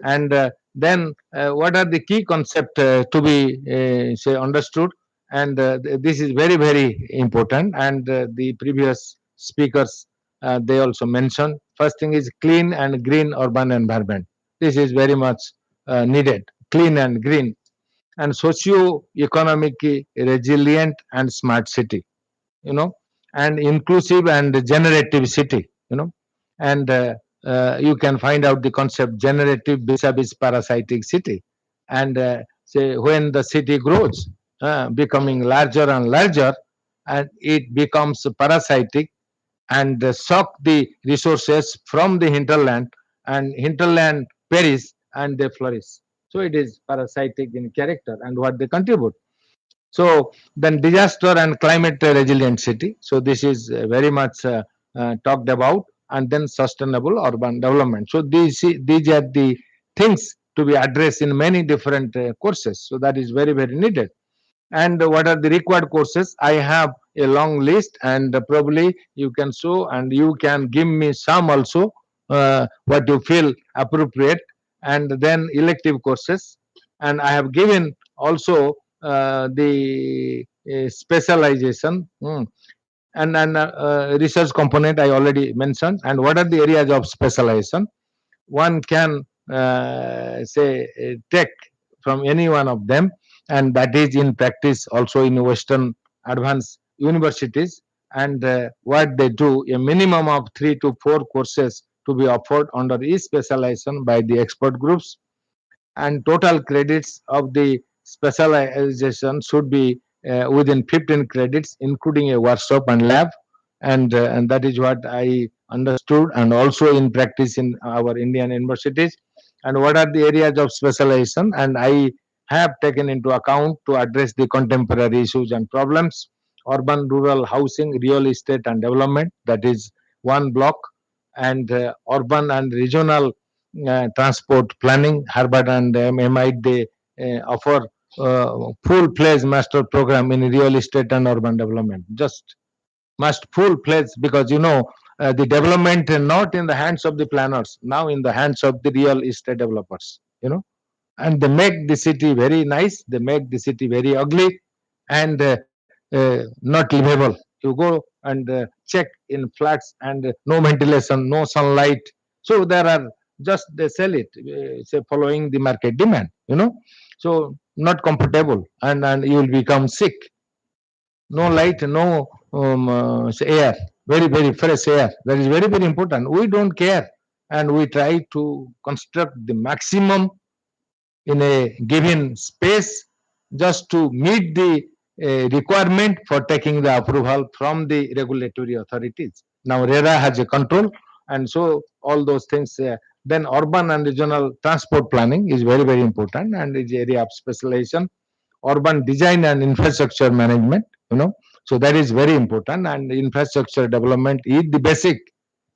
And then what are the key concept to be say understood, and this is very, very important. And the previous speakers, they also mentioned, first thing is clean and green urban environment. This is very much needed, clean and green, and socio-economically resilient and smart city, you know, and inclusive and generative city, you know, and you can find out the concept generative vis-a-vis parasitic city, and say when the city grows, becoming larger and larger, and it becomes parasitic and suck the resources from the hinterland, and hinterland perish and they flourish. So it is parasitic in character and what they contribute. So then disaster and climate resilient city. So this is very much talked about, and then sustainable urban development. So these are the things to be addressed in many different courses. So that is very very needed. And what are the required courses? I have a long list, and probably you can show and you can give me some also, what you feel appropriate, and then elective courses. And I have given also the specialization, and research component I already mentioned. And what are the areas of specialization? One can say take from any one of them, and that is in practice also in western advanced universities. And what they do, a minimum of 3 to 4 courses to be offered under each specialization by the expert groups, and total credits of the specialization should be within 15 credits, including a workshop and lab. And that is what I understood, and also in practice in our Indian universities. And what are the areas of specialization? And I have taken into account to address the contemporary issues and problems: urban rural housing, real estate and development, that is one block, and urban and regional transport planning. Harvard and MIT, they offer full-fledged master program in real estate and urban development. Just must full-fledged, because the development not in the hands of the planners, now in the hands of the real estate developers. And they make the city very nice, they make the city very ugly, and not livable. You go and check in flats, and no ventilation, no sunlight. So there are, just they sell it, say following the market demand, so not comfortable, and you will become sick. No light, no say air, very very fresh air, that is very very important. We don't care, and we try to construct the maximum in a given space, just to meet the requirement for taking the approval from the regulatory authorities. Now RERA has a control, and so all those things. Then urban and regional transport planning is very very important, and is area of specialization. Urban design and infrastructure management, so that is very important, and infrastructure development is the basic.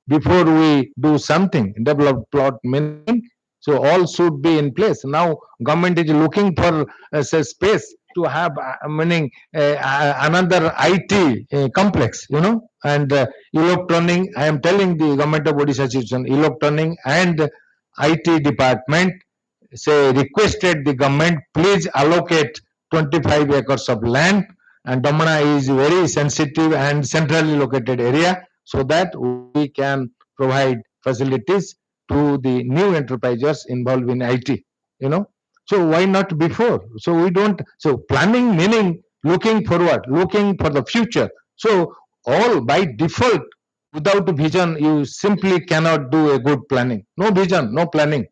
Before we do something, develop plot meaning, so all should be in place. Now government is looking for say space to have meaning another IT complex, and electronic. I am telling the government of Odisha situation, electronic and IT department say requested the government, please allocate 25 acres of land, and Damana is very sensitive and centrally located area, so that we can provide facilities to the new enterprises involved in IT, you know. So why not before? So we don't, so planning meaning looking forward, looking for the future. So all by default, without vision, you simply cannot do a good planning. No vision, no planning.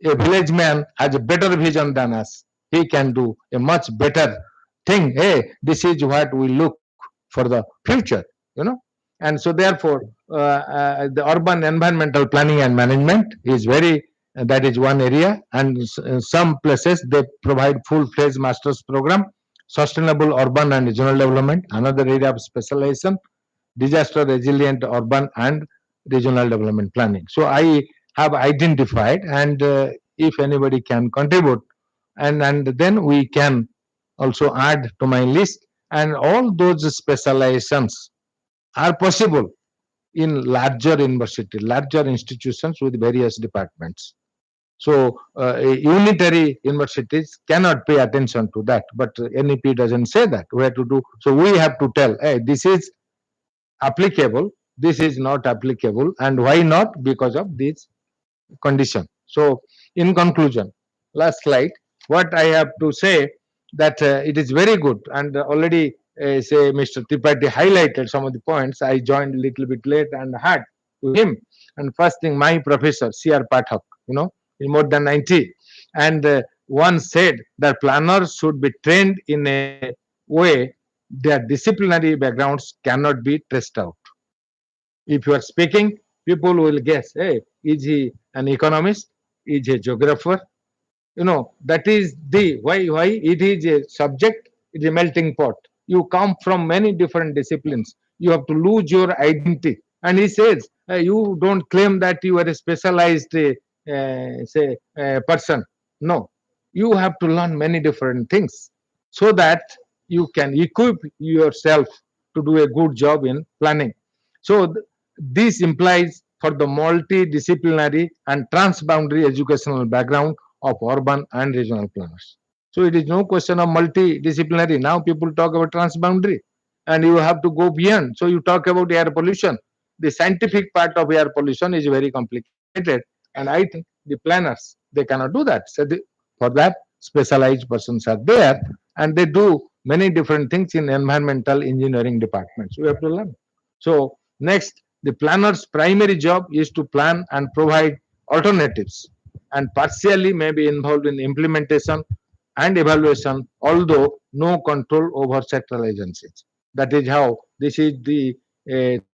A village man has a better vision than us. He can do a much better thing. Hey, this is what we look for the future, you know. And so, therefore, the urban environmental planning and management is very, that is one area. And some places they provide full-fledged master's program. Sustainable urban and regional development, another area of specialization. Disaster resilient urban and regional development planning. So I have identified, and if anybody can contribute, and then we can also add to my list. And all those specializations are possible in larger university, larger institutions with various departments. So unitary universities cannot pay attention to that, but NEP doesn't say that. We have to do, so we have to tell, hey, this is applicable, this is not applicable, and why not? Because of this condition. So in conclusion, last slide. What I have to say that it is very good, and already say Mr. Tripathi highlighted some of the points. I joined a little bit late and had to him. And first thing, my professor C.R. Pathak, in more than 90, and once said that planners should be trained in a way their disciplinary backgrounds cannot be traced out. If you are speaking, people will guess, hey, is he an economist? Is he a geographer? That is the why it is a subject, it is a melting pot. You come from many different disciplines. You have to lose your identity. And he says, you don't claim that you are a specialized, say, person. No, you have to learn many different things so that you can equip yourself to do a good job in planning. So this implies for the multidisciplinary and transboundary educational background of urban and regional planners. So it is no question of multidisciplinary. Now people talk about transboundary, and you have to go beyond. So you talk about air pollution. The scientific part of air pollution is very complicated, and I think the planners they cannot do that. So for that, specialized persons are there, and they do many different things in environmental engineering departments. We have to learn. So next, the planner's primary job is to plan and provide alternatives, and partially may be involved in implementation and evaluation, although no control over sectoral agencies. That is how this is the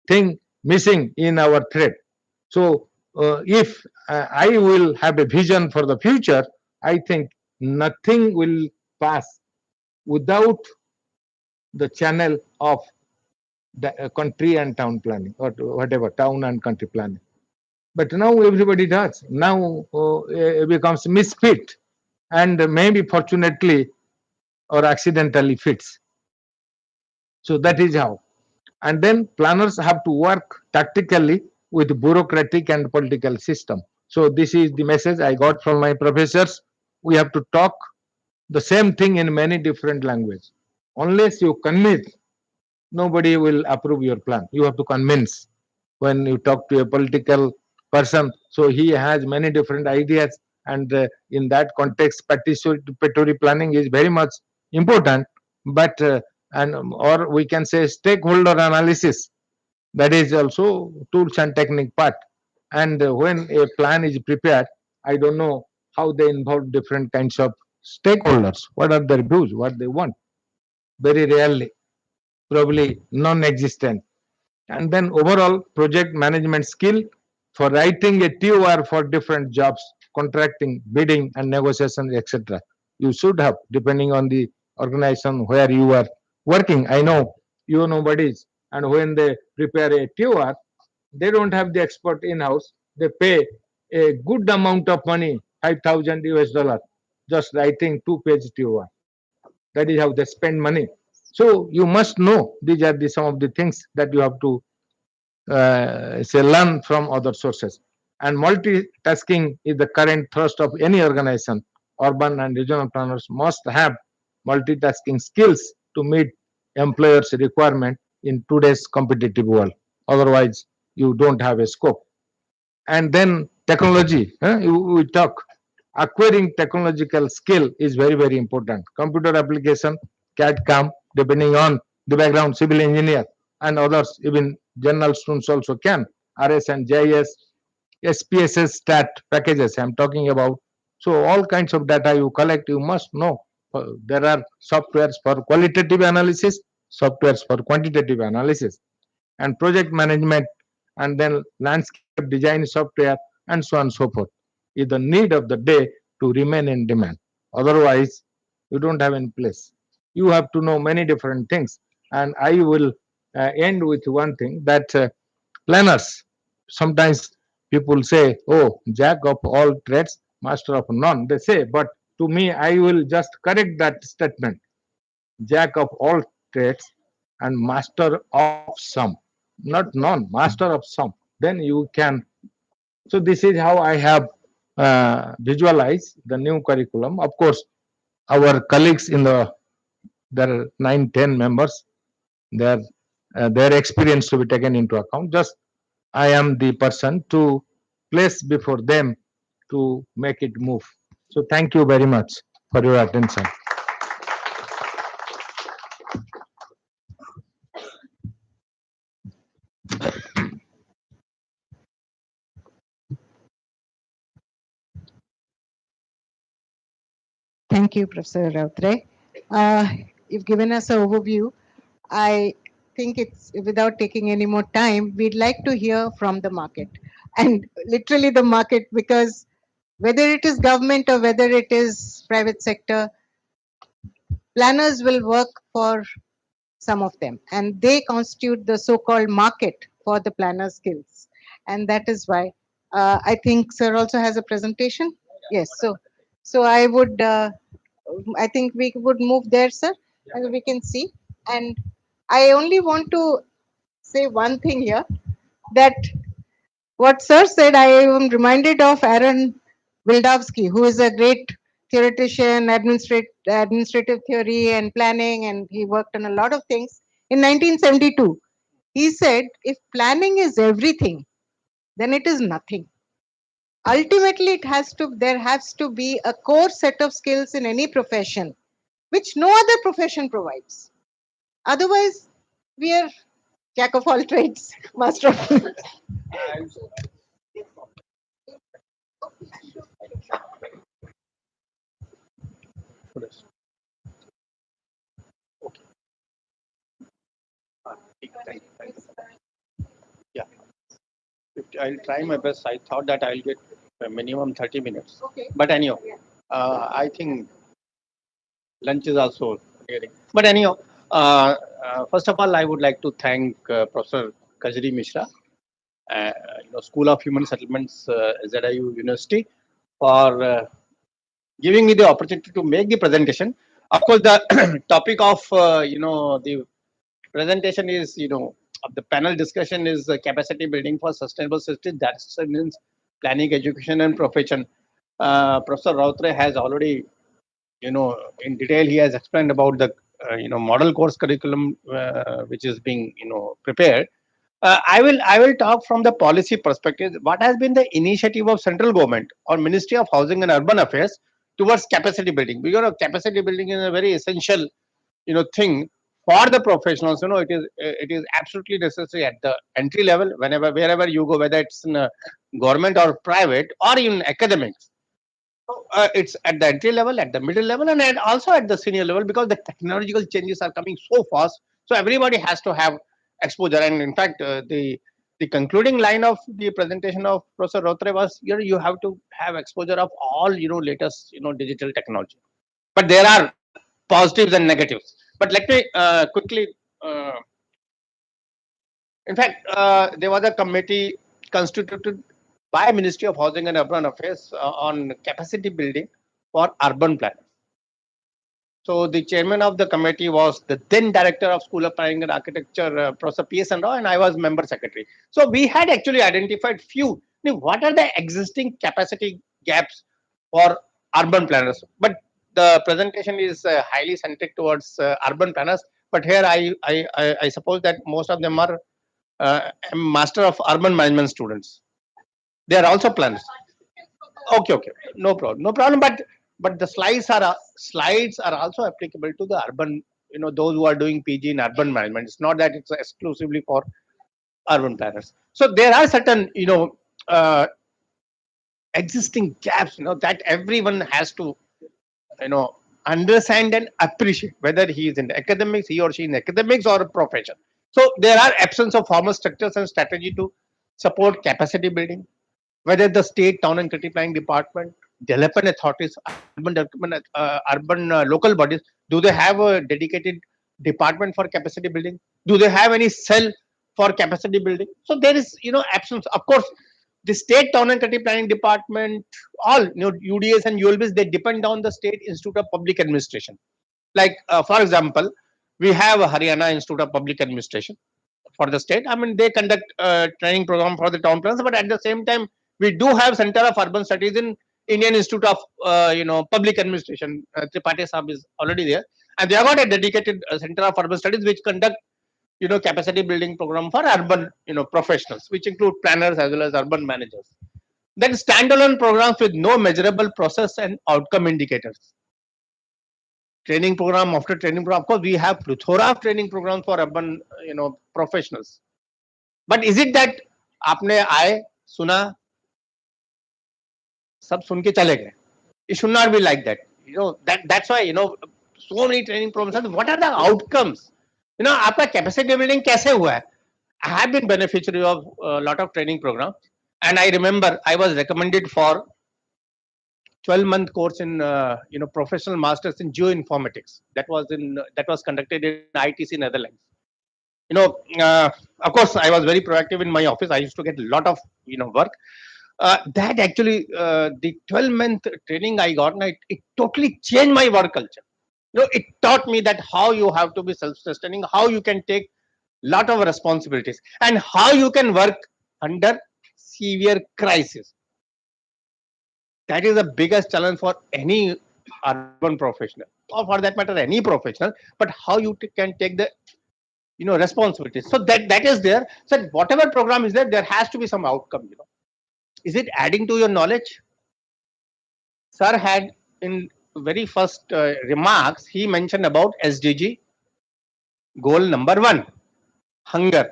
thing missing in our thread. So, if I will have a vision for the future, I think nothing will pass without the channel of the country and town planning, or whatever, town and country planning. But now everybody does. Now it becomes misfit, and maybe fortunately or accidentally fits. So that is how. And then planners have to work tactically with bureaucratic and political system. So this is the message I got from my professors. We have to talk the same thing in many different languages. Unless you convince, nobody will approve your plan. You have to convince. When you talk to a political person, so he has many different ideas, and in that context, participatory planning is very much important. But and or we can say stakeholder analysis, that is also tools and technique part. And when a plan is prepared, I don't know how they involve different kinds of stakeholders. What are their views? What they want? Very rarely, probably non-existent. And then overall project management skill for writing a TOR for different jobs, contracting, bidding, and negotiation, etc. You should have, depending on the organization where you are working. I know you nobodies, and when they prepare a TOR, they don't have the expert in house. They pay a good amount of money, 5,000 US dollar, just writing 2-page TOR. That is how they spend money. So you must know these are some of the things that you have to say learn from other sources. And multitasking is the current thrust of any organization. Urban and regional planners must have multitasking skills to meet employers' requirement in today's competitive world. Otherwise, you don't have a scope. And then technology, we talk. Acquiring technological skill is very, very important. Computer application, CAD/CAM, depending on the background, civil engineer and others, even general students also can. RS and GIS, SPSS stat packages I'm talking about. So all kinds of data you collect, you must know. There are softwares for qualitative analysis, softwares for quantitative analysis, and project management, and then landscape design software, and so on and so forth, is the need of the day to remain in demand. Otherwise, you don't have any place. You have to know many different things. And I will end with one thing that planners, sometimes people say, oh, jack of all trades, master of none. They say, but to me, I will just correct that statement. Jack of all trades and master of some, not none, master of some. Then you can. So this is how I have visualized the new curriculum. Of course, our colleagues in there are 9, 10 members. Their their experience to be taken into account. Just I am the person to place before them to make it move. So thank you very much for your attention. Thank you, Professor Rautre. You've given us an overview. I think it's without taking any more time, we'd like to hear from the market and literally the market, because whether it is government or whether it is private sector, planners will work for some of them and they constitute the so-called market for the planner skills. And that is why I think sir also has a presentation. Yes, so I think we would move there, sir, and we can see. And I only want to say one thing here, that what sir said, I am reminded of Aaron Wildavsky, who is a great theoretician, administrative theory and planning, and he worked on a lot of things. In 1972, he said, if planning is everything, then it is nothing. Ultimately, there has to be a core set of skills in any profession, which no other profession provides. Otherwise, we are jack of all trades, master of none. Yeah, I'll try my best. I thought that I'll get a minimum 30 minutes. Okay. But anyhow, I think lunch is also nearing. But anyhow, first of all, I would like to thank Professor Kajri Mishra, School of Human Settlements, ZIU University, for giving me the opportunity to make the presentation. Of course, the topic of the presentation is of the panel discussion is capacity building for sustainable cities. That means planning, education, and profession. Professor Rautre has already in detail he has explained about the model course curriculum which is being prepared. I will talk from the policy perspective. What has been the initiative of central government or Ministry of Housing and Urban Affairs towards capacity building? Because capacity building is a very essential thing for the professionals. It is absolutely necessary at the entry level, wherever you go, whether it's in government or private or in academics. It's at the entry level, at the middle level, and also at the senior level, because the technological changes are coming so fast. So everybody has to have exposure. And in fact, the concluding line of the presentation of Professor Rotre was, you have to have exposure of all latest digital technology. But there are positives and negatives. But let me quickly. In fact, there was a committee constituted by Ministry of Housing and Urban Affairs on capacity building for urban planners. So the chairman of the committee was the then director of School of Planning and Architecture, Professor P.S. Rao, and I was member secretary. So we had actually identified few. What are the existing capacity gaps for urban planners? But the presentation is highly centric towards urban planners. But here I suppose that most of them are master of urban management students. They are also planners. Okay, no problem, no problem. But the slides are also applicable to the urban. Those who are doing PG in urban management. It's not that it's exclusively for urban planners. So there are certain uh, existing gaps that everyone has to you know understand and appreciate, whether he is in academics, he or she in academics or a profession. So there are absence of formal structures and strategy to support capacity building, whether the state, town and city planning department, development authorities, urban development, urban local bodies, do they have a dedicated department for capacity building? Do they have any cell for capacity building? So there is absence. Of course, the state, town and city planning department, all UDAs and ULBs, they depend on the State Institute of Public Administration. Like for example, we have a Haryana Institute of Public Administration for the state. I mean, they conduct training program for the town planners, but at the same time, we do have Center of Urban Studies in Indian Institute of Public Administration. Tripathi Sahab is already there, and they have got a dedicated Center of Urban Studies which conduct capacity building program for urban professionals, which include planners as well as urban managers. Then standalone programs with no measurable process and outcome indicators. Training program after training program. Of course, we have plethora of training programs for urban, professionals. But is it that आपने आए सुना सब सुन के चले गए? It should not be like that. That's why so many training programs. What are the outcomes? आपका capacity building कैसे हुआ है? I have been beneficiary of a lot of training programs, and I remember I was recommended for 12-month course in professional masters in geoinformatics. That was conducted in ITC Netherlands. Of course, I was very proactive in my office. I used to get a lot of work. That actually the 12-month training I got, it totally changed my work culture. It taught me that how you have to be self-sustaining, how you can take lot of responsibilities, and how you can work under severe crisis. That is the biggest challenge for any urban professional, or for that matter, any professional. But how you can take the responsibilities. So that is there. So whatever program is there has to be some outcome. Is it adding to your knowledge? Sir had in very first remarks, he mentioned about SDG goal number 1, hunger.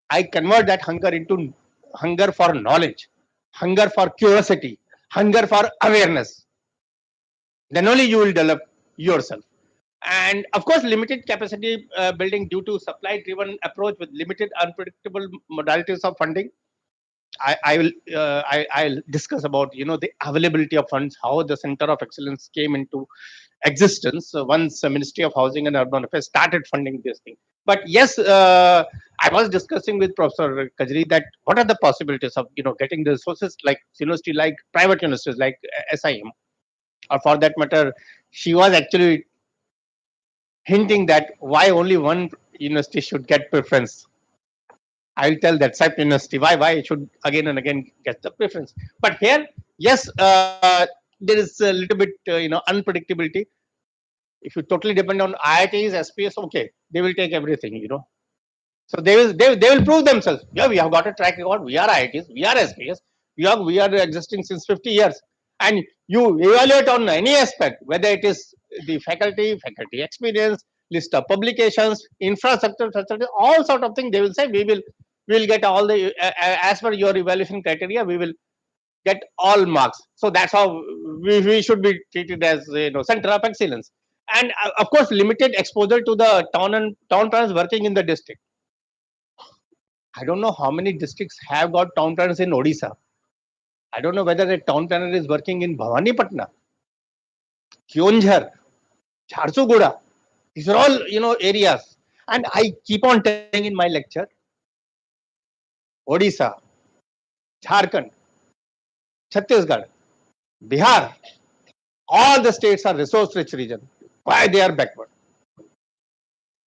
I convert that hunger into hunger for knowledge, hunger for curiosity, hunger for awareness. Then only you will develop yourself. And of course, limited capacity building due to supply-driven approach with limited unpredictable modalities of funding. I'll discuss about the availability of funds, how the Center of Excellence came into existence once the Ministry of Housing and Urban Affairs started funding this thing. But yes, I was discussing with Professor Kajri that what are the possibilities of getting the resources like university, like private universities like SIM, or for that matter, she was actually hinting that why only one university should get preference. I'll tell that SIP university why it should again and again get the preference. But here, yes, there is a little bit unpredictability. If you totally depend on IITs, SPS, okay, they will take everything. So they will prove themselves. Yeah, we have got a track record. We are IITs, we are SPS, we are existing since 50 years. And you evaluate on any aspect, whether it is the faculty experience, list of publications, infrastructure, facility, all sort of things. They will say we will get all the as per your evaluation criteria. We will get all marks. So that's how we should be treated as center of excellence. And of course, limited exposure to the town planners working in the district. I don't know how many districts have got town planners in Odisha. I don't know whether a town planner is working in Bhawanipatna, Kyonjhar, Jharsuguda. These are all areas. And I keep on telling in my lecture, Odisha, Jharkhand, Chhattisgarh, Bihar, all the states are resource-rich region. Why they are backward?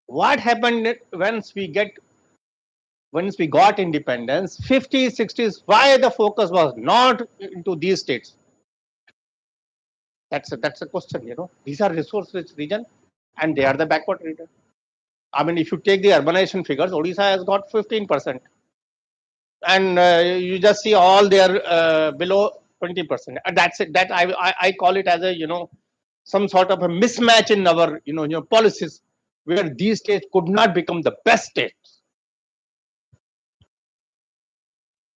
What happened once we got independence, 50s, 60s, why the focus was not into these states? That's a question, These are resource-rich region and they are the backward region. I mean, if you take the urbanization figures, Odisha has got 15%. And you just see all their below 20%. And that's it. That I call it as a, some sort of a mismatch in our, policies, where these states could not become the best states.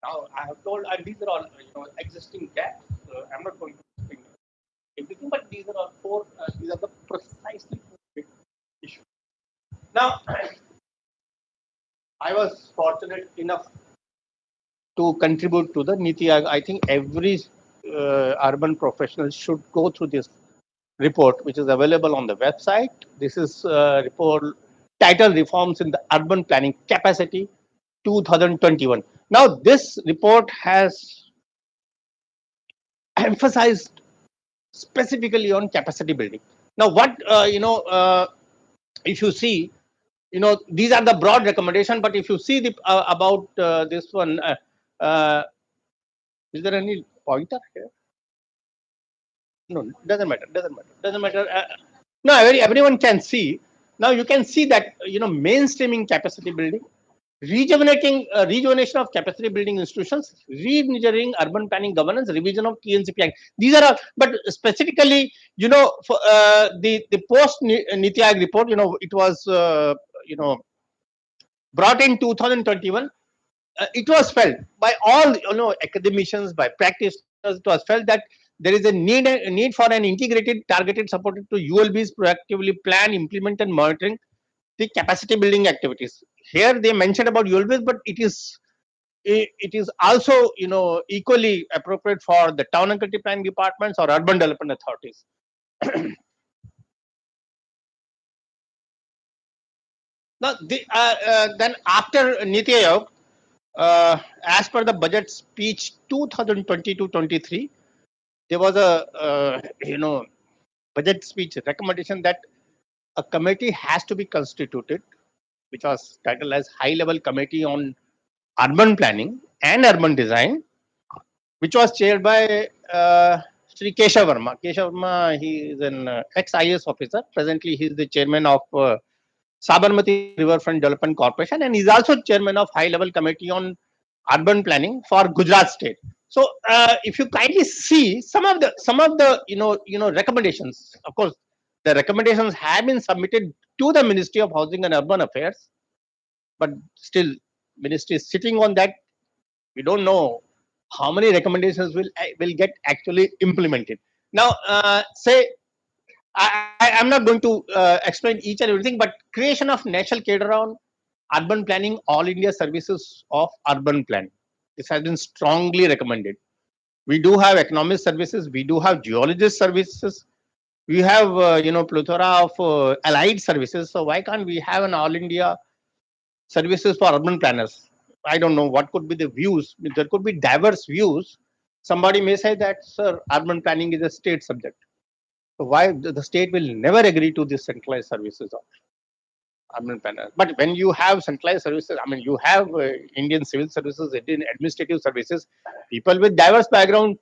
Now, I have told, and these are all existing gaps. I'm not going to explain everything, but these are all four. These are the precisely four issues. Now, I was fortunate enough to contribute to the Niti Aayog. I think every urban professional should go through this report, which is available on the website. This is a report titled Reforms in the Urban Planning Capacity 2021. Now, this report has emphasized specifically on capacity building. Now, what if you see, these are the broad recommendation. But if you see the about this one, is there any pointer here? No, doesn't matter. Doesn't matter. No, everyone can see. Now you can see that mainstreaming capacity building. rejuvenation of capacity building institutions, re-engineering urban planning governance, revision of TNCP Act. These are all, but specifically, for, the post Niti Aayog report, it was, brought in 2021. It was felt by all, academicians, by practitioners. It was felt that there is a need for an integrated, targeted support to ULBs proactively plan, implement, and monitoring the capacity building activities. Here they mentioned about ULBs, but it is also, equally appropriate for the town and country planning departments or urban development authorities. Now, then after Niti Aayog, as per the budget speech 2022-23, there was a budget speech recommendation that a committee has to be constituted, which was titled as High Level Committee on Urban Planning and Urban Design, which was chaired by Sri Keshav Verma. Keshav Verma, he is an ex-IAS officer. Presently, he is the chairman of Sabarmati Riverfront Development Corporation, and he's also chairman of High Level Committee on Urban Planning for Gujarat State. So, if you kindly see some of the recommendations, of course, the recommendations have been submitted to the Ministry of Housing and Urban Affairs, but still, Ministry is sitting on that. We don't know how many recommendations will get actually implemented. Now, I'm not going to explain each and everything, but creation of national cadre on urban planning, all India services of urban planning. This has been strongly recommended. We do have economic services, we do have geologist services, we have plethora of allied services. So why can't we have an all India services for urban planners? I don't know what could be the views. There could be diverse views. Somebody may say that, sir, urban planning is a state subject. So why the state will never agree to this centralized services of urban planners? But when you have centralized services, I mean, you have Indian civil services, Indian administrative services, people with diverse background,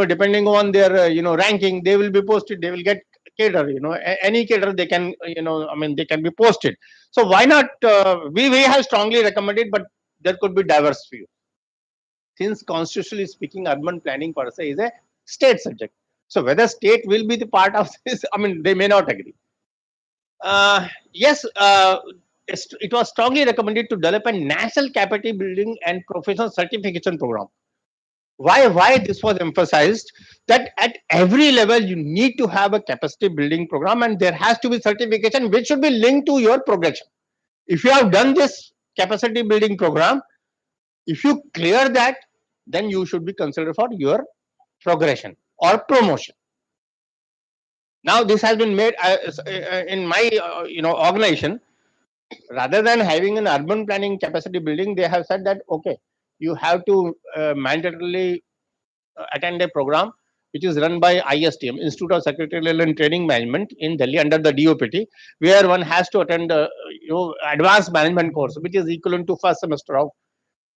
depending on their ranking, they will be posted. They will get cadre. Any cadre they can, they can be posted. So why not? We have strongly recommended, but there could be diverse views. Since constitutionally speaking, urban planning per se is a state subject. So whether state will be the part of this, I mean, they may not agree. Yes, it was strongly recommended to develop a national capacity building and professional certification program. Why this was emphasized, that at every level you need to have a capacity building program, and there has to be certification which should be linked to your progression. If you have done this capacity building program, if you clear that, then you should be considered for your progression or promotion. Now this has been made in my organization. Rather than having an urban planning capacity building, they have said that okay, you have to mandatorily attend a program which is run by ISTM, Institute of Secretarial and Training Management in Delhi under the DOPT, where one has to attend advanced management course, which is equivalent to first semester of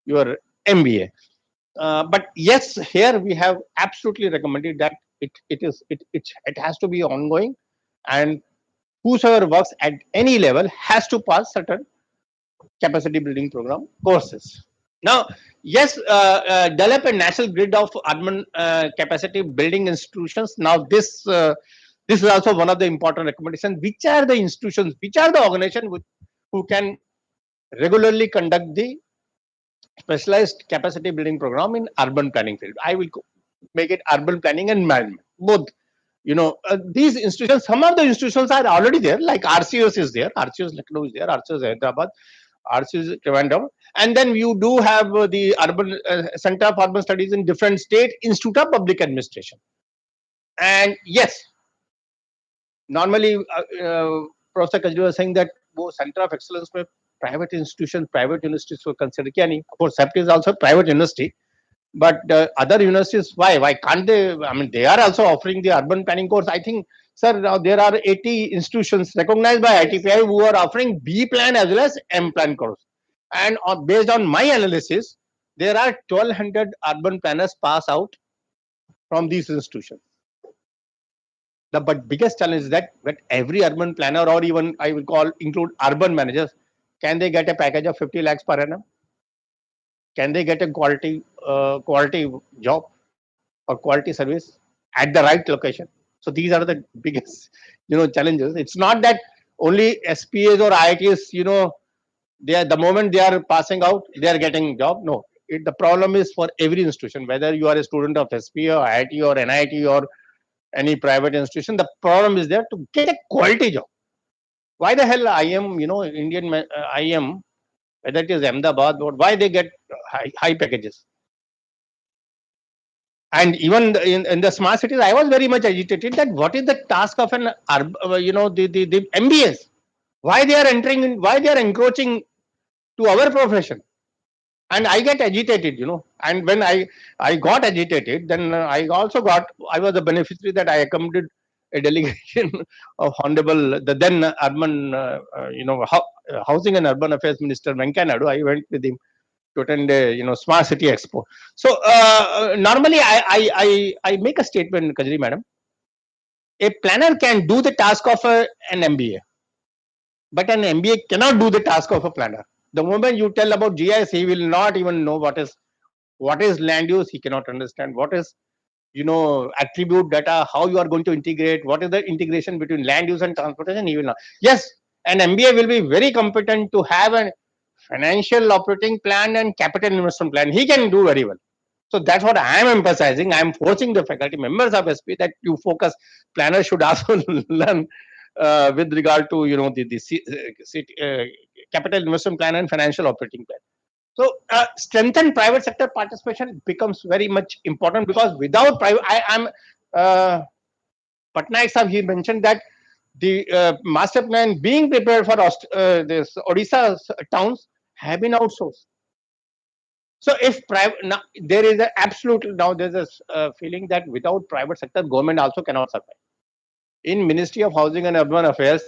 your MBA. But yes, here we have absolutely recommended that it has to be ongoing, and whosoever works at any level has to pass certain capacity building program courses. Now, yes, develop a national grid of urban capacity building institutions. Now, this is also one of the important recommendations. Which are the institutions? Which are the organizations who can regularly conduct the specialized capacity building program in urban planning field? I will make it urban planning and management, both. These institutions, some of the institutions are already there, like RCS is there, RCS Lucknow is there, RCS Hyderabad, RCS Trivandrum, and then you do have the urban Center of Urban Studies in different state, Institute of Public Administration. And yes, normally Professor Kajri was saying that Center of Excellence में private institutions, private universities को consider किया नहीं. Of course, CEPT is also a private university. But other universities, why can't they? I mean, they are also offering the urban planning course. I think, sir, now there are 80 institutions recognized by ITPI who are offering B plan as well as M plan course. And based on my analysis, there are 1,200 urban planners pass out from these institutions. But biggest challenge is that every urban planner, or even I will include urban managers, Can they get a package of 50 lakhs per annum? Can they get a quality job or quality service at the right location? So these are the biggest, challenges. It's not that only SPAs or IITs, they are, the moment they are passing out, they are getting job. No, the problem is for every institution, whether you are a student of SPA or IIT or NIT or any private institution, the problem is there to get a quality job. Why the hell IM, IM, whether it is Ahmedabad, why they get high packages? And even in the smart cities, I was very much agitated that what is the task of an, the MBAs? Why they are entering in, why they are encroaching to our profession? And I get agitated, and when I got agitated, then I was the beneficiary that I accompanied a delegation of honorable the then urban housing and urban affairs minister Venkaiah Naidu. I went with him to attend a smart city expo. So normally I make a statement, Kajri madam. A planner can do the task of an MBA, but an MBA cannot do the task of a planner. The moment you tell about GIS, he will not even know what is land use. He cannot understand what is attribute data, how you are going to integrate, what is the integration between land use and transportation. He will not. Yes, an MBA will be very competent to have a financial operating plan and capital investment plan. He can do very well. So that's what I am emphasizing. I am forcing the faculty members of SP that you focus. Planners should also learn with regard to capital investment plan and financial operating plan. So strengthen private sector participation becomes very much important, because without private, I am Patnaik Sahib, he mentioned that the master plan being prepared for this Odisha towns have been outsourced. So if private, now there is a absolutely, now there's a feeling that without private sector, government also cannot survive. In Ministry of Housing and Urban Affairs,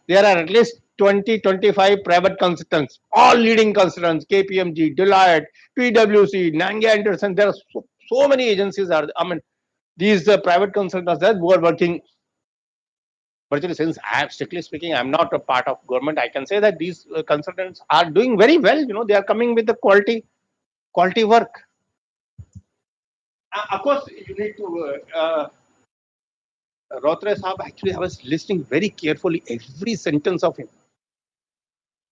there are at least 20-25 private consultants, all leading consultants, KPMG, Deloitte, PwC, Nange Anderson. There are so many agencies are. I mean, these private consultants that who are working. Virtually, since I am strictly speaking, I am not a part of government. I can say that these consultants are doing very well. They are coming with the quality work. Of course, you need to. Rotre Saab, actually, I was listening very carefully every sentence of him.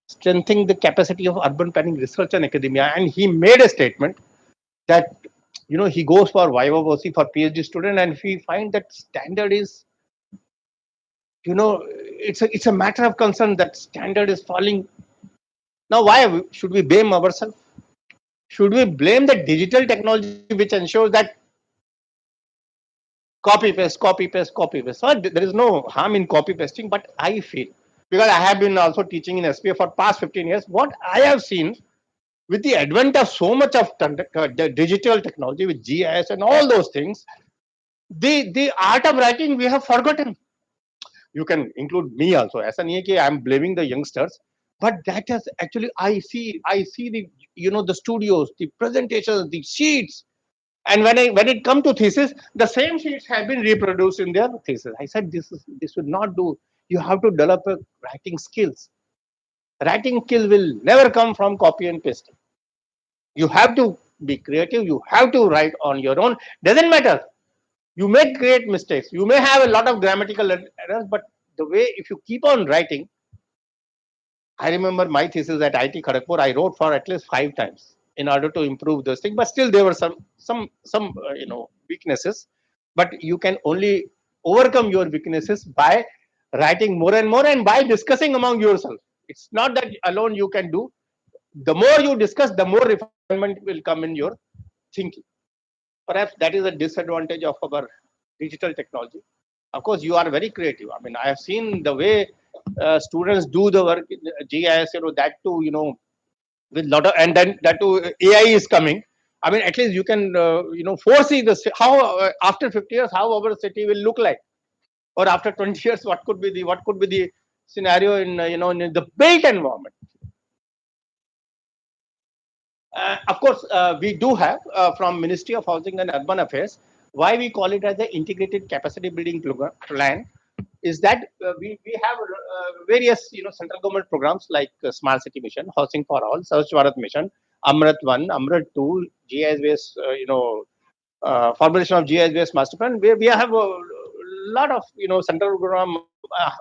Strengthening the capacity of urban planning research and academia. And he made a statement that, he goes for Viva Voce for PhD student, and if we find that standard is, it's a matter of concern that standard is falling. Now, why should we blame ourselves? Should we blame the digital technology which ensures that copy paste, copy paste, copy paste? So there is no harm in copy pasting, but I feel, because I have been also teaching in SPA for past 15 years, what I have seen with the advent of so much of digital technology with GIS and all those things, the art of writing we have forgotten. You can include me also. As an EK, I am blaming the youngsters, but that is actually I see the the studios, the presentations, the sheets, and when it come to thesis, the same sheets have been reproduced in their thesis. I said this would not do. You have to develop a writing skills. Writing skill will never come from copy and pasting. You have to be creative. You have to write on your own. Doesn't matter. You may create mistakes. You may have a lot of grammatical errors, but the way, if you keep on writing, I remember my thesis at IT Kharagpur, I wrote for at least 5 times in order to improve those things. But still, there were some weaknesses. But you can only overcome your weaknesses by writing more and more, and by discussing among yourself. It's not that alone you can do. The more you discuss, the more refinement will come in your thinking. Perhaps that is a disadvantage of our digital technology. Of course, you are very creative. I mean, I have seen the way students do the work in GIS, that too, with lot of, and then that too, AI is coming. I mean, at least you can, foresee this, how after 50 years, how our city will look like, or after 20 years, what could be the scenario in, in the built environment. Of course, we do have from Ministry of Housing and Urban Affairs, why we call it as the integrated capacity building plan. is that we have various central government programs like Smart City Mission, Housing for All, Swachh Bharat Mission, Amrit 1, Amrit 2, GIS based formulation of GIS based master plan. We have a lot of central program,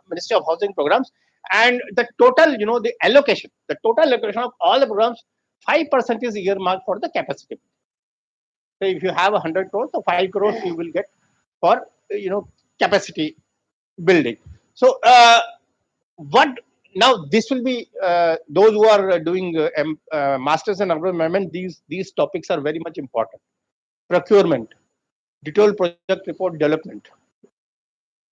Ministry of Housing programs, and the total the total allocation of all the programs, 5% is earmarked for the capacity. So if you have 100 crores, so 5 crores you will get for capacity building. So what now this will be those who are doing masters in urban management. These topics are very much important. Procurement, detailed project report development,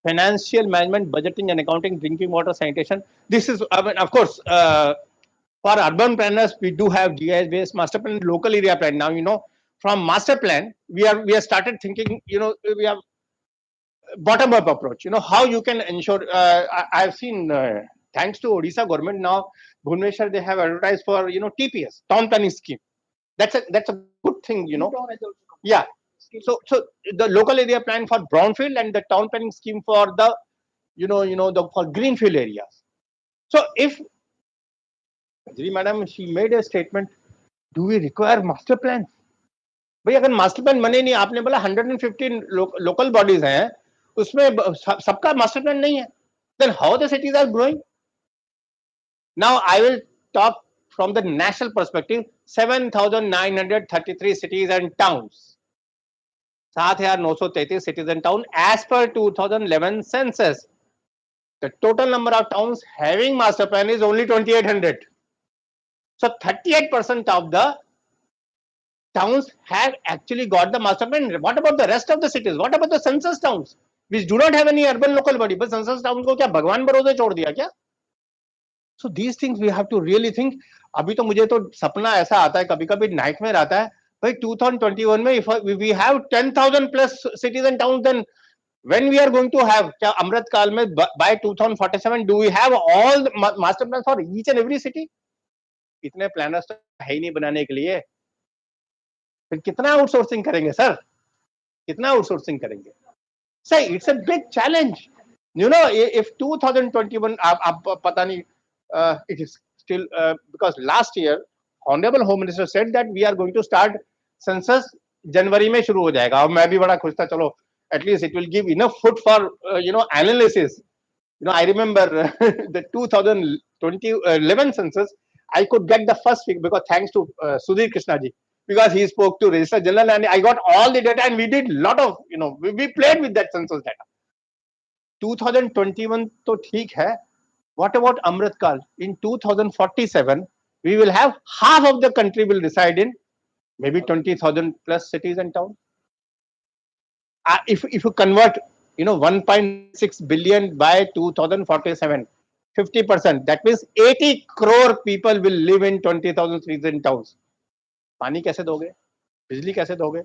financial management, budgeting and accounting, drinking water, sanitation. This is, I mean, of course, for urban planners, we do have GIS based master plan, local area plan. Now, from master plan, we are started thinking, we have bottom up approach. How you can ensure. I've seen, thanks to Odisha government now, Bhubaneswar, they have advertised for TPS, town planning scheme. That's a good thing. Yeah. So the local area plan for brownfield and the town planning scheme for the for greenfield areas. So if madam, she made a statement, do we require master plan? भाई अगर master plan बने नहीं, आपने बोला 115 local bodies हैं, उसमें सबका master plan नहीं है, then how the cities are growing? Now I will talk from the national perspective. 7,933 cities and towns, 7,933 cities and towns as per 2011 census. The total number of towns having master plan is only 2,800. So 38% of the towns have actually got the master plan. What about the rest of the cities? What about the census towns which do not have any urban local body? But census towns को क्या भगवान भरोसे छोड़ दिया क्या? So these things we have to really think. अभी तो मुझे तो सपना ऐसा आता है, कभी-कभी नाइटमेयर आता है, भाई 2021 में if we have 10,000 plus cities and towns, then when we are going to have, क्या अमृत काल में by 2047 do we have all the master plans for each and every city? इतने प्लानर्स तो है ही नहीं बनाने के लिए, फिर कितना आउटसोर्सिंग करेंगे सर? कितना आउटसोर्सिंग करेंगे? Sir, it's a big challenge. if 2021 आप पता नहीं, it is still because last year honorable home minister said that we are going to start census जनवरी में शुरू हो जाएगा, और मैं भी बड़ा खुश था, चलो at least it will give enough food for analysis. I remember the 2011 census, I could get the first figure because thanks to Sudhir Krishna ji, because he spoke to Registrar General and I got all the data, and we did lot of we played with that census data. 2021 तो ठीक है. What about Amrit Kal? In 2047, we will have half of the country will reside in maybe 20,000 plus cities and towns. If you convert 1.6 billion by 2047, 50%, that means 80 crore people will live in 20,000 cities and towns. पानी कैसे दोगे? बिजली कैसे दोगे?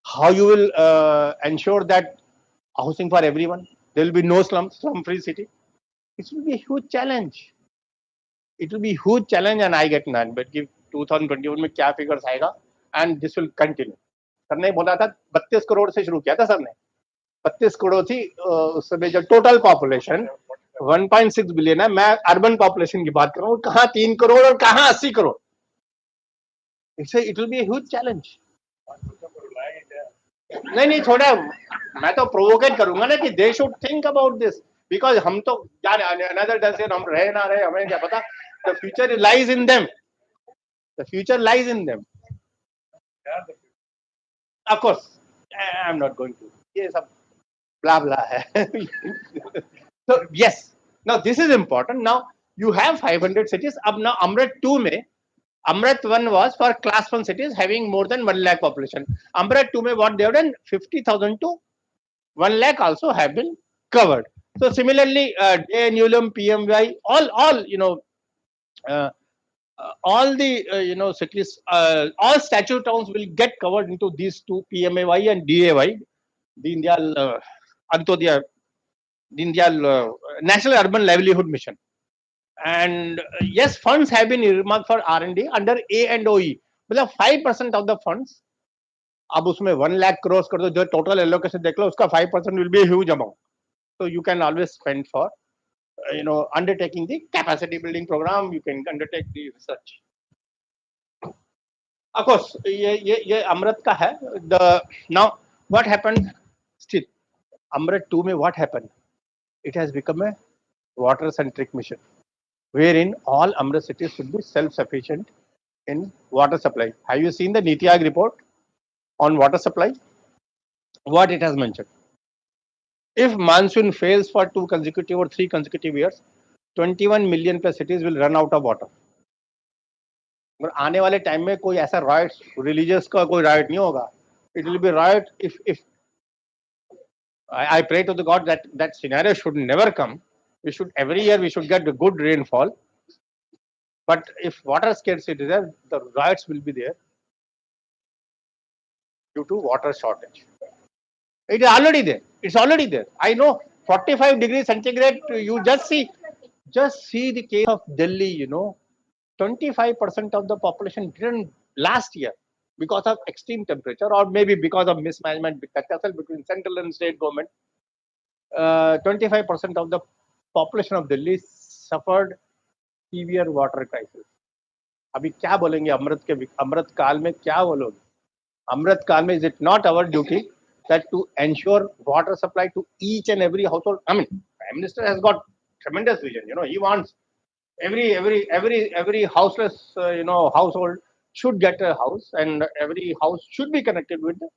How you will ensure that housing for everyone? There will be no slum-free city. It will be a huge challenge. It will be a huge challenge, and I get none. But give 2021 में क्या figures आएगा, and this will continue. Sir ने बोला था 32 करोड़ से शुरू किया था सर ने. 32 करोड़ थी उस समय जो टोटल पॉपुलेशन 1.6 बिलियन है. मैं अर्बन पॉपुलेशन की बात कर रहा हूँ. कहाँ 3 करोड़ और कहाँ 80 crore. It will be a huge challenge. नहीं थोड़ा मैं तो प्रोवोकेट करूंगा ना कि they should think about this, because हम तो यार अनदर 10 ईयर हम रहे ना रहे हमें क्या पता. The future lies in them. The future lies in them. Of course I am not going to, ये सब ब्ला ब्ला है. so yes, now this is important. Now you have 500 cities. अब now Amrit 2 में, Amrit 1 was for class 1 cities having more than 1 lakh population. Amrit 2 mein what they have done, 50,000 to 1 lakh also have been covered. So similarly, DNULM, PMY, all the cities, all statute towns will get covered into these two, PMAY and DAY, Deen Dayal Antyodaya, Deen Dayal National Urban Livelihood Mission. And yes, funds have been earmarked for R&D under A and OE. मतलब 5% of the funds, अब उसमें 1 lakh crores कर दो, जो total allocation देख लो, उसका 5% will be a huge amount. So you can always spend for undertaking the capacity building program. You can undertake the research. Of course, ये Amrit का है. The now what happened? Still, Amrit 2 में what happened? It has become a water-centric mission, wherein all Amrit cities should be self-sufficient in water supply. Have you seen the Niti Aayog report on water supply? What it has mentioned? If monsoon fails for 2 consecutive or 3 consecutive years, 21 million plus cities will run out of water. मगर आने वाले time में कोई ऐसा right religious का कोई right नहीं होगा. It will be right if I pray to the God that that scenario should never come. We should every year we should get a good rainfall. But if water scarcity is there, the riots will be there due to water shortage. It is already there. It's already there. I know 45 degrees centigrade. You just see the case of Delhi. 25% of the population didn't last year because of extreme temperature, or maybe because of mismanagement between central and state government. 25% of the population of Delhi suffered severe water crisis. अभी क्या बोलेंगे अमृत काल में क्या बोलोगे? अमृत काल में, is it not our duty that to ensure water supply to each and every household? I mean, Prime Minister has got tremendous vision. He wants every houseless household should get a house, and every house should be connected with the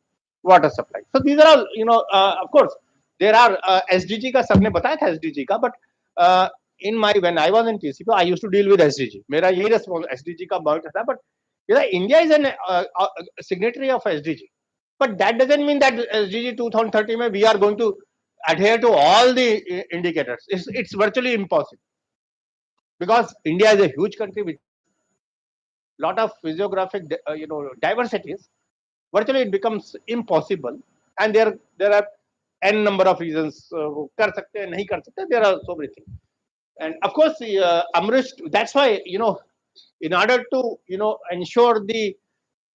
water supply. So these are all, of course, there are SDG का सबने बताया था SDG का, but when I was in TCP, I used to deal with SDG. मेरा यही response SDG का बहुत था, but India is an signatory of SDG. But that doesn't mean that SDG 2030 mein we are going to adhere to all the indicators. It's virtually impossible, because India is a huge country with lot of physiographic diversities. Virtually it becomes impossible, and there are n number of reasons. वो कर सकते हैं, नहीं कर सकते. There are so many things, and of course Amrish. That's why in order to ensure the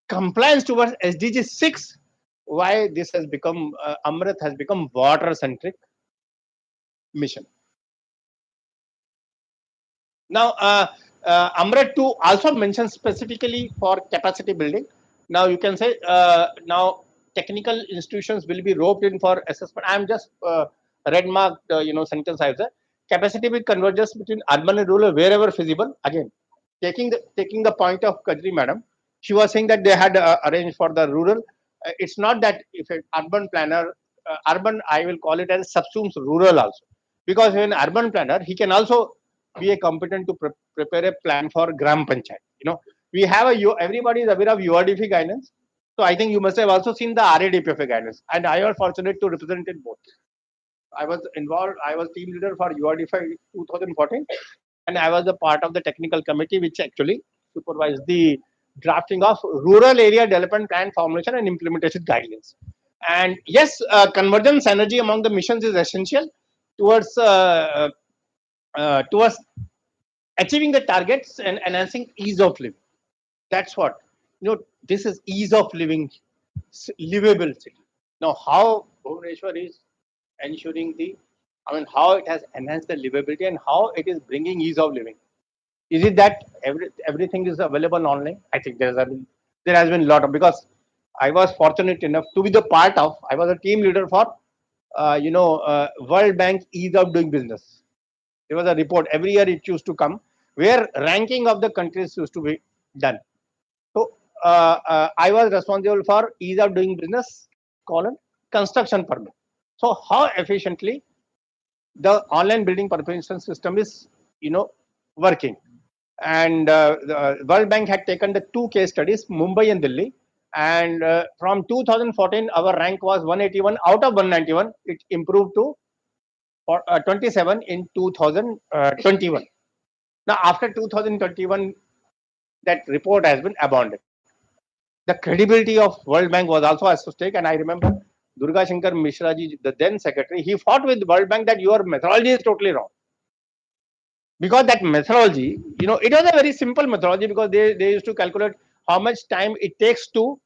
compliance towards SDG 6, why this has become Amrit has become water centric mission. Now, Amrit 2 also mentions specifically for capacity building. Now, you can say now technical institutions will be roped in for assessment. I am just red marked, sentence I have said. Capacity build convergence between urban and rural wherever feasible. Again, taking the point of Kadri madam, she was saying that they had arranged for the rural. It's not that if an urban planner, urban I will call it as subsumes rural also, because when urban planner he can also be a competent to prepare a plan for Gram Panchayat. We have everybody is aware of URDP guidance. So I think you must have also seen the RADPFA guidance, and I was fortunate to represent it both. I was involved. I was team leader for URDP 2014, and I was a part of the technical committee which actually supervised the drafting of rural area development plan formulation and implementation guidelines. And yes, convergence synergy among the missions is essential towards achieving the targets and enhancing ease of living. That's what this is, ease of living, livable city. Now, how Bhubaneswar is ensuring how it has enhanced the livability and how it is bringing ease of living. Is it that everything is available online? I think there has been a lot of, because I was fortunate enough to be the part of. I was a team leader for World Bank ease of doing business. There was a report every year it used to come where ranking of the countries used to be done. So I was responsible for ease of doing business, construction permit. So how efficiently the online building permission system is working. And the World Bank had taken the 2 case studies, Mumbai and Delhi. And from 2014, our rank was 181 out of 191. It improved to 27 in 2021. Now, after 2021, that report has been abandoned. The credibility of World Bank was also at stake, and I remember Durga Shankar Mishra ji, the then secretary, he fought with World Bank that your methodology is totally wrong. Because that methodology, it was a very simple methodology, because they used to calculate how much time it takes to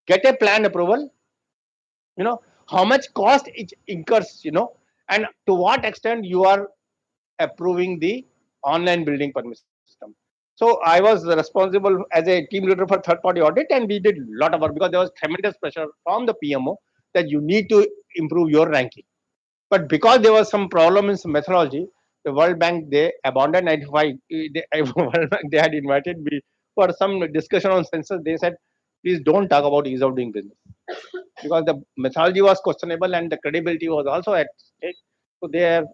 get a plan approval, how much cost it incurs, and to what extent you are approving the online building permit system. So I was responsible as a team leader for third party audit, and we did a lot of work because there was tremendous pressure from the PMO that you need to improve your ranking. But because there was some problem in some methodology, the World Bank, they abandoned 95. World Bank, they had invited me for some discussion on census. They said, please don't talk about ease of doing business because the methodology was questionable and the credibility was also at stake. So they have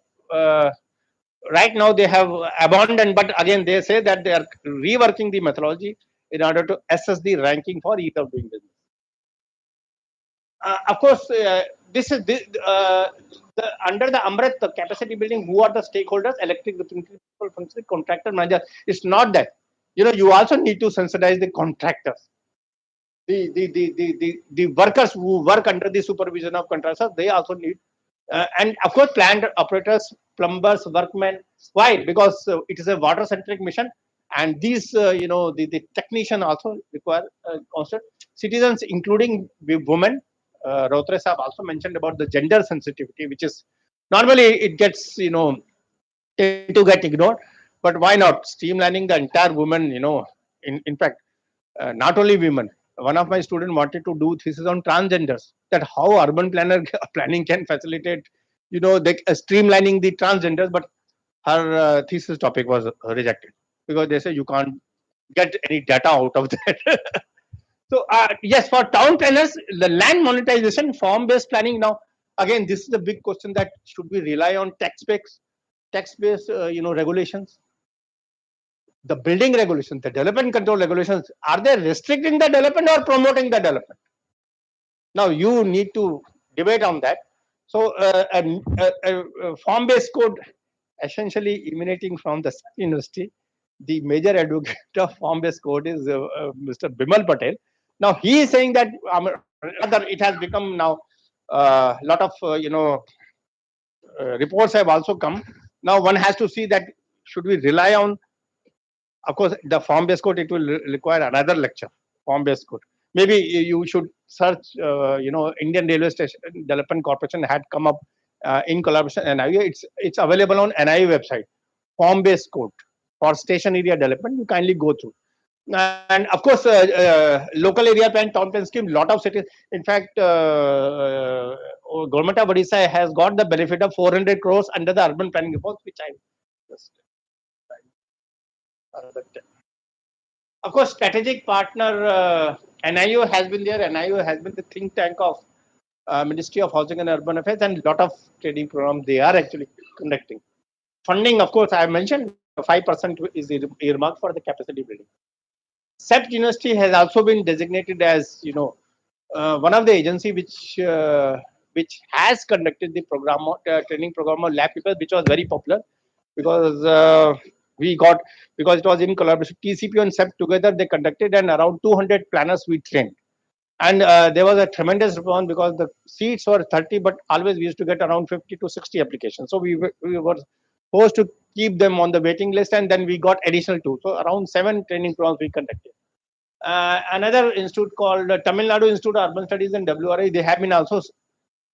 right now they have abandoned, but again they say that they are reworking the methodology in order to assess the ranking for ease of doing business. Of course, this is under the umbrella of capacity building. Who are the stakeholders? Electric principal functionary, contractor, manager. It's not that. You also need to sensitize the contractors, the workers who work under the supervision of contractors. They also need, and of course, plant operators, plumbers, workmen. Why? Because it is a water-centric mission, and these, the technician also require constant citizens, including the women. Rotre Saab also mentioned about the gender sensitivity, which is normally it gets tend to get ignored. But why not streamlining the entire women? In fact, not only women. One of my students wanted to do thesis on transgenders. That how urban planning can facilitate, streamlining the transgenders. But her thesis topic was rejected because they say you can't get any data out of that. So yes, for town planners, the land monetization, form-based planning. Now, again, this is the big question: that should we rely on text-based, regulations, the building regulations, the development control regulations? Are they restricting the development or promoting the development? Now, you need to debate on that. So, a form-based code, essentially emanating from the university. The major advocate of form-based code is Mr. Bimal Patel. Now he is saying that rather it has become now a lot of reports have also come. Now one has to see that should we rely on, of course, the form-based code. It will require another lecture. Form-based code. Maybe you should search. Indian Railway Station Development Corporation had come up in collaboration NIU. It's available on NIU website. Form-based code for station area development. You kindly go through. And of course, local area plan, town plan scheme, lot of cities. In fact, Government of Odisha has got the benefit of 400 crores under the urban planning reports, which I just. Of course, strategic partner NIU has been there. NIU has been the think tank of Ministry of Housing and Urban Affairs, and lot of training programs they are actually conducting. Funding, of course, I mentioned 5% is earmarked for the capacity building. CEPT University has also been designated as one of the agency which has conducted the program training program on lab people, which was very popular because because it was in collaboration. TCP and CEPT together they conducted, and around 200 planners we trained. And there was a tremendous response because the seats were 30, but always we used to get around 50 to 60 applications. So we were forced to keep them on the waiting list, and then we got additional 2. So around 7 training programs we conducted. Another institute called Tamil Nadu Institute of Urban Studies and WRI,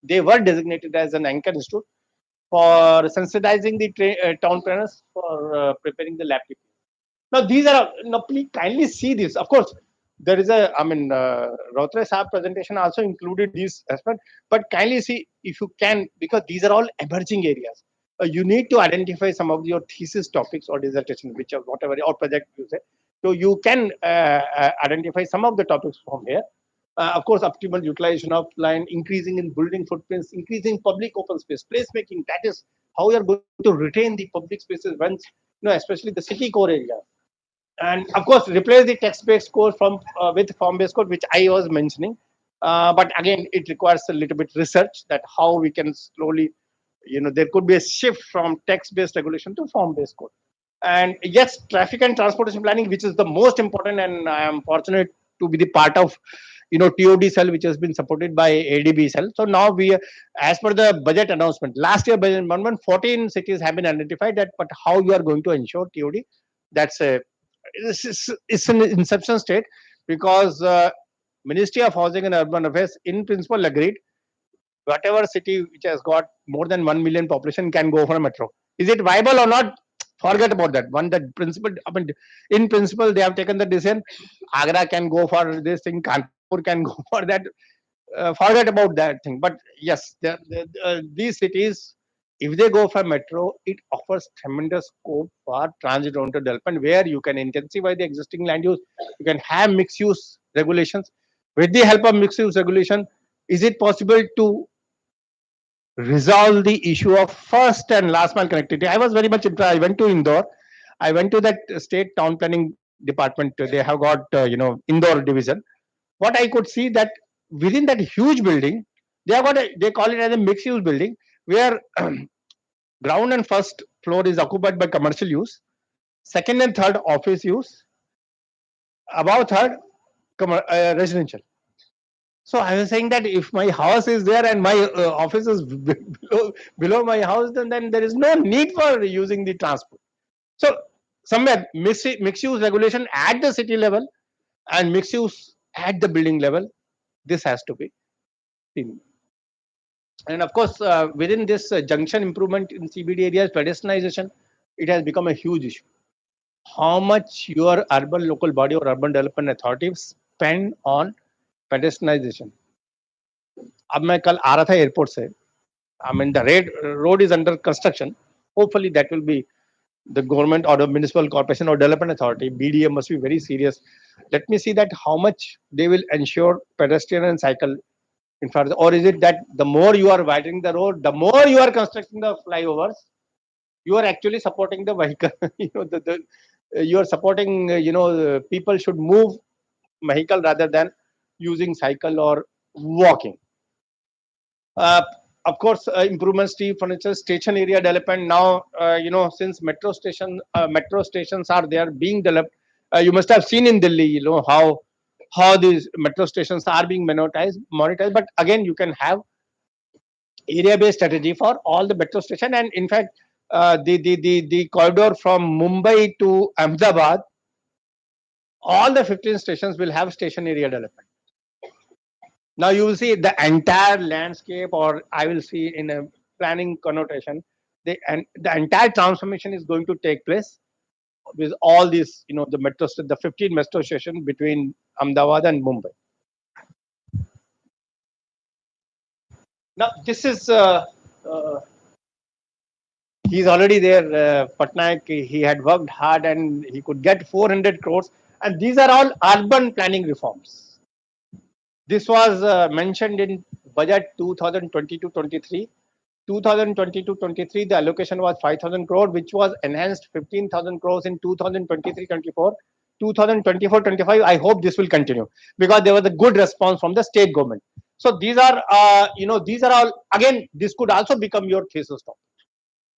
they were designated as an anchor institute for sensitizing the town planners for preparing the lab people. Now these are, please kindly see this. Of course, there is Rotre Saab presentation also included these aspects, but kindly see if you can, because these are all emerging areas. You need to identify some of your thesis topics or dissertation, whichever, whatever, or project you say. So you can identify some of the topics from here. Of course, optimal utilization of land, increasing in building footprints, increasing public open space, placemaking. That is how you are going to retain the public spaces once, especially the city core area. And of course, replace the text-based code with form-based code, which I was mentioning. But again, it requires a little bit research that how we can slowly, there could be a shift from text-based regulation to form-based code. And yes, traffic and transportation planning, which is the most important, and I am fortunate to be the part of, TOD cell, which has been supported by ADB cell. So now as per the budget announcement, last year budget announcement, 14 cities have been identified. But how you are going to ensure TOD? It's an inception state, because Ministry of Housing and Urban Affairs in principle agreed whatever city which has got more than 1 million population can go for a metro. Is it viable or not? Forget about that. One that principle. I mean, in principle, they have taken the decision. Agra can go for this thing. Kanpur can go for that. Forget about that thing. But yes, these cities, if they go for metro, it offers tremendous scope for transit-oriented development, where you can intensify the existing land use. You can have mixed-use regulations. With the help of mixed-use regulation, is it possible to resolve the issue of first and last mile connectivity? I was very much interested. I went to Indore. I went to that state town planning department. They have got Indore division. What I could see that within that huge building, they have got they call it as a mixed use building, where ground and first floor is occupied by commercial use, second and third office use, above third residential. So I was saying that if my house is there and my office is below my house, then there is no need for using the transport. So somewhere mixed use regulation at the city level and mixed use at the building level, this has to be seen. And of course, within this junction improvement in CBD areas, pedestrianization, it has become a huge issue. How much your urban local body or urban development authority spend on pedestrianization? अब मैं कल आ रहा था airport से, I mean the road is under construction. Hopefully that will be the government or the municipal corporation or development authority, BDM must be very serious. Let me see that how much they will ensure pedestrian and cycle infrastructure, or is it that the more you are widening the road, the more you are constructing the flyovers, you are actually supporting the vehicle. You are supporting. People should move vehicle rather than using cycle or walking. Of course, improvements to furniture station area development. Now, since metro stations are there being developed, you must have seen in Delhi, how these metro stations are being monetized. But again, you can have area-based strategy for all the metro station. And in fact, the corridor from Mumbai to Ahmedabad, all the 15 stations will have station area development. Now you will see the entire landscape, or I will see in a planning connotation, the entire transformation is going to take place with all these, the 15 metro stations between Ahmedabad and Mumbai. Now this is he's already there. Patnaik, he had worked hard and he could get 400 crores, and these are all urban planning reforms. This was mentioned in budget 2022-23. 2022-23, the allocation was 5,000 crore, which was enhanced 15,000 crores in 2023-24. 2024-25, I hope this will continue, because there was a good response from the state government. So these are, these are all, again, this could also become your thesis topic.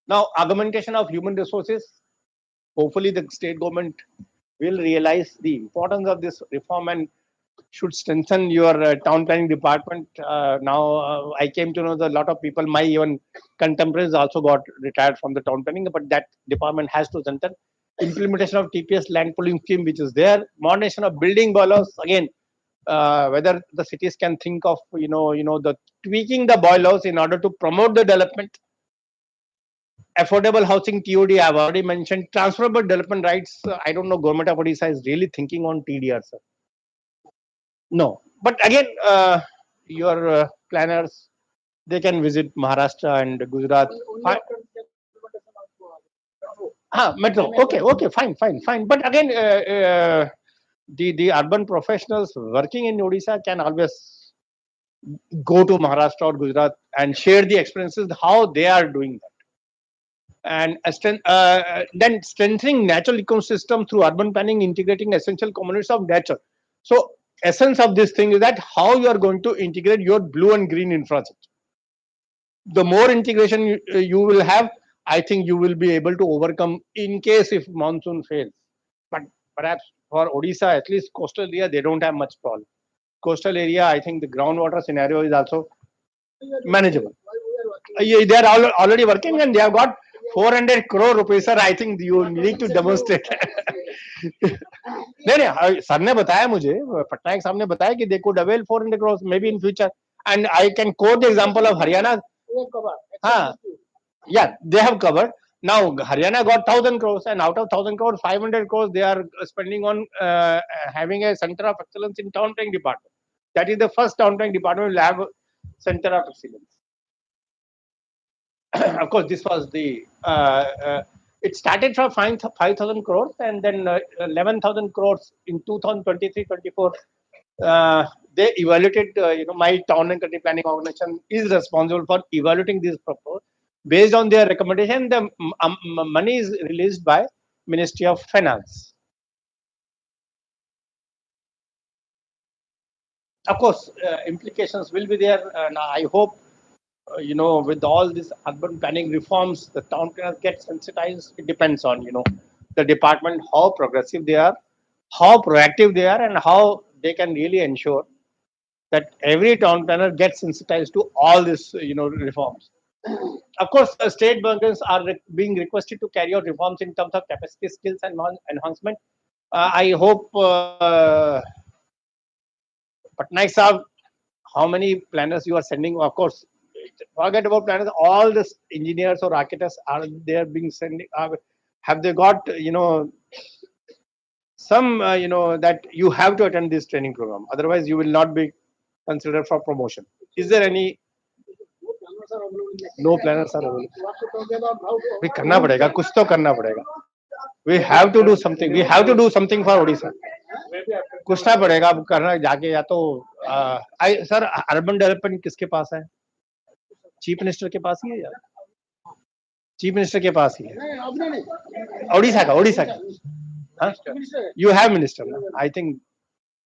Now, augmentation of human resources. Hopefully, the state government will realize the importance of this reform and should strengthen your town planning department. Now, I came to know that a lot of people, my even contemporaries, also got retired from the town planning, but that department has to strengthen. Implementation of TPS land pooling scheme, which is there. Modernization of building bylaws. Again, whether the cities can think of, the tweaking the bylaws in order to promote the development. Affordable housing, TOD, I have already mentioned. Transferable development rights. I don't know, Government of Odisha is really thinking on TDR, sir. No, but again, your planners, they can visit Maharashtra and Gujarat. Metro. Okay, fine. But again, the urban professionals working in Odisha can always go to Maharashtra or Gujarat and share the experiences how they are doing that. And then strengthening natural ecosystem through urban planning, integrating essential components of nature. So essence of this thing is that how you are going to integrate your blue and green infrastructure. The more integration you will have, I think you will be able to overcome in case if monsoon fails. But perhaps for Odisha, at least coastal area, they don't have much problem. Coastal area, I think the groundwater scenario is also manageable. They are already working and they have got 400 crore rupees, sir. I think you need to demonstrate. नहीं sir ने बताया मुझे, पटनायक साहब ने बताया कि they could avail 400 crores maybe in future. And I can quote the example of Haryana. Huh. Yeah, they have covered. Now Haryana got 1,000 crores, and out of 1,000 crores, 500 crores they are spending on having a center of excellence in town planning department. That is the first town planning department will have a center of excellence. Of course, this was the it started from 5,000 crores, and then 11,000 crores in 2023-24. They evaluated, my town and country planning organization is responsible for evaluating this proposal. Based on their recommendation, the money is released by Ministry of Finance. Of course, implications will be there, and I hope, with all these urban planning reforms, the town planners get sensitized. It depends on, the department, how progressive they are, how proactive they are, and how they can really ensure that every town planner gets sensitized to all these, reforms. Of course, state banks are being requested to carry out reforms in terms of capacity, skills, and enhancement. I hope Patnaik Saab, how many planners you are sending? Of course, forget about planners. All the engineers or architects are there being sending. Have they got some that you have to attend this training program? Otherwise, you will not be considered for promotion. Is there any? No planners are available. भी करना पड़ेगा, कुछ तो करना पड़ेगा. We have to do something. We have to do something for Odisha. कुछ ना पड़ेगा अब करना जाके या तो सर अर्बन डेवलपमेंट किसके पास है? चीफ मिनिस्टर के पास ही है यार. चीफ मिनिस्टर के पास ही है. ओडिशा का. हाँ? You have minister. I think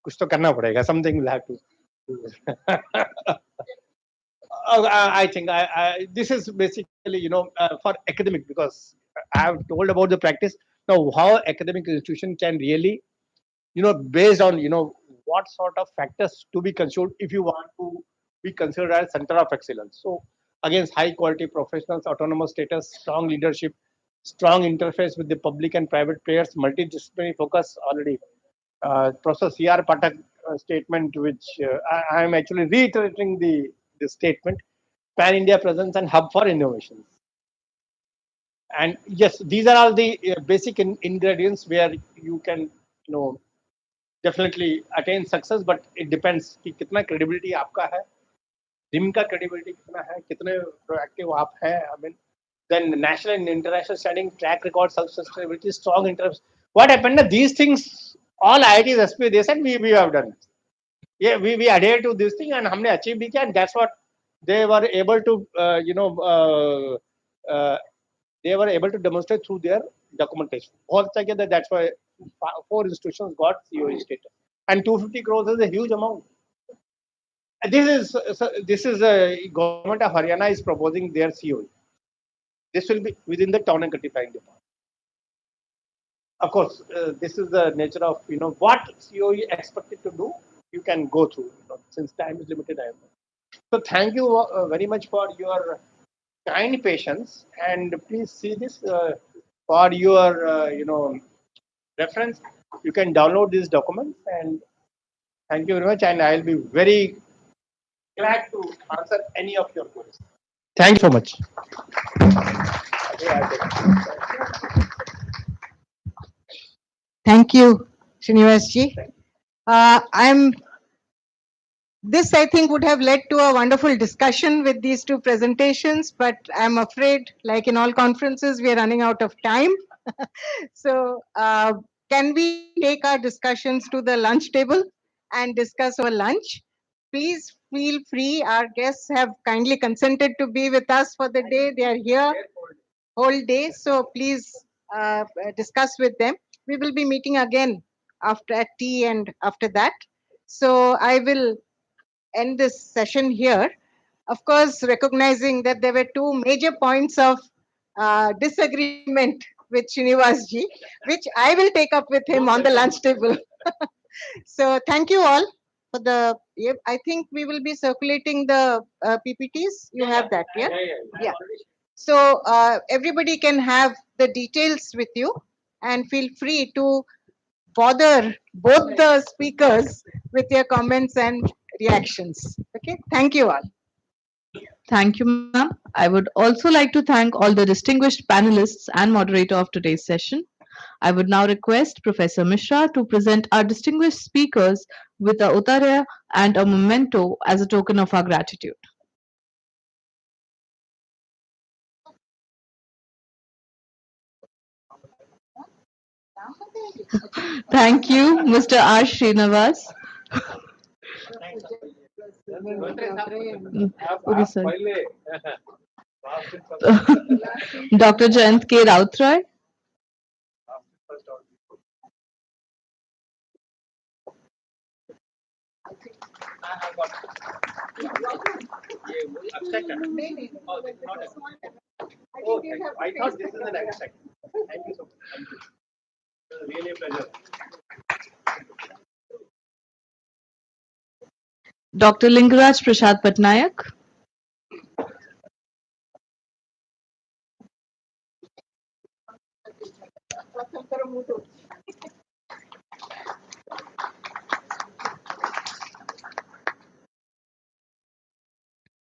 कुछ तो करना पड़ेगा. Something will have to. I think this is basically, for academic, because I have told about the practice. Now, how academic institution can really, based on, what sort of factors to be considered if you want to be considered as center of excellence. So, against high quality professionals, autonomous status, strong leadership, strong interface with the public and private players, multidisciplinary focus already. Professor C.R. Patak statement, which I am actually reiterating the statement, pan-India presence and hub for innovations. And yes, these are all the basic ingredients where you can, definitely attain success, but it depends कि कितना credibility आपका है, RIM का credibility कितना है, कितने proactive आप हैं. I mean, then national and international standing, track record, self-sustainability, strong interest. What happened? These things, all IITs, SP, they said we have done. Yeah, we adhere to this thing and हमने achieve भी किया, and that's what they were able to, they were able to demonstrate through their documentation. All together, that's why 4 institutions got COE status, and 250 crores is a huge amount. And this is a government of Haryana is proposing their COE. This will be within the town and country planning department. Of course, this is the nature of what COE expected to do. You can go through. Since time is limited, I know. So thank you very much for your kind patience, and please see this for your reference. You can download these documents, and thank you very much. And I'll be very glad to answer any of your queries. Thank you so much. Thank you, Srinivasji. This, I think, would have led to a wonderful discussion with these 2 presentations, but I'm afraid, like in all conferences, we are running out of time. So, can we take our discussions to the lunch table and discuss over lunch? Please feel free. Our guests have kindly consented to be with us for the day. They are here whole day. So please discuss with them. We will be meeting again at tea and after that. So I will end this session here. Of course, recognizing that there were 2 major points of disagreement with Srinivasji, which I will take up with him on the lunch table. So thank you all for the. I think we will be circulating the PPTs. You have that, yeah? Yeah. So everybody can have the details with you, and feel free to bother both the speakers with your comments and reactions. Okay. Okay, thank you all. Thank you, ma'am. I would also like to thank all the distinguished panelists and moderator of today's session. I would now request Professor Mishra to present our distinguished speakers with a Uttara and a memento as a token of our gratitude. Thank you, Mr. R. Srinivas. Okay, sorry. Dr. Jayant K. Rautroy. I thought this is an abstract. Thank you so much. Thank you. It was really a pleasure. Dr. Lingaraj Prasad Patnaik.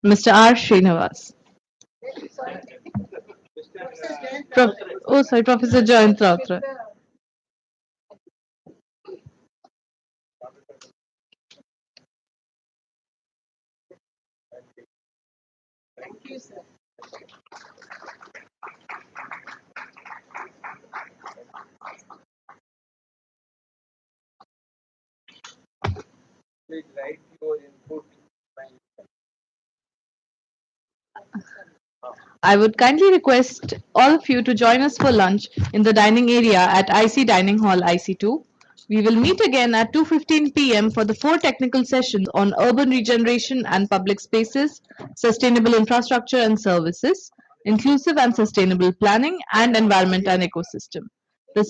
Mr. R. Srinivas. Professor Jayant Rautroy. Thank you, sir. Please write your input. I would kindly request all of you to join us for lunch in the dining area at IC Dining Hall IC2. We will meet again at 2:15 p.m. for the 4 technical sessions on urban regeneration and public spaces, sustainable infrastructure and services, inclusive and sustainable planning, and environment and ecosystem. The